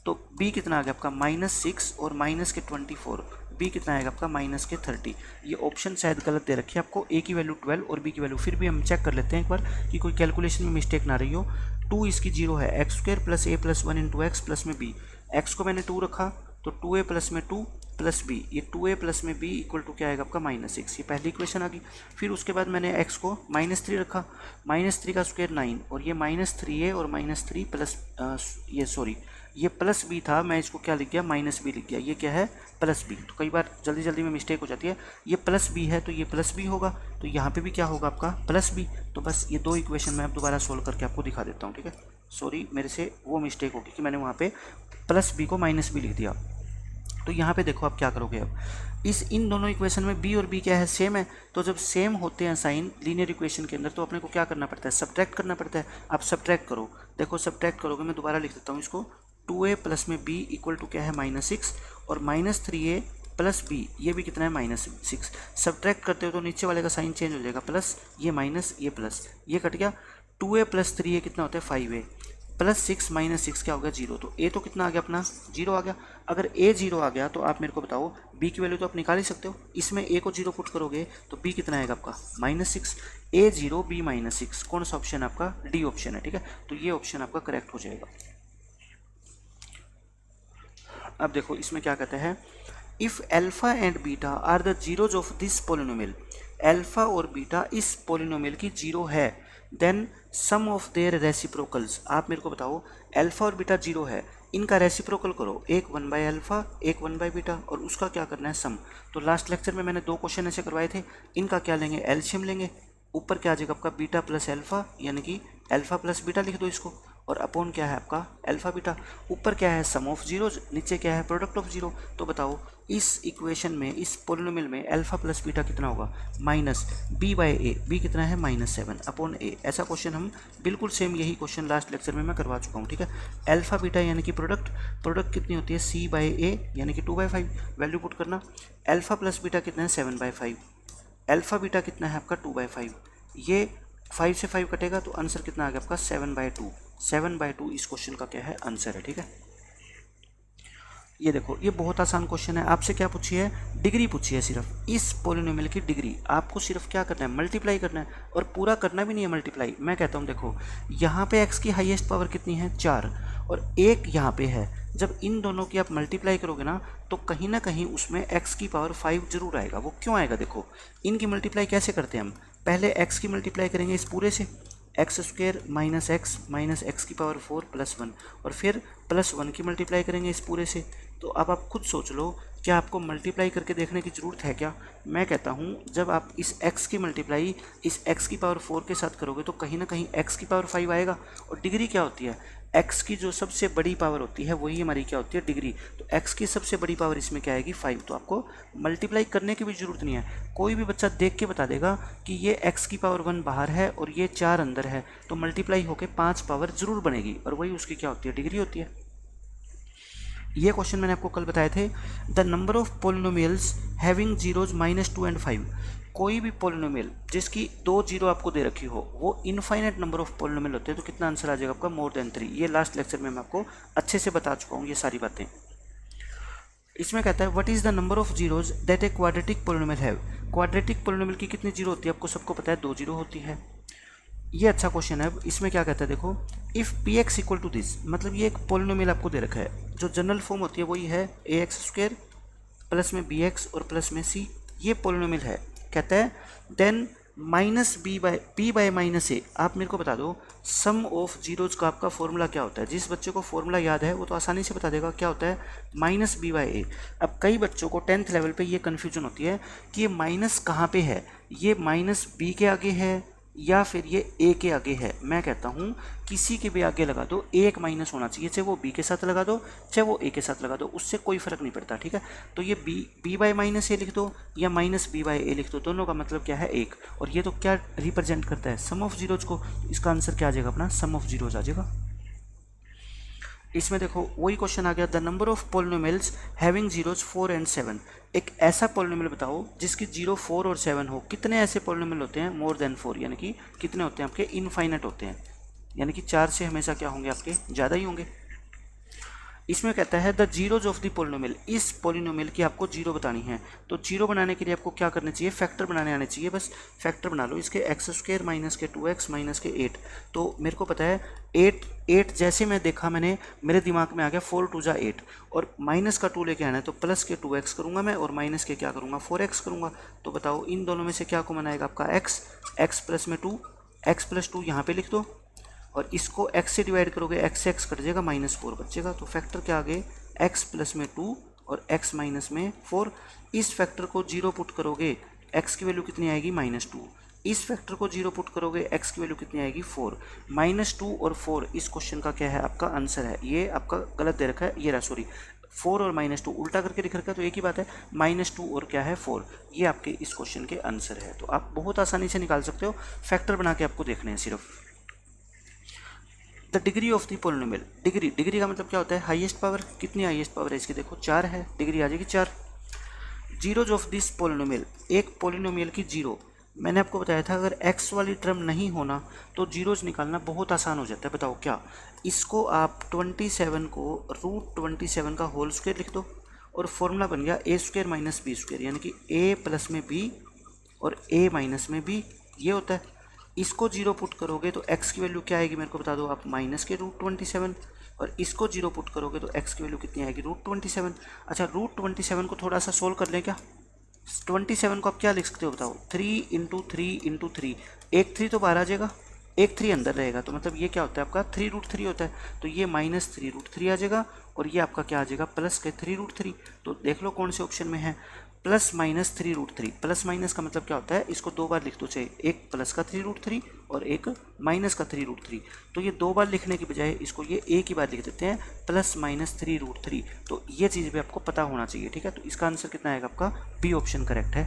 तो b कितना आ गया आपका -6 और -24, b कितना आएगा आपका -30। ये ऑप्शन शायद गलत दे रखी है आपको, a की वैल्यू 12 और b की वैल्यू, फिर भी हम चेक कर लेते हैं एक बार कि कोई कैलकुलेशन में मिस्टेक ना रही हो। 2 इसकी 0 है, x² + a + 1 × x प्लस में b, x को मैंने 2 रखा तो 2a प्लस में 2 प्लस b, ये 2a प्लस में b इक्वल टू क्या आएगा आपका -6। ये पहली इक्वेशन आ गई। फिर उसके बाद मैंने x को -3 रखा, -3 का स्क्वायर 9, और ये -3a और -3 प्लस ये प्लस b था, मैं इसको क्या लिख गया -b लिख गया। ये क्या है +b। तो कई बार जल्दी जल्दी में मिस्टेक हो जाती है, ये +b है तो ये +b होगा, तो यहाँ पे भी क्या होगा आपका +b। तो बस ये 2 इक्वेशन मैं अब दोबारा सोल्व करके आपको दिखा देता हूँ। ठीक है, सॉरी मेरे से वो मिस्टेक होगी कि मैंने वहाँ पे +b को -b लिख दिया। तो यहाँ पे देखो आप क्या करोगे, अब इन दोनों इक्वेशन में b और b क्या है, सेम है। तो जब सेम होते हैं साइन लीनियर इक्वेशन के अंदर तो अपने को क्या करना पड़ता है, सब्ट्रैक्ट करना पड़ता है। आप सब्ट्रैक्ट करो, देखो सब्ट्रैक्ट करोगे, मैं दोबारा लिख देता हूँ इसको, 2a प्लस में b इक्वल टू क्या है -6, और -3a प्लस बी, ये भी कितना है -6। सब्ट्रैक्ट करते हो तो नीचे वाले का साइन चेंज हो जाएगा, प्लस ये माइनस ये प्लस, ये कट गया। 2a प्लस 3a कितना होता है 5a, प्लस 6 माइनस 6 क्या हो गया 0। तो a तो कितना आ गया अपना 0 आ गया। अगर a 0 आ गया तो आप मेरे को बताओ b की वैल्यू तो आप निकाल ही सकते हो। इसमें a को 0 पुट करोगे तो b कितना आएगा आपका -6। a 0 b -6, कौन सा ऑप्शन है आपका, डी ऑप्शन है, ठीक है। तो ये ऑप्शन आपका करेक्ट हो जाएगा। अब देखो इसमें क्या कहते हैं, if alpha and beta are the zeros of this polynomial, alpha और बीटा इस पोलिनोमियल की जीरो है, then sum of their reciprocals. आप मेरे को बताओ अल्फा और बीटा जीरो है, इनका रेसिप्रोकल करो, एक 1 बाय अल्फा एक 1 बाय बीटा, और उसका क्या करना है सम। तो लास्ट लेक्चर में मैंने 2 क्वेश्चन ऐसे करवाए थे, इनका क्या लेंगे एलसीएम लेंगे, ऊपर क्या आ जाएगा आपका बीटा प्लस अल्फा, यानी कि अल्फा प्लस बीटा लिख दो इसको, और अपॉन क्या है आपका अल्फा बीटा, ऊपर क्या है सम ऑफ जीरोज, नीचे क्या है प्रोडक्ट ऑफ जीरो। तो बताओ इस इक्वेशन में, इस पोलिनोमियल में अल्फा प्लस बीटा कितना होगा minus b by a, b कितना है -7 अपॉन ए। ऐसा क्वेश्चन हम बिल्कुल सेम यही क्वेश्चन लास्ट लेक्चर में मैं करवा चुका हूँ, ठीक है। अल्फा बीटा यानी कि प्रोडक्ट कितनी होती है सी बाई ए, यानी कि 2/5, वैल्यू पुट करना। अल्फा प्लस बीटा कितना है 7/5, अल्फा बीटा कितना है आपका 2/5, ये 5 से 5 कटेगा तो आंसर कितना आ गया आपका 7/2। 7/2 इस क्वेश्चन का क्या है आंसर है, ठीक है। ये देखो ये बहुत आसान क्वेश्चन है, आपसे क्या पूछी है, डिग्री पूछी है, सिर्फ इस पोलिनोमियल की डिग्री। आपको सिर्फ क्या करना है, मल्टीप्लाई करना है, और पूरा करना भी नहीं है मल्टीप्लाई। मैं कहता हूँ देखो यहाँ पे x की हाईएस्ट पावर कितनी है 4, और 1 यहाँ पे है। जब इन दोनों की आप मल्टीप्लाई करोगे ना तो कहीं ना कहीं उसमें x की पावर 5 जरूर आएगा। वो क्यों आएगा, देखो इनकी मल्टीप्लाई कैसे करते हैं हम, पहले x की मल्टीप्लाई करेंगे इस पूरे से, x² माइनस x की पावर 4 प्लस 1, और फिर +1 की मल्टीप्लाई करेंगे इस पूरे से। तो अब आप खुद सोच लो, क्या आपको मल्टीप्लाई करके देखने की ज़रूरत है क्या। मैं कहता हूँ जब आप इस x की मल्टीप्लाई इस x की पावर 4 के साथ करोगे तो कहीं ना कहीं x की पावर 5 आएगा। और डिग्री क्या होती है, x की जो सबसे बड़ी पावर होती है वही हमारी क्या होती है डिग्री। तो x की सबसे बड़ी पावर इसमें क्या आएगी 5। तो आपको मल्टीप्लाई करने की भी ज़रूरत नहीं है, कोई भी बच्चा देख के बता देगा कि ये x की पावर 1 बाहर है और ये 4 अंदर है, तो मल्टीप्लाई होकर 5 पावर जरूर बनेगी, और वही उसकी क्या होती है डिग्री होती है। ये क्वेश्चन मैंने आपको कल बताए थे, the number of polynomials having zeros -2 and 5। कोई भी पोलिनोमियल जिसकी 2 जीरो आपको दे रखी हो वो इनफाइनाइट नंबर ऑफ पोलिनोमियल होते हैं, तो कितना आंसर आ जाएगा आपका मोर देन 3। ये लास्ट लेक्चर में मैं आपको अच्छे से बता चुका हूँ ये सारी बातें। इसमें कहता है what is the number of zeros that a quadratic polynomial have. Quadratic polynomial की कितनी जीरो होती है आपको सबको पता है, 2 जीरो होती है। ये अच्छा क्वेश्चन है। इसमें क्या कहता है देखो, if p x equal to this, मतलब ये एक पोलिनोमियल आपको दे रखा है, जो जनरल फॉर्म होती है वही है ax² प्लस में bx और प्लस में c, ये पोलिनोमियल है। कहता है देन -b बाय -a। आप मेरे को बता दो सम ऑफ जीरोज का आपका फॉर्मूला क्या होता है। जिस बच्चे को फॉर्मूला याद है वो तो आसानी से बता देगा क्या होता है -b/a। अब कई बच्चों को 10th लेवल पे ये कन्फ्यूजन होती है कि ये माइनस कहाँ पे है, ये -b के आगे है या फिर ये a के आगे है। मैं कहता हूँ किसी के भी आगे लगा दो, एक माइनस होना चाहिए, चाहे वो b के साथ लगा दो चाहे वो a के साथ लगा दो, उससे कोई फर्क नहीं पड़ता, ठीक है। तो ये b बाय -a लिख दो या -b/a लिख दो, दोनों का मतलब क्या है एक। और ये तो क्या रिप्रेजेंट करता है सम ऑफ जीरोज को, इसका आंसर क्या आ जाएगा अपना सम ऑफ जीरोज आ जाएगा। इसमें देखो वही क्वेश्चन आ गया, the number of polynomials having zeros 4 and 7। एक ऐसा पोलिनोमियल बताओ जिसकी 0 4 और 7 हो। कितने ऐसे पोलिनोमियल होते हैं मोर देन 4, यानी कि कितने होते हैं आपके इनफाइनाइट होते हैं, यानी कि 4 से हमेशा क्या होंगे आपके ज़्यादा ही होंगे। इसमें कहता है the zeros of the polynomial, इस पोलिनोमियल की आपको जीरो बतानी है। तो जीरो बनाने के लिए आपको क्या करना चाहिए, फैक्टर बनाने आने चाहिए। बस फैक्टर बना लो इसके, x² माइनस के 2x माइनस के 8। तो मेरे को पता है 8 जैसे मैं देखा मैंने मेरे दिमाग में आ गया 4 2 जा 8, और माइनस का 2 लेके आना है तो प्लस के 2x करूँगा मैं और माइनस के क्या करूँगा 4x करूँगा। तो बताओ इन दोनों में से क्या कॉमन आएगा आपका x प्लस में 2, x प्लस 2 यहाँ पे लिख दो, और इसको x से डिवाइड करोगे x से x कट जाएगा -4 बचेगा। तो फैक्टर क्या आ गए x प्लस में 2 और x माइनस में 4। इस फैक्टर को 0 पुट करोगे x की वैल्यू कितनी आएगी -2। इस फैक्टर को 0 पुट करोगे x की वैल्यू कितनी आएगी 4। -2 और 4 इस क्वेश्चन का क्या है आपका आंसर है। ये आपका गलत दे रखा है, ये रहा सॉरी 4 और -2 उल्टा करके लिख रखा है, तो एक ही बात है -2 और क्या है 4। ये आपके इस क्वेश्चन के आंसर है। तो आप बहुत आसानी से निकाल सकते हो, फैक्टर बना के आपको देखने हैं सिर्फ। The degree of the polynomial, degree का मतलब क्या होता है, हाईएस्ट पावर, कितनी हाईएस्ट पावर है इसकी, देखो 4 है, डिग्री आ जाएगी 4। जीरोज ऑफ दिस पोलिनोमियल, एक पोलिनोमियल की जीरो, मैंने आपको बताया था अगर एक्स वाली टर्म नहीं होना तो जीरोज निकालना बहुत आसान हो जाता है। बताओ क्या, इसको आप 27 को √27 का होल स्क्वायर लिख दो और फॉर्मूला बन गया ए स्क्वायर माइनस बी स्क्वायर, यानी कि ए प्लस में बी और ए माइनस में बी, ये होता है। इसको जीरो पुट करोगे तो एक्स की वैल्यू क्या आएगी मेरे को बता दो आप, माइनस के √27, और इसको जीरो पुट करोगे तो एक्स की वैल्यू कितनी आएगी, √27। अच्छा √27 को थोड़ा सा सोल्व कर लें क्या, 27 को आप क्या लिख सकते हो बताओ, 3 इंटू 3, एक 3 तो बाहर आ जाएगा, एक 3 अंदर रहेगा, तो मतलब ये क्या होता है आपका 3√3 होता है, तो ये -3√3 आ जाएगा और ये आपका क्या आ जाएगा प्लस के 3√3। तो देख लो कौन से ऑप्शन में है, प्लस माइनस 3√3, प्लस माइनस का मतलब क्या होता है, इसको दो बार लिख दो, चाहे एक प्लस का 3√3 और एक माइनस का 3√3, तो ये दो बार लिखने की बजाय इसको ये एक ही बार लिख देते हैं, प्लस माइनस 3√3। तो ये चीज़ भी आपको पता होना चाहिए, ठीक है। तो इसका आंसर कितना आएगा आपका, बी ऑप्शन करेक्ट है।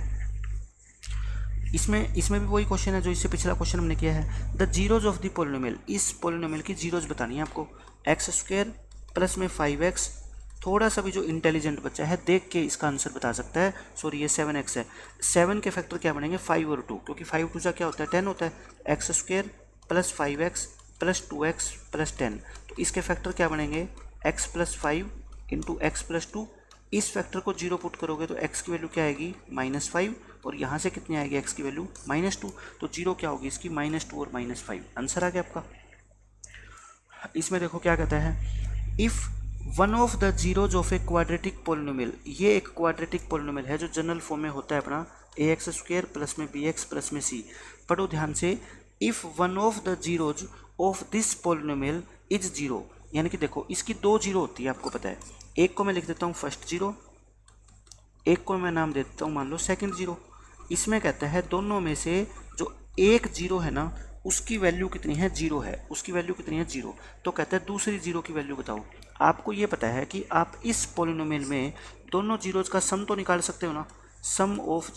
इसमें भी वही क्वेश्चन है जो इससे पिछला क्वेश्चन हमने किया है, the zeros of the polynomial, इस पोलिनोमियल की जीरोज बतानी है आपको, x² प्लस में 5x, थोड़ा सा भी जो इंटेलिजेंट बच्चा है देख के इसका आंसर बता सकता है। सॉरी ये 7x है, 7 के फैक्टर क्या बनेंगे 5 और 2, क्योंकि 5 2 क्या होता है 10 होता है, x² plus 5x plus 2x plus 10, तो इसके फैक्टर क्या बनेंगे x plus 5 into x plus 2, इस फैक्टर को जीरो पुट करोगे तो x की वैल्यू क्या आएगी -5 और यहाँ से कितनी आएगी x की वैल्यू -2, तो जीरो क्या होगी इसकी -2 और -5, आंसर आ गया आपका। इसमें देखो क्या कहता है, if one of the zeros of a quadratic polynomial, ये एक क्वाड्रेटिक पोलिनोमियल है जो जनरल फॉर्म में होता है अपना ax² प्लस में bx प्लस में c, पढ़ो ध्यान से, if one of the zeros of this polynomial is zero, यानी कि देखो इसकी दो जीरो होती है आपको पता है, एक को मैं लिख देता हूँ फर्स्ट जीरो, एक को मैं नाम दे देता हूँ मान लो सेकंड जीरो। इसमें कहता है दोनों में से जो एक जीरो है ना उसकी वैल्यू कितनी है, जीरो है, उसकी वैल्यू कितनी है जीरो, तो कहता है दूसरी जीरो की वैल्यू बताओ। आपको ये पता है कि आप इस पोलिनोमियल में दोनों जीरोज का सम तो निकाल सकते हो ना, सम ऑफ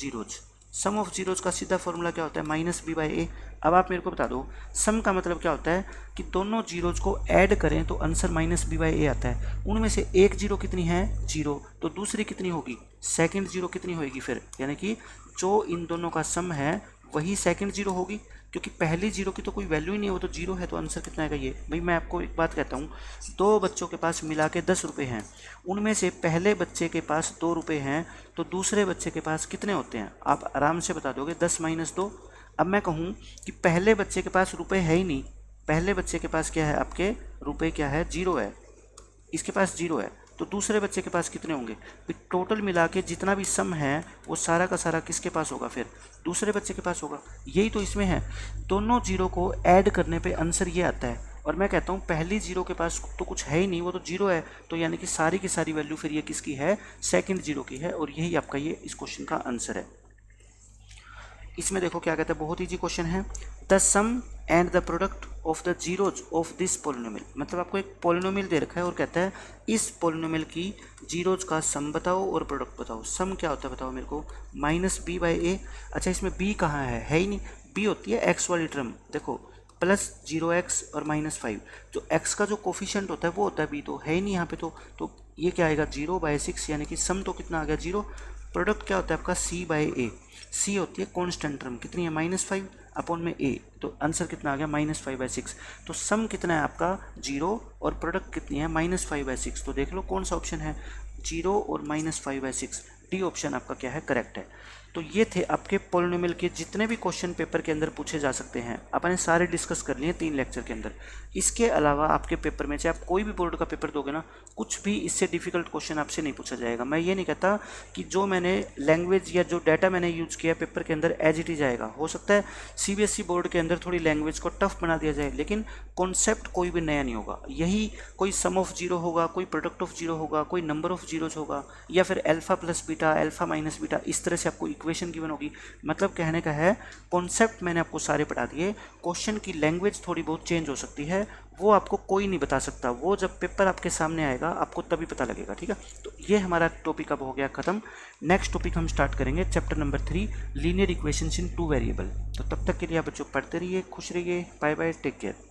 जीरोज का सीधा फॉर्मूला क्या होता है -b/a। अब आप मेरे को बता दो सम का मतलब क्या होता है कि दोनों जीरोज को ऐड करें तो आंसर -b/a आता है, उनमें से एक जीरो कितनी है जीरो, तो दूसरी कितनी होगी सेकंड जीरो कितनी होगी फिर, यानी कि जो इन दोनों का सम है वही सेकंड जीरो होगी, क्योंकि पहली जीरो की तो कोई वैल्यू ही नहीं है, वो तो जीरो है, तो आंसर कितना आएगा ये। भाई मैं आपको एक बात कहता हूँ, दो बच्चों के पास मिला के 10 रुपये हैं, उनमें से पहले बच्चे के पास 2 रुपये हैं, तो दूसरे बच्चे के पास कितने होते हैं आप आराम से बता दोगे, 10 - 2। अब मैं कहूँ कि पहले बच्चे के पास रुपये है ही नहीं, पहले बच्चे के पास क्या है आपके रुपये क्या है जीरो है, इसके पास जीरो है, तो दूसरे बच्चे के पास कितने होंगे, टोटल मिला के जितना भी सम है वो सारा का सारा किसके पास होगा फिर, दूसरे बच्चे के पास होगा। यही तो इसमें है, दोनों जीरो को ऐड करने पे आंसर ये आता है, और मैं कहता हूँ पहली जीरो के पास तो कुछ है ही नहीं, वो तो जीरो है, तो यानी कि सारी की सारी वैल्यू फिर ये किसकी है, सेकंड जीरो की है, और यही आपका ये इस क्वेश्चन का आंसर है। इसमें देखो क्या कहता है, बहुत ईजी क्वेश्चन है, the sum and the product of the zeros of this polynomial, मतलब आपको एक पोलिनोमियल दे रखा है और कहता है इस पोलिनोमियल की जीरोज का सम बताओ और प्रोडक्ट बताओ। सम क्या होता है बताओ मेरे को, -b/a। अच्छा इसमें b कहाँ है ही नहीं, b होती है x वाली टर्म, देखो प्लस 0x और -5, जो x का जो कोफिशिएंट होता है वो होता है b, तो है ही नहीं यहाँ पे, तो ये क्या आएगा 0/6, यानी कि सम तो कितना आ गया 0। प्रोडक्ट क्या होता है आपका c/a, c होती है कांस्टेंट टर्म, कितनी है -5 अपॉन में a, तो आंसर कितना आ गया -5/6। तो सम कितना है आपका 0 और प्रोडक्ट कितनी है -5/6, तो देख लो कौन सा ऑप्शन है 0 और -5/6, डी ऑप्शन आपका क्या है करेक्ट है। तो ये थे आपके पोलिनोमियल के जितने भी क्वेश्चन पेपर के अंदर पूछे जा सकते हैं, अपने सारे डिस्कस कर लिए 3 लेक्चर के अंदर। इसके अलावा आपके पेपर में चाहे आप कोई भी बोर्ड का पेपर दोगे ना, कुछ भी इससे डिफिकल्ट क्वेश्चन आपसे नहीं पूछा जाएगा। मैं ये नहीं कहता कि जो मैंने लैंग्वेज या जो डाटा मैंने यूज किया पेपर के अंदर एज इट इज आएगा, हो सकता है CBSE बोर्ड के अंदर थोड़ी लैंग्वेज को टफ बना दिया जाए, लेकिन कॉन्सेप्ट कोई भी नया नहीं होगा। यही कोई सम ऑफ जीरो होगा, कोई प्रोडक्ट ऑफ जीरो होगा, कोई नंबर ऑफ जीरोज होगा, या फिर alpha plus beta, alpha minus beta, इस तरह से आपको इक्वेशन गिवन होगी। मतलब कहने का है कॉन्सेप्ट मैंने आपको सारे पढ़ा दिए, क्वेश्चन की लैंग्वेज थोड़ी बहुत चेंज हो सकती है, वो आपको कोई नहीं बता सकता, वो जब पेपर आपके सामने आएगा आपको तभी पता लगेगा, ठीक है। तो ये हमारा टॉपिक अब हो गया खत्म। नेक्स्ट टॉपिक हम स्टार्ट करेंगे चैप्टर नंबर 3 लीनियर इक्वेशंस इन 2 वेरिएबल। तो तब तक के लिए आप बच्चों पढ़ते रहिए, खुश रहिए, बाय बाय, टेक केयर।